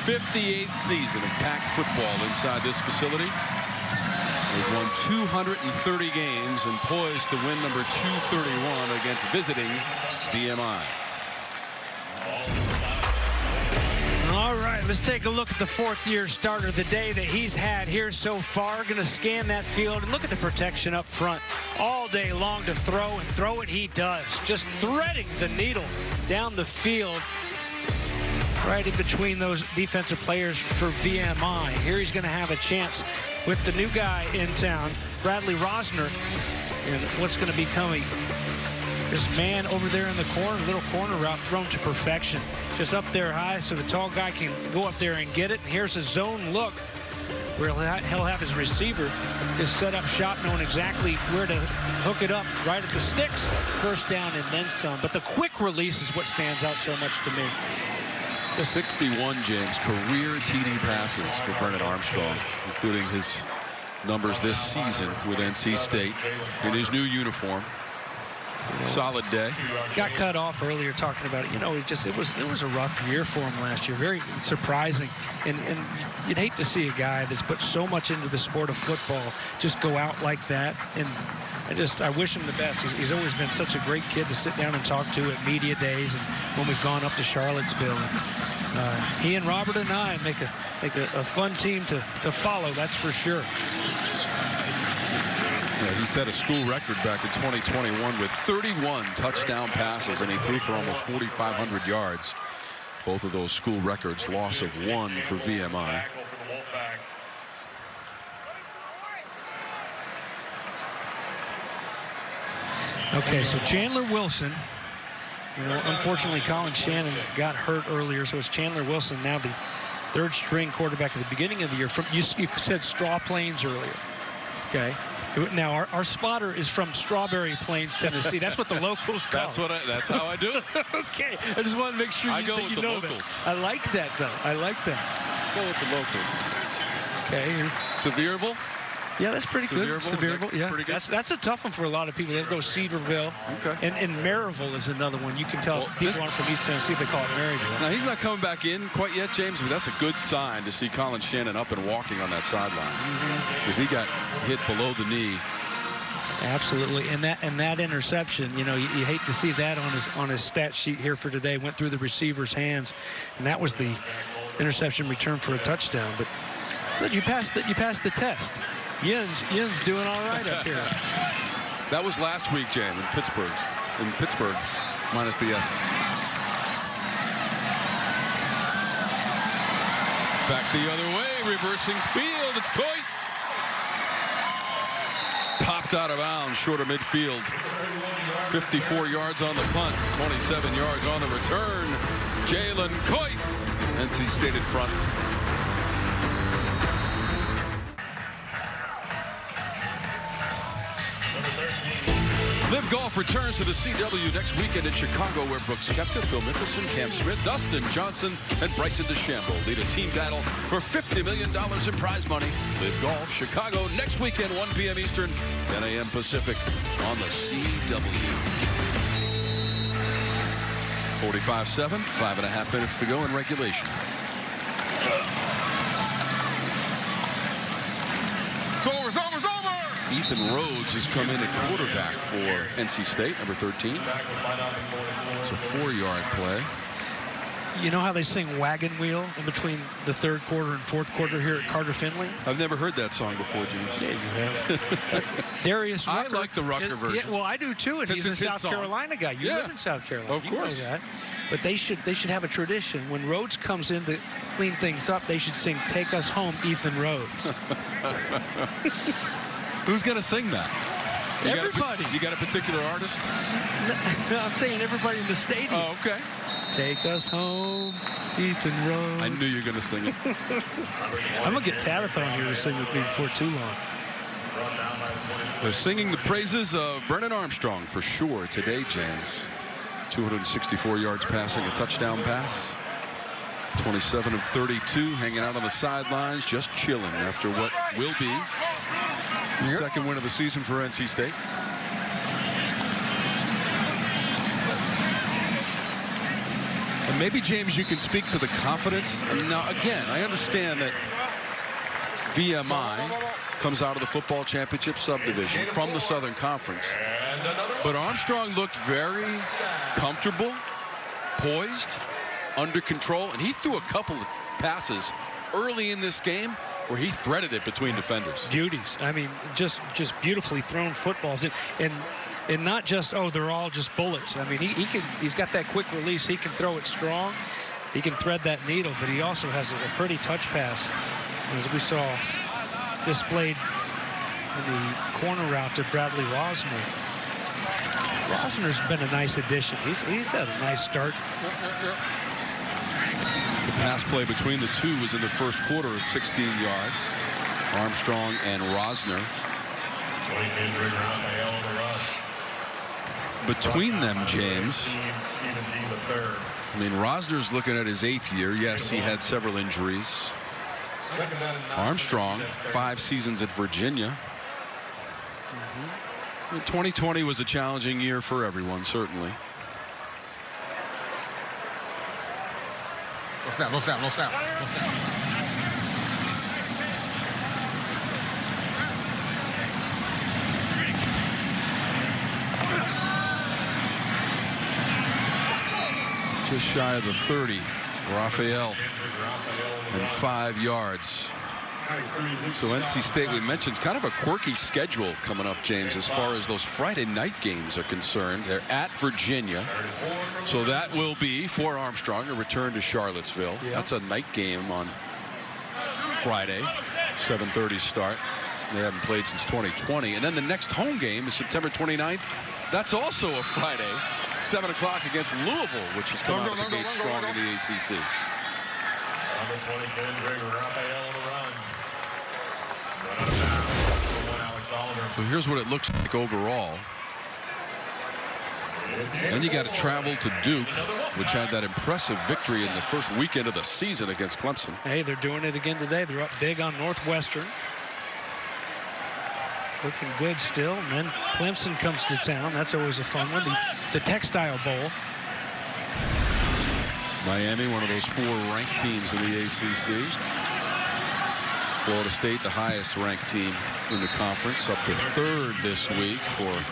[SPEAKER 2] 58th season of Pack football inside this facility. We've won 230 games and poised to win number 231 against visiting VMI.
[SPEAKER 11] All right, let's take a look at the 4th-year starter, the day that he's had here so far. Going to scan that field and look at the protection up front all day long to throw, and throw it he does. Just threading the needle down the field right in between those defensive players for VMI. Here he's going to have a chance with the new guy in town, Bradley Rosner, and what's going to be coming. This man over there in the corner, little corner route thrown to perfection. Just up there high so the tall guy can go up there and get it. And here's a zone look where he'll have his receiver just set up shop, knowing exactly where to hook it up right at the sticks. First down and then some. But the quick release is what stands out so much to me.
[SPEAKER 2] 61, James, career TD passes for Bernard Armstrong, including his numbers this season with NC State in his new uniform. Solid day.
[SPEAKER 11] Got cut off earlier talking about it. You know, it was a rough year for him last year. Very surprising. And you'd hate to see a guy that's put so much into the sport of football just go out like that. And I wish him the best. He's always been such a great kid to sit down and talk to at media days and when we've gone up to Charlottesville. And, he and Robert and I make a fun team to follow, that's for sure.
[SPEAKER 2] Yeah, he set a school record back in 2021 with 31 touchdown passes, and he threw for almost 4,500 yards. Both of those school records, loss of 1 for VMI.
[SPEAKER 11] Okay, so Chandler Wilson. You know, unfortunately, Colin Shannon got hurt earlier, so it's Chandler Wilson now the 3rd string quarterback at the beginning of the year. You said Straw Plains earlier. Okay. Now our spotter is from Strawberry Plains, Tennessee. That's what the locals call.
[SPEAKER 2] That's how I do it.
[SPEAKER 11] Okay, I just want to make sure you know that. I like that though. I like that.
[SPEAKER 2] Go with the locals.
[SPEAKER 11] Okay, here's
[SPEAKER 2] Sevierville.
[SPEAKER 11] Yeah, that's pretty good. Sevierville, yeah.
[SPEAKER 2] Pretty good?
[SPEAKER 11] That's a tough one for a lot of people. They'll go Cedarville.
[SPEAKER 2] Okay.
[SPEAKER 11] And Maryville is another one. You can tell people aren't from East Tennessee if they call it Maryville.
[SPEAKER 2] Now, he's not coming back in quite yet, James, but that's a good sign to see Colin Shannon up and walking on that sideline. Because he got hit below the knee.
[SPEAKER 11] Absolutely. And that interception, you know, you hate to see that on his stat sheet here for today. Went through the receiver's hands, and that was the interception return for a touchdown. But good, you passed the test. Yin's doing all right up here.
[SPEAKER 2] That was last week, James, in Pittsburgh, minus the S. Back the other way, reversing field. It's Coit. Popped out of bounds, short of midfield. 54 yards on the punt, 27 yards on the return. Jalen Coit, NC State in front. Live Golf returns to the CW next weekend in Chicago, where Brooks Koepka, Phil Mickelson, Cam Smith, Dustin Johnson, and Bryson DeChambeau lead a team battle for $50 million in prize money. Live Golf, Chicago, next weekend, 1 p.m. Eastern, 10 a.m. Pacific on the CW. 45-7, 5.5 minutes to go in regulation.
[SPEAKER 3] It's over, it's over, it's over!
[SPEAKER 2] Ethan Rhodes has come in at quarterback for NC State, number 13. It's a 4-yard play.
[SPEAKER 11] You know how they sing Wagon Wheel in between the third quarter and fourth quarter here at Carter-Finley?
[SPEAKER 2] I've never heard that song before, James.
[SPEAKER 11] Yeah, you have. Darius Rucker.
[SPEAKER 2] I like the Rucker version.
[SPEAKER 11] Yeah, well, I do too, and he's a South Carolina guy. You live in South Carolina.
[SPEAKER 2] Of course.
[SPEAKER 11] You know that. But they should have a tradition. When Rhodes comes in to clean things up, they should sing "Take Us Home, Ethan Rhodes."
[SPEAKER 2] Who's going to sing that?
[SPEAKER 11] Everybody.
[SPEAKER 2] You got a particular artist?
[SPEAKER 11] I'm saying everybody in the stadium.
[SPEAKER 2] Oh, okay.
[SPEAKER 11] Take us home, Ethan Rhodes.
[SPEAKER 2] I knew you were going to sing it.
[SPEAKER 11] I'm going to get Tabitha on here to sing with me before too long.
[SPEAKER 2] They're singing the praises of Brennan Armstrong for sure today, James. 264 yards passing, a touchdown pass. 27 of 32, hanging out on the sidelines, just chilling after what will be the second win of the season for NC State. And maybe, James, you can speak to the confidence. Now, again, I understand that VMI comes out of the football championship subdivision from the Southern Conference. But Armstrong looked very comfortable, poised, under control, and he threw a couple of passes early in this game where he threaded it between defenders.
[SPEAKER 11] Beauties. I mean, just beautifully thrown footballs. And not just, oh, they're all just bullets. I mean, he's got that quick release. He can throw it strong. He can thread that needle, but he also has a pretty touch pass, as we saw displayed in the corner route to Bradley Rosner. Rosner's been a nice addition. He's had a nice start.
[SPEAKER 2] The pass play between the two was in the first quarter of 16 yards. Armstrong and Rosner. Between them, James, I mean, Rosner's looking at his 8th year. Yes, he had several injuries. Armstrong, 5 seasons at Virginia. 2020 was a challenging year for everyone, certainly.
[SPEAKER 3] No snap, no snap, no snap, no snap.
[SPEAKER 2] Just shy of the 30. Raphael and 5 yards. So NC State, we mentioned, kind of a quirky schedule coming up, James, as far as those Friday night games are concerned. They're at Virginia. So that will be, for Armstrong, a return to Charlottesville. Yep. That's a night game on Friday, 7:30 start. They haven't played since 2020. And then the next home game is September 29th. That's also a Friday, 7 o'clock against Louisville, which has come out of the gate strong in the ACC.
[SPEAKER 10] Number 20, Raphael on the run.
[SPEAKER 2] So here's what it looks like overall. Then you got to travel to Duke, which had that impressive victory in the first weekend of the season against Clemson.
[SPEAKER 11] Hey, they're doing it again today. They're up big on Northwestern. Looking good still. And then Clemson comes to town. That's always a fun one. The Textile Bowl.
[SPEAKER 2] Miami, one of those 4 ranked teams in the ACC. Florida State, the highest ranked team in the conference, up to 3rd this week for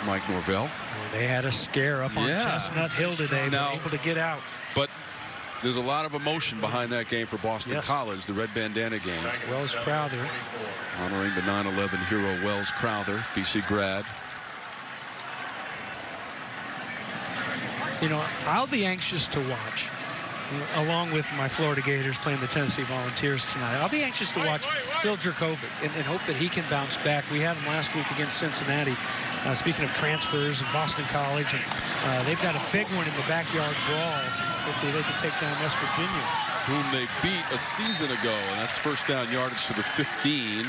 [SPEAKER 2] Mike Norvell.
[SPEAKER 11] They had a scare up on Chestnut Hill today, but able to get out.
[SPEAKER 2] But there's a lot of emotion behind that game for Boston College, the red bandana game.
[SPEAKER 11] Wells Crowther.
[SPEAKER 2] Honoring the 9/11 hero Wells Crowther, BC grad.
[SPEAKER 11] You know, I'll be anxious to watch along with my Florida Gators playing the Tennessee Volunteers tonight. I'll be anxious to watch Phil Jerkovic and hope that he can bounce back. We had him last week against Cincinnati. Speaking of transfers and Boston College, and they've got a big one in the backyard brawl. Hopefully they can take down West Virginia,
[SPEAKER 2] whom they beat a season ago, and that's first down yardage to the 15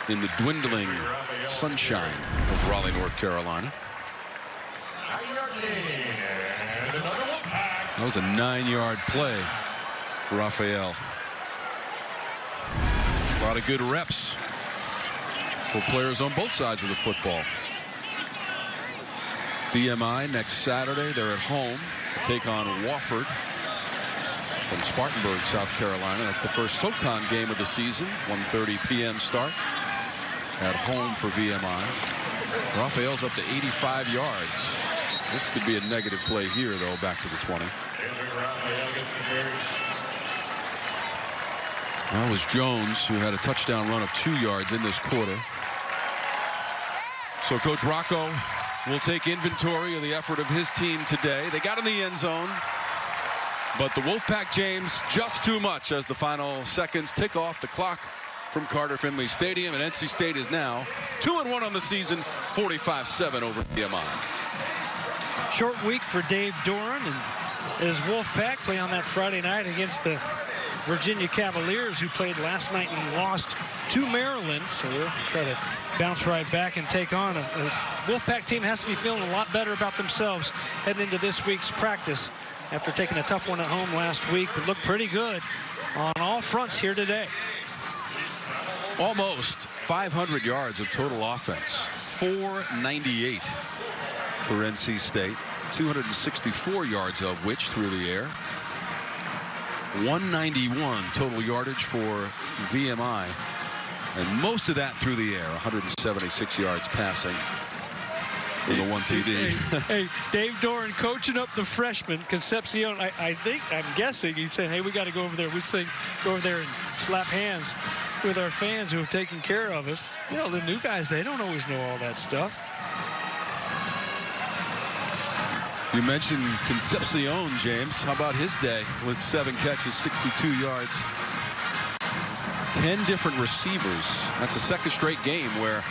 [SPEAKER 2] in the dwindling sunshine of Raleigh, North Carolina. That was a 9-yard play, Raphael. A lot of good reps for players on both sides of the football. VMI next Saturday, they're at home to take on Wofford from Spartanburg, South Carolina. That's the first SoCon game of the season. 1:30 p.m. start at home for VMI. Raphael's up to 85 yards. This could be a negative play here, though, back to the 20. That was Jones, who had a touchdown run of 2 yards in this quarter. So Coach Rocco will take inventory of the effort of his team today. They got in the end zone, but the Wolfpack, James, just too much as the final seconds tick off the clock from Carter-Finley Stadium, and NC State is now 2-1 on the season, 45-7 over VMI.
[SPEAKER 11] Short week for Dave Doran and his Wolfpack play on that Friday night against the Virginia Cavaliers, who played last night and lost to Maryland. So they'll try to bounce right back and take on a Wolfpack team has to be feeling a lot better about themselves heading into this week's practice after taking a tough one at home last week, but looked pretty good on all fronts here today.
[SPEAKER 2] Almost 500 yards of total offense, 498 for NC State, 264 yards of which through the air. 191 total yardage for VMI, and most of that through the air. 176 yards passing in the 1 TD.
[SPEAKER 11] Hey, Dave Doran coaching up the freshman Concepcion. I'm guessing he's saying, hey, we got to go over there. Go over there and slap hands with our fans who have taken care of us. You know, the new guys, they don't always know all that stuff.
[SPEAKER 2] You mentioned Concepcion, James. How about his day with 7 catches, 62 yards, 10 different receivers. That's a second straight game where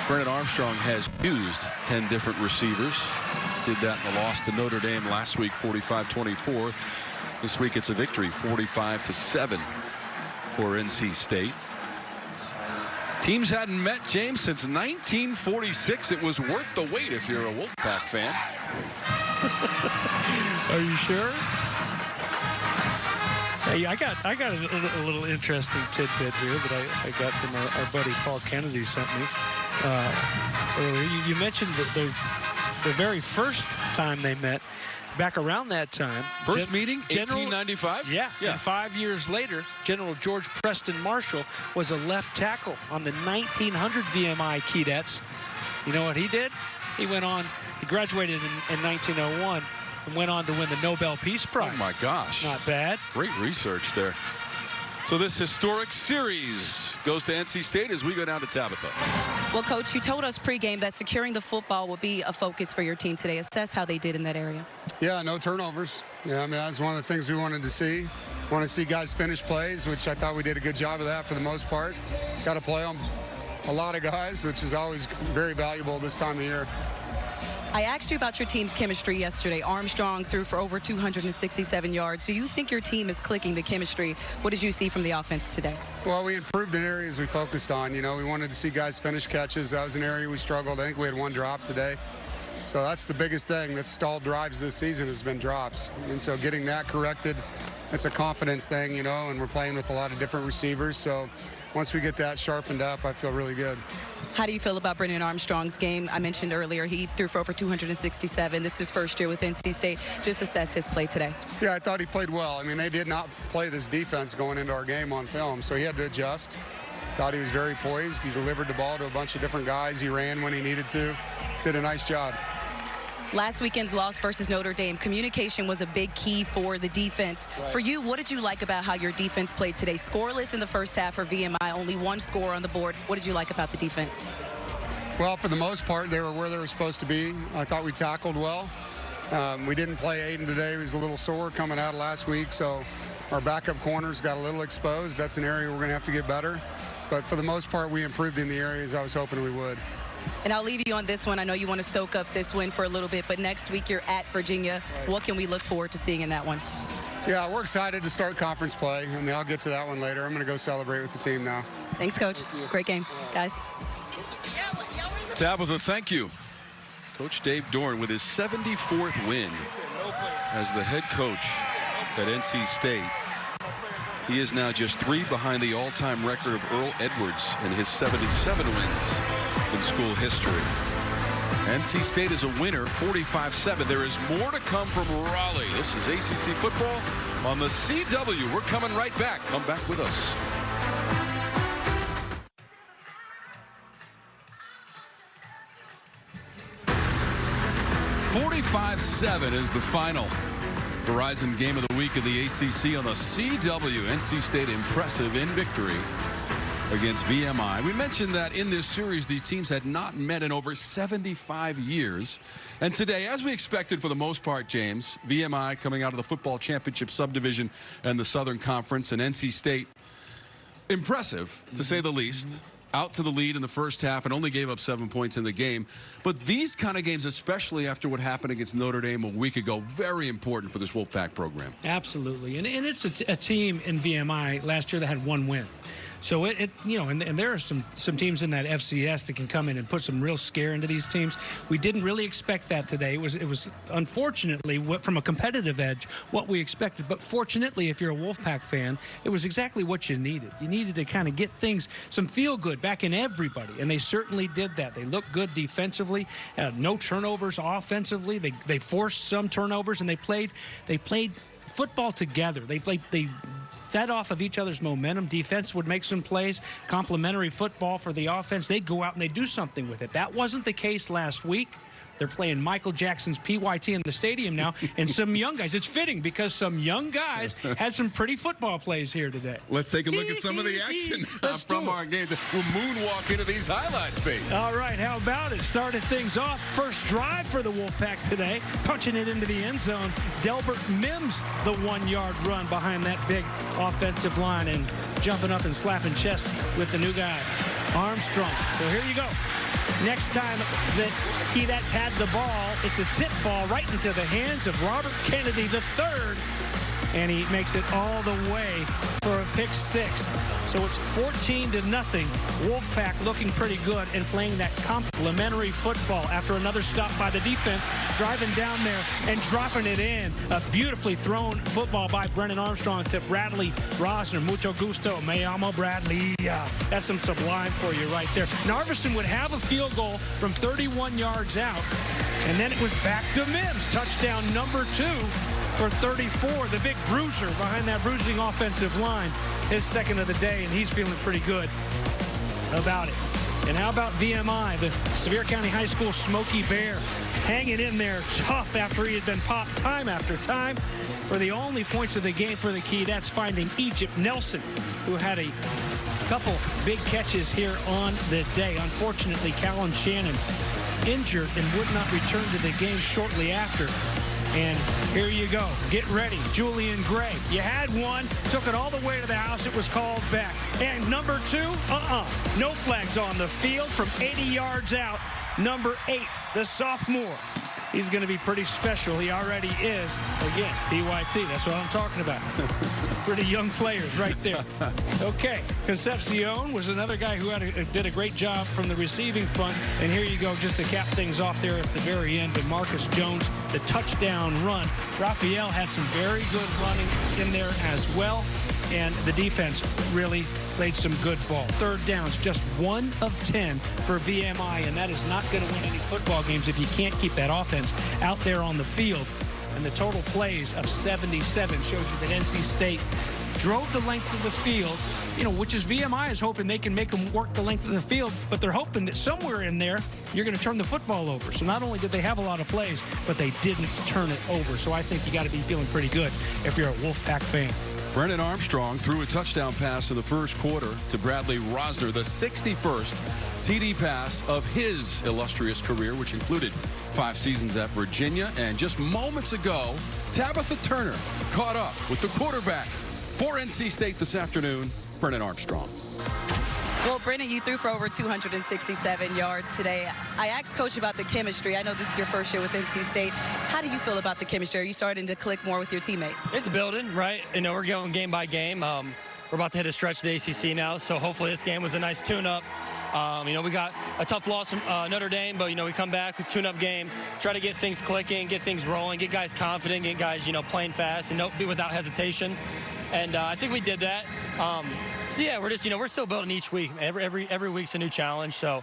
[SPEAKER 2] Brennan Armstrong has used 10 different receivers. Did that in the loss to Notre Dame last week, 45-24. This week it's a victory, 45-7 for NC State. Teams hadn't met, James, since 1946. It was worth the wait if you're a Wolfpack fan.
[SPEAKER 11] Are you sure? Hey, I got a little interesting tidbit here that I got from our buddy Paul Kennedy sent me earlier. You mentioned the very first time they met. Back around that time,
[SPEAKER 2] first meeting, 1895.
[SPEAKER 11] Yeah. And 5 years later, General George Preston Marshall was a left tackle on the 1900 VMI Keydets. You know what he did? He went on. He graduated in 1901 and went on to win the Nobel Peace Prize.
[SPEAKER 2] Oh my gosh!
[SPEAKER 11] Not bad.
[SPEAKER 2] Great research there. So this historic series goes to NC State as we go down to Tabitha.
[SPEAKER 7] Well, Coach, you told us pregame that securing the football would be a focus for your team today. Assess how they did in that area.
[SPEAKER 8] Yeah, no turnovers. Yeah, I mean, that's one of the things we wanted to see. Want to see guys finish plays, which I thought we did a good job of that for the most part. Got to play on a lot of guys, which is always very valuable this time of year.
[SPEAKER 7] I asked you about your team's chemistry yesterday. Armstrong threw for over 267 yards. Do you think your team is clicking the chemistry? What did you see from the offense today?
[SPEAKER 8] Well, we improved in areas we focused on. You know, we wanted to see guys finish catches. That was an area we struggled. I think we had 1 drop today. So that's the biggest thing that stalled drives this season has been drops. And so getting that corrected, it's a confidence thing, you know, and we're playing with a lot of different receivers. So once we get that sharpened up, I feel really good.
[SPEAKER 7] How do you feel about Brennan Armstrong's game? I mentioned earlier he threw for over 267. This is his first year with NC State. Just assess his play today.
[SPEAKER 8] Yeah, I thought he played well. I mean, they did not play this defense going into our game on film, so he had to adjust. Thought he was very poised. He delivered the ball to a bunch of different guys. He ran when he needed to. Did a nice job.
[SPEAKER 7] Last weekend's loss versus Notre Dame, communication was a big key for the defense. Right. For you, what did you like about how your defense played today? Scoreless in the first half for VMI, only 1 score on the board. What did you like about the defense?
[SPEAKER 8] Well, for the most part, they were where they were supposed to be. I thought we tackled well. We didn't play Aiden today. He was a little sore coming out of last week, so our backup corners got a little exposed. That's an area we're going to have to get better. But for the most part, we improved in the areas I was hoping we would.
[SPEAKER 7] And I'll leave you on this one. I know you want to soak up this win for a little bit, but next week you're at Virginia. What can we look forward to seeing in that one?
[SPEAKER 8] Yeah, we're excited to start conference play. I mean, I'll get to that one later. I'm going to go celebrate with the team now.
[SPEAKER 7] Thanks, Coach. Great game, guys.
[SPEAKER 2] Tabitha, thank you. Coach Dave Dorn with his 74th win as the head coach at NC State. He is now just 3 behind the all-time record of Earl Edwards and his 77 wins in school history. NC State is a winner, 45-7. There is more to come from Raleigh. This is ACC football on the CW. We're coming right back. Come back with us. $45-7 is the final Verizon game of the week of the ACC on the CW. NC State impressive in victory against VMI. We mentioned that in this series, these teams had not met in over 75 years. And today, as we expected for the most part, James, VMI coming out of the football championship subdivision and the Southern Conference, and NC State, impressive, to say the least. Out to the lead in the first half and only gave up 7 points in the game. But these kind of games, especially after what happened against Notre Dame a week ago, very important for this Wolfpack program.
[SPEAKER 11] Absolutely. And it's a team in VMI last year that had 1 win. So and there are some teams in that FCS that can come in and put some real scare into these teams. We didn't really expect that today. It was unfortunately from a competitive edge what we expected. But fortunately, if you're a Wolfpack fan, it was exactly what you needed. You needed to kind of get things, some feel good back in everybody, and they certainly did that. They looked good defensively, no turnovers offensively. They forced some turnovers, and they played football together. They fed off of each other's momentum. Defense would make some plays, complementary football for the offense. They'd go out and they'd do something with it. That wasn't the case last week. They're playing Michael Jackson's PYT in the stadium now, and some young guys. It's fitting because some young guys had some pretty football plays here today.
[SPEAKER 2] Let's take a look at some of the action from our games. We'll moonwalk into these highlights, Bates.
[SPEAKER 11] All right, how about it? Started things off. First drive for the Wolfpack today. Punching it into the end zone. Delbert Mims, the 1-yard run behind that big offensive line and jumping up and slapping chests with the new guy, Armstrong. So here you go. Next time that Keydets had the ball, it's a tip ball right into the hands of Robert Kennedy III, and he makes it all the way for a pick 6. So it's 14-0. Wolfpack looking pretty good and playing that complementary football after another stop by the defense, driving down there and dropping it in. A beautifully thrown football by Brennan Armstrong to Bradley Rosner. Mucho gusto. Me llamo Bradley. That's some sublime for you right there. Narveson would have a field goal from 31 yards out, and then it was back to Mims. Touchdown number 2 for 34. The big bruiser behind that bruising offensive line. His second of the day, and he's feeling pretty good about it. And how about VMI, the Sevier County High School Smoky Bear, hanging in there tough after he had been popped time after time for the only points of the game for the Keydets, finding Egypt Nelson, who had a couple big catches here on the day. Unfortunately, Callum Shannon injured and would not return to the game shortly after. And here you go. Get ready. Julian Gray. You had one, took it all the way to the house. It was called back. And number 2, no flags on the field from 80 yards out. Number 8, the sophomore. He's going to be pretty special. He already is. Again, PYT. That's what I'm talking about. Pretty young players right there. Okay. Concepcion was another guy who did a great job from the receiving front. And here you go, just to cap things off there at the very end. And Marcus Jones, the touchdown run. Raphael had some very good running in there as well. And the defense really played some good ball. Third downs, just 1 of 10 for VMI, and that is not going to win any football games if you can't keep that offense out there on the field. And the total plays of 77 shows you that NC State drove the length of the field, which is VMI is hoping they can make them work the length of the field, but they're hoping that somewhere in there you're going to turn the football over. So not only did they have a lot of plays, but they didn't turn it over. So I think you got to be feeling pretty good if you're a Wolfpack fan.
[SPEAKER 2] Brennan Armstrong threw a touchdown pass in the first quarter to Bradley Rosner, the 61st TD pass of his illustrious career, which included 5 seasons at Virginia. And just moments ago, Tabitha Turner caught up with the quarterback for NC State this afternoon, Brennan Armstrong.
[SPEAKER 7] Well, Brennan, you threw for over 267 yards today. I asked Coach about the chemistry. I know this is your first year with NC State. How do you feel about the chemistry? Are you starting to click more with your teammates?
[SPEAKER 14] It's building, right? You know, we're going game by game. We're about to hit a stretch of the ACC now, so hopefully this game was a nice tune-up. You know, we got a tough loss from Notre Dame, but, you know, we come back with tune-up game, try to get things clicking, get things rolling, get guys confident, get guys, you know, playing fast and be without hesitation. And I think we did that. So yeah, we're just, you know, we're still building each week. Every week's a new challenge. So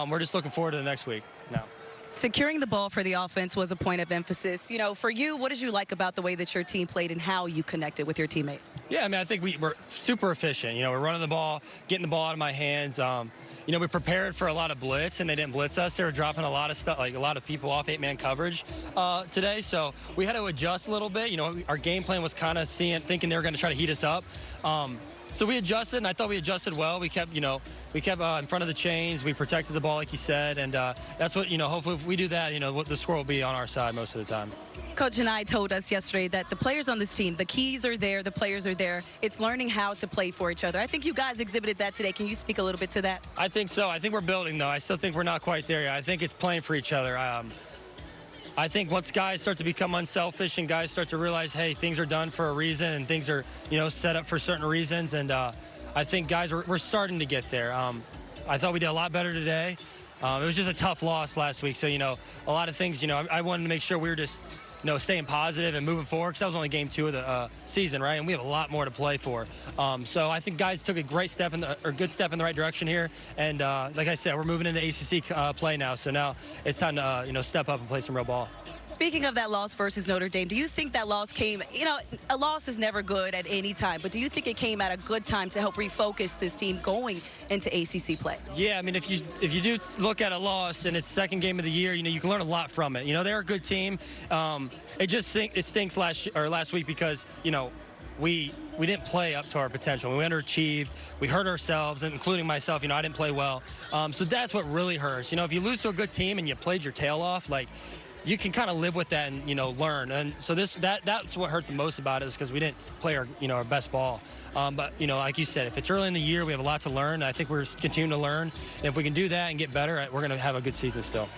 [SPEAKER 14] we're just looking forward to the next week now.
[SPEAKER 7] Securing the ball for the offense was a point of emphasis. You know, for you, what did you like about the way that your team played and how you connected with your teammates?
[SPEAKER 14] Yeah, I mean, I think we're super efficient. You know, we're running the ball, getting the ball out of my hands. You know, we prepared for a lot of blitz, and they didn't blitz us. They were dropping a lot of stuff, like a lot of people off 8-man coverage today. So we had to adjust a little bit. You know, our game plan was kind of thinking they were going to try to heat us up. So we adjusted, and I thought we adjusted well. We kept, you know, in front of the chains. We protected the ball, like you said, and that's what, you know, hopefully if we do that, you know, the score will be on our side most of the time.
[SPEAKER 7] Coach and I told us yesterday that the players on this team, the keys are there, the players are there. It's learning how to play for each other. I think you guys exhibited that today. Can you speak a little bit to that?
[SPEAKER 14] I think so. I think we're building, though. I still think we're not quite there yet. I think it's playing for each other. I think once guys start to become unselfish and guys start to realize, hey, things are done for a reason and things are, you know, set up for certain reasons. And I think guys, we're starting to get there. I thought we did a lot better today. It was just a tough loss last week. So, you know, a lot of things, you know, I wanted to make sure we were just, you know, staying positive and moving forward, because that was only game 2 of the season, right? And we have a lot more to play for. So I think guys took a good step in the right direction here. And like I said, we're moving into ACC play now. So now it's time to, you know, step up and play some real ball.
[SPEAKER 7] Speaking of that loss versus Notre Dame, do you think that loss came, you know, a loss is never good at any time, but do you think it came at a good time to help refocus this team going into ACC play?
[SPEAKER 14] Yeah, I mean, if you do look at a loss and it's second game of the year, you know, you can learn a lot from it. You know, they're a good team. It stinks last week because, you know, we didn't play up to our potential. We underachieved. We hurt ourselves, including myself. You know, I didn't play well. So that's what really hurts. You know, if you lose to a good team and you played your tail off, like, you can kind of live with that and, you know, learn. And so that's what hurt the most about it, is because we didn't play our best ball. But, you know, like you said, if it's early in the year, we have a lot to learn. I think we're continuing to learn. And if we can do that and get better, we're going to have a good season still.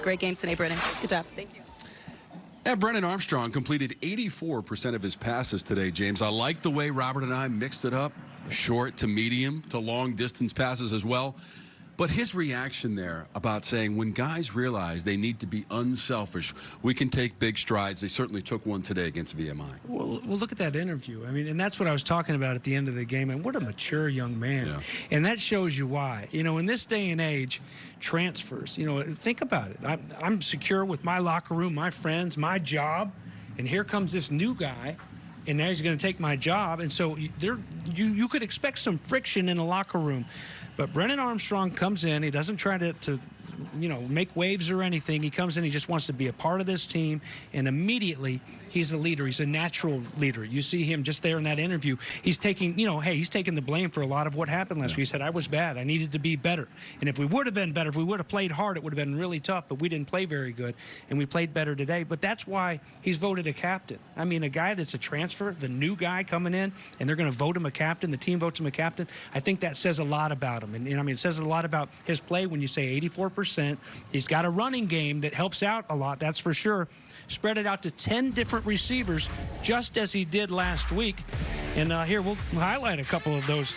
[SPEAKER 7] Great game today, Brennan. Good job. Thank you.
[SPEAKER 2] And Brennan Armstrong completed 84% of his passes today, James. I like the way Robert and I mixed it up, short to medium to long distance passes as well. But his reaction there about saying when guys realize they need to be unselfish, we can take big strides. They certainly took one today against VMI.
[SPEAKER 11] Well, look at that interview. I mean, and that's what I was talking about at the end of the game. And what a mature young man. Yeah. And that shows you why. You know, in this day and age, transfers, you know, think about it. I'm secure with my locker room, my friends, my job. And here comes this new guy. And now he's going to take my job. And so you could expect some friction in the locker room. But Brennan Armstrong comes in. He doesn't try to you know, make waves or anything. He comes in. He just wants to be a part of this team. And immediately, he's a leader. He's a natural leader. You see him just there in that interview. He's taking, you know, hey, he's taking the blame for a lot of what happened last week. He said, I was bad. I needed to be better. And if we would have been better, if we would have played hard, it would have been really tough. But we didn't play very good. And we played better today. But that's why he's voted a captain. I mean, a guy that's a transfer, the new guy coming in, and they're going to vote him a captain. The team votes him a captain. I think that says a lot about him. And I mean, it says a lot about his play when you say 84%. He's got a running game that helps out a lot, that's for sure. Spread it out to 10 different receivers, just as he did last week. And here, we'll highlight a couple of those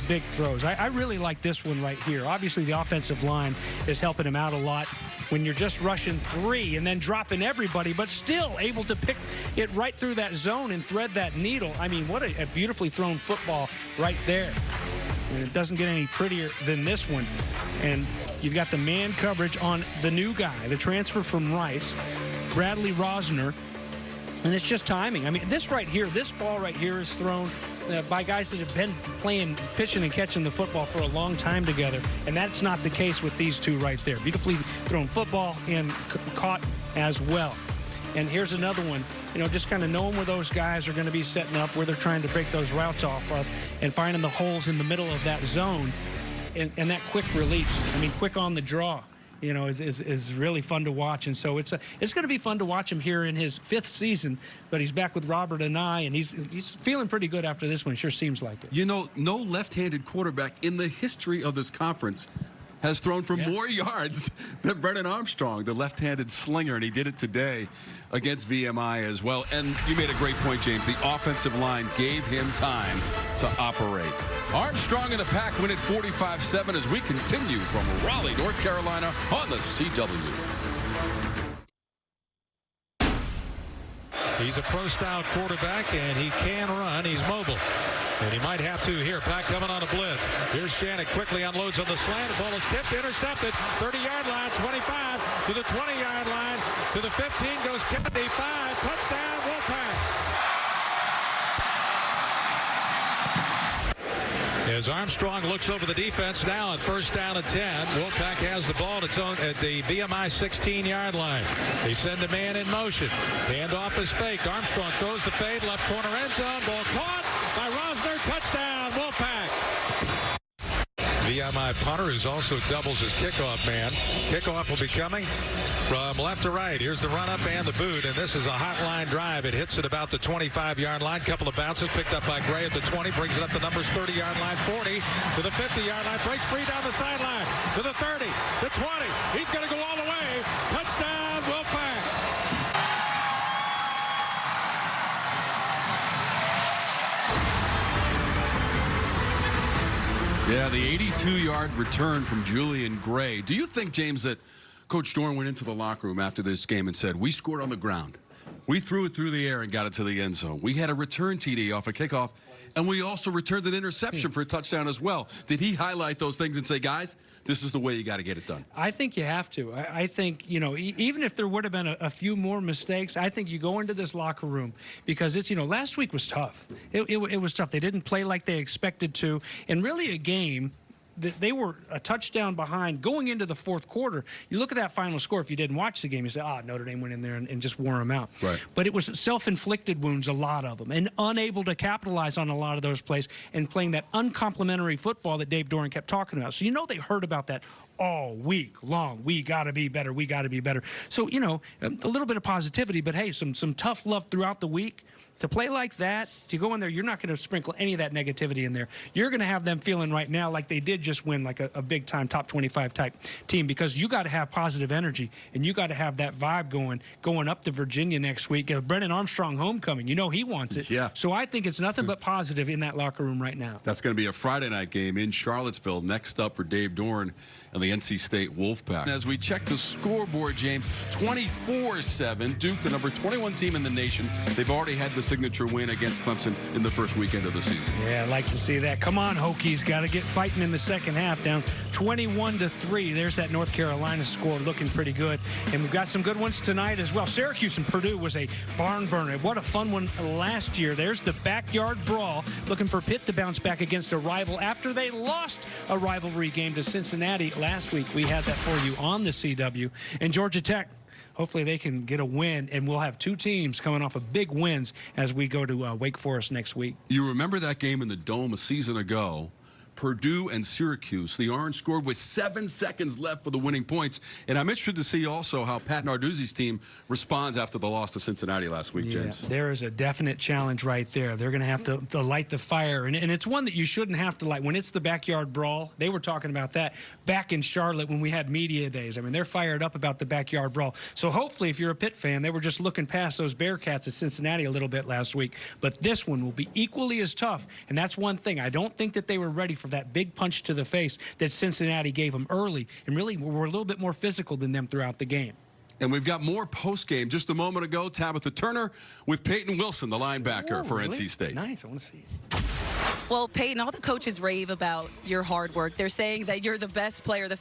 [SPEAKER 11] big throws. I really like this one right here. Obviously, the offensive line is helping him out a lot when you're just rushing 3 and then dropping everybody, but still able to pick it right through that zone and thread that needle. I mean, what a beautifully thrown football right there. And it doesn't get any prettier than this one. And you've got the man coverage on the new guy, the transfer from Rice, Bradley Rosner. And it's just timing. I mean, this ball right here is thrown by guys that have been playing, pitching and catching the football for a long time together. And that's not the case with these two right there. Beautifully thrown football and caught as well. And here's another one
[SPEAKER 5] just kind of knowing where those guys are going to be setting up, where they're trying to break those routes off of, and finding the holes in the middle of that zone, and that quick release. I mean, quick on the draw. Is really fun to watch. And so it's going to be fun to watch him here in his 5th season, but he's back with Robert and I, and he's feeling pretty good after this one. Sure seems like it.
[SPEAKER 2] No left-handed quarterback in the history of this conference has thrown for more yards than Brennan Armstrong, the left-handed slinger, and he did it today against VMI as well. And you made a great point, James. The offensive line gave him time to operate. Armstrong and the Pack win at 45-7 as we continue from Raleigh, North Carolina on the CW.
[SPEAKER 18] He's a pro-style quarterback, and he can run. He's mobile. And he might have to here. Pack coming on a blitz. Here's Shannon, quickly unloads on the slant. The ball is tipped, intercepted. 30-yard line, 25 to the 20-yard line. To the 15 goes Kennedy. 5, touchdown, Wolfpack. As Armstrong looks over the defense now on 1st down and 10. Wolfpack has the ball at the VMI 16-yard line. They send a man in motion. Handoff is fake. Armstrong throws the fade, left corner end zone. Ball caught by Rosner. Touchdown, Wolfpack. VMI punter, who's also doubles as kickoff man. Kickoff will be coming from left to right. Here's the run up and the boot, and this is a hot line drive. It hits at about the 25-yard line. Couple of bounces picked up by Gray at the 20, brings it up the numbers 30-yard line, 40 to the 50-yard line, breaks free down the sideline to the 30, the 20. He's going to go all the way. Touchdown, Wolfpack.
[SPEAKER 2] Yeah, the 82-yard return from Julian Gray. Do you think, James, that Coach Dorn went into the locker room after this game and said, we scored on the ground, we threw it through the air and got it to the end zone, we had a return TD off a kickoff, and we also returned an interception for a touchdown as well? Did he highlight those things and say, guys, this is the way you got to get it done?
[SPEAKER 5] I think you have to. I think, even if there would have been a few more mistakes, I think you go into this locker room because it's, last week was tough. It was tough. They didn't play like they expected to. And really a game, they were a touchdown behind going into the 4th quarter. You look at that final score. If you didn't watch the game, you say, Notre Dame went in there and just wore them out.
[SPEAKER 2] Right.
[SPEAKER 5] But it was self-inflicted wounds, a lot of them, and unable to capitalize on a lot of those plays and playing that uncomplimentary football that Dave Doran kept talking about. So they heard about that all week long. We got to be better. We got to be better. So, a little bit of positivity, but hey, some tough love throughout the week. To play like that, to go in there, you're not going to sprinkle any of that negativity in there. You're going to have them feeling right now like they did just win like a big-time top 25 type team, because you got to have positive energy, and you got to have that vibe going up to Virginia next week. Brennan Armstrong homecoming, he wants it.
[SPEAKER 2] Yeah.
[SPEAKER 5] So I think it's nothing but positive in that locker room right now.
[SPEAKER 2] That's going to be a Friday night game in Charlottesville. Next up for Dave Dorn and the NC State Wolfpack. As we check the scoreboard, James, 24-7. Duke, the number 21 team in the nation. They've already had the signature win against Clemson in the first weekend of the season.
[SPEAKER 5] Yeah, I'd like to see that. Come on, Hokies. Got to get fighting in the second half, down 21-3. There's that North Carolina score looking pretty good. And we've got some good ones tonight as well. Syracuse and Purdue was a barn burner. What a fun one last year. There's the backyard brawl, looking for Pitt to bounce back against a rival after they lost a rivalry game to Cincinnati last week. We had that for you on the CW. And Georgia Tech, hopefully they can get a win, and we'll have 2 teams coming off of big wins as we go to Wake Forest next week.
[SPEAKER 2] You remember that game in the Dome a season ago? Purdue and Syracuse. The Orange scored with 7 seconds left for the winning points. And I'm interested to see also how Pat Narduzzi's team responds after the loss to Cincinnati last week, James.
[SPEAKER 5] There is a definite challenge right there. They're going to have to light the fire. And it's one that you shouldn't have to light. When it's the backyard brawl, they were talking about that back in Charlotte when we had media days. I mean, they're fired up about the backyard brawl. So hopefully, if you're a Pitt fan, they were just looking past those Bearcats at Cincinnati a little bit last week. But this one will be equally as tough. And that's one thing. I don't think that they were ready for that big punch to the face that Cincinnati gave them early, and really were a little bit more physical than them throughout the game.
[SPEAKER 2] And we've got more post-game. Just a moment ago, Tabitha Turner with Peyton Wilson, the linebacker for NC State.
[SPEAKER 5] Nice. I want to see it.
[SPEAKER 7] Well, Peyton, all the coaches rave about your hard work. They're saying that you're the best player, the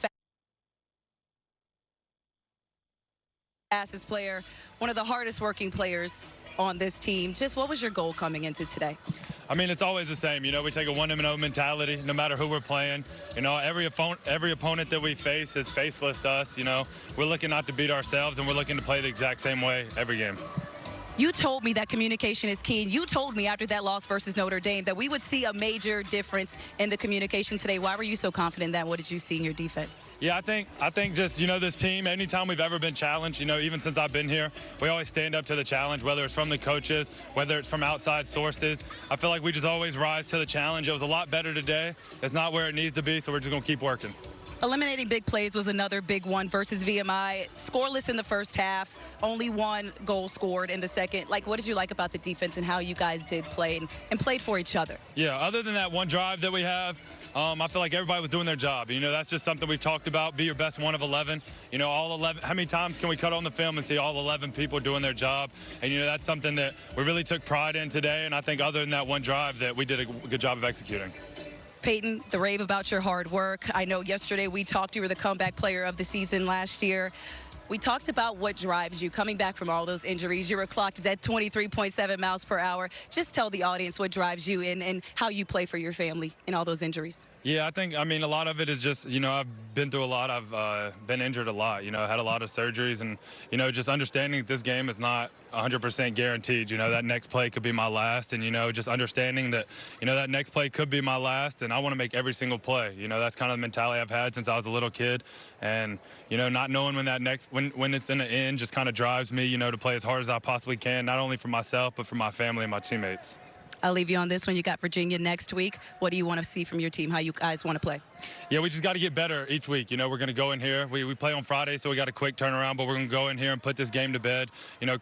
[SPEAKER 7] fastest player, one of the hardest working players on this team. Just what was your goal coming into today?
[SPEAKER 19] I mean, it's always the same. We take a 1-0 mentality no matter who we're playing. Every opponent that we face is faceless to us. We're looking not to beat ourselves, and we're looking to play the exact same way every game.
[SPEAKER 7] You told me that communication is key, and you told me after that loss versus Notre Dame that we would see a major difference in the communication today. Why were you so confident in that? What did you see in your defense?
[SPEAKER 19] Yeah, I think just, this team, anytime we've ever been challenged, even since I've been here, we always stand up to the challenge, whether it's from the coaches, whether it's from outside sources. I feel like we just always rise to the challenge. It was a lot better today. It's not where it needs to be, so we're just going to keep working.
[SPEAKER 7] Eliminating big plays was another big one versus VMI. Scoreless in the first half, only one goal scored in the second. What did you like about the defense and how you guys did play and played for each other?
[SPEAKER 19] Yeah, other than that one drive that we have, I feel like everybody was doing their job. That's just something we've talked about, be your best one of 11. All 11, how many times can we cut on the film and see all 11 people doing their job? And, that's something that we really took pride in today, and I think other than that one drive that we did a good job of executing.
[SPEAKER 7] Peyton, the rave about your hard work. I know yesterday we talked, you were the comeback player of the season last year. We talked about what drives you coming back from all those injuries. You were clocked at 23.7 miles per hour. Just tell the audience what drives you and how you play for your family in all those injuries.
[SPEAKER 19] Yeah, I mean, a lot of it is just, I've been through a lot. I've been injured a lot, had a lot of surgeries, and, just understanding that this game is not 100% guaranteed. That next play could be my last, and, just understanding that, that next play could be my last, and I want to make every single play. That's kind of the mentality I've had since I was a little kid, and, not knowing when that when it's in the end just kind of drives me, to play as hard as I possibly can, not only for myself, but for my family and my teammates.
[SPEAKER 7] I'll leave you on this one. You got Virginia next week. What do you want to see from your team, how you guys want to play?
[SPEAKER 19] Yeah, we just got to get better each week. We're going to go in here. We play on Friday, so we got a quick turnaround, but we're going to go in here and put this game to bed,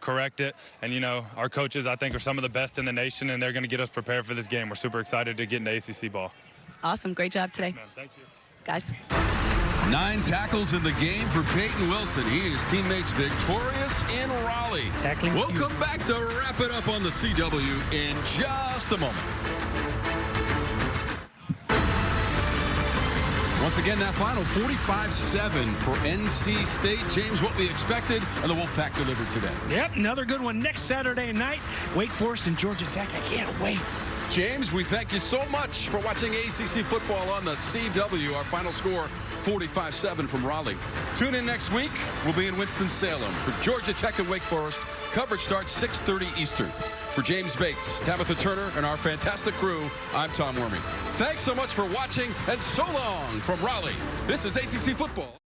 [SPEAKER 19] correct it. And, our coaches, I think, are some of the best in the nation, and they're going to get us prepared for this game. We're super excited to get into ACC ball.
[SPEAKER 7] Awesome. Great job today.
[SPEAKER 19] Thank you.
[SPEAKER 7] Guys.
[SPEAKER 2] 9 tackles in the game for Peyton Wilson. He and his teammates victorious in Raleigh. We'll come back to wrap it up on the CW in just a moment. Once again, that final 45-7 for NC State. James, what we expected, and the Wolfpack delivered today.
[SPEAKER 5] Yep, another good one next Saturday night. Wake Forest and Georgia Tech. I can't wait.
[SPEAKER 2] James, we thank you so much for watching ACC football on the CW. Our final score, 45-7 from Raleigh. Tune in next week. We'll be in Winston-Salem for Georgia Tech and Wake Forest. Coverage starts 6:30 Eastern. For James Bates, Tabitha Turner, and our fantastic crew, I'm Tom Wormy. Thanks so much for watching, and so long from Raleigh. This is ACC football.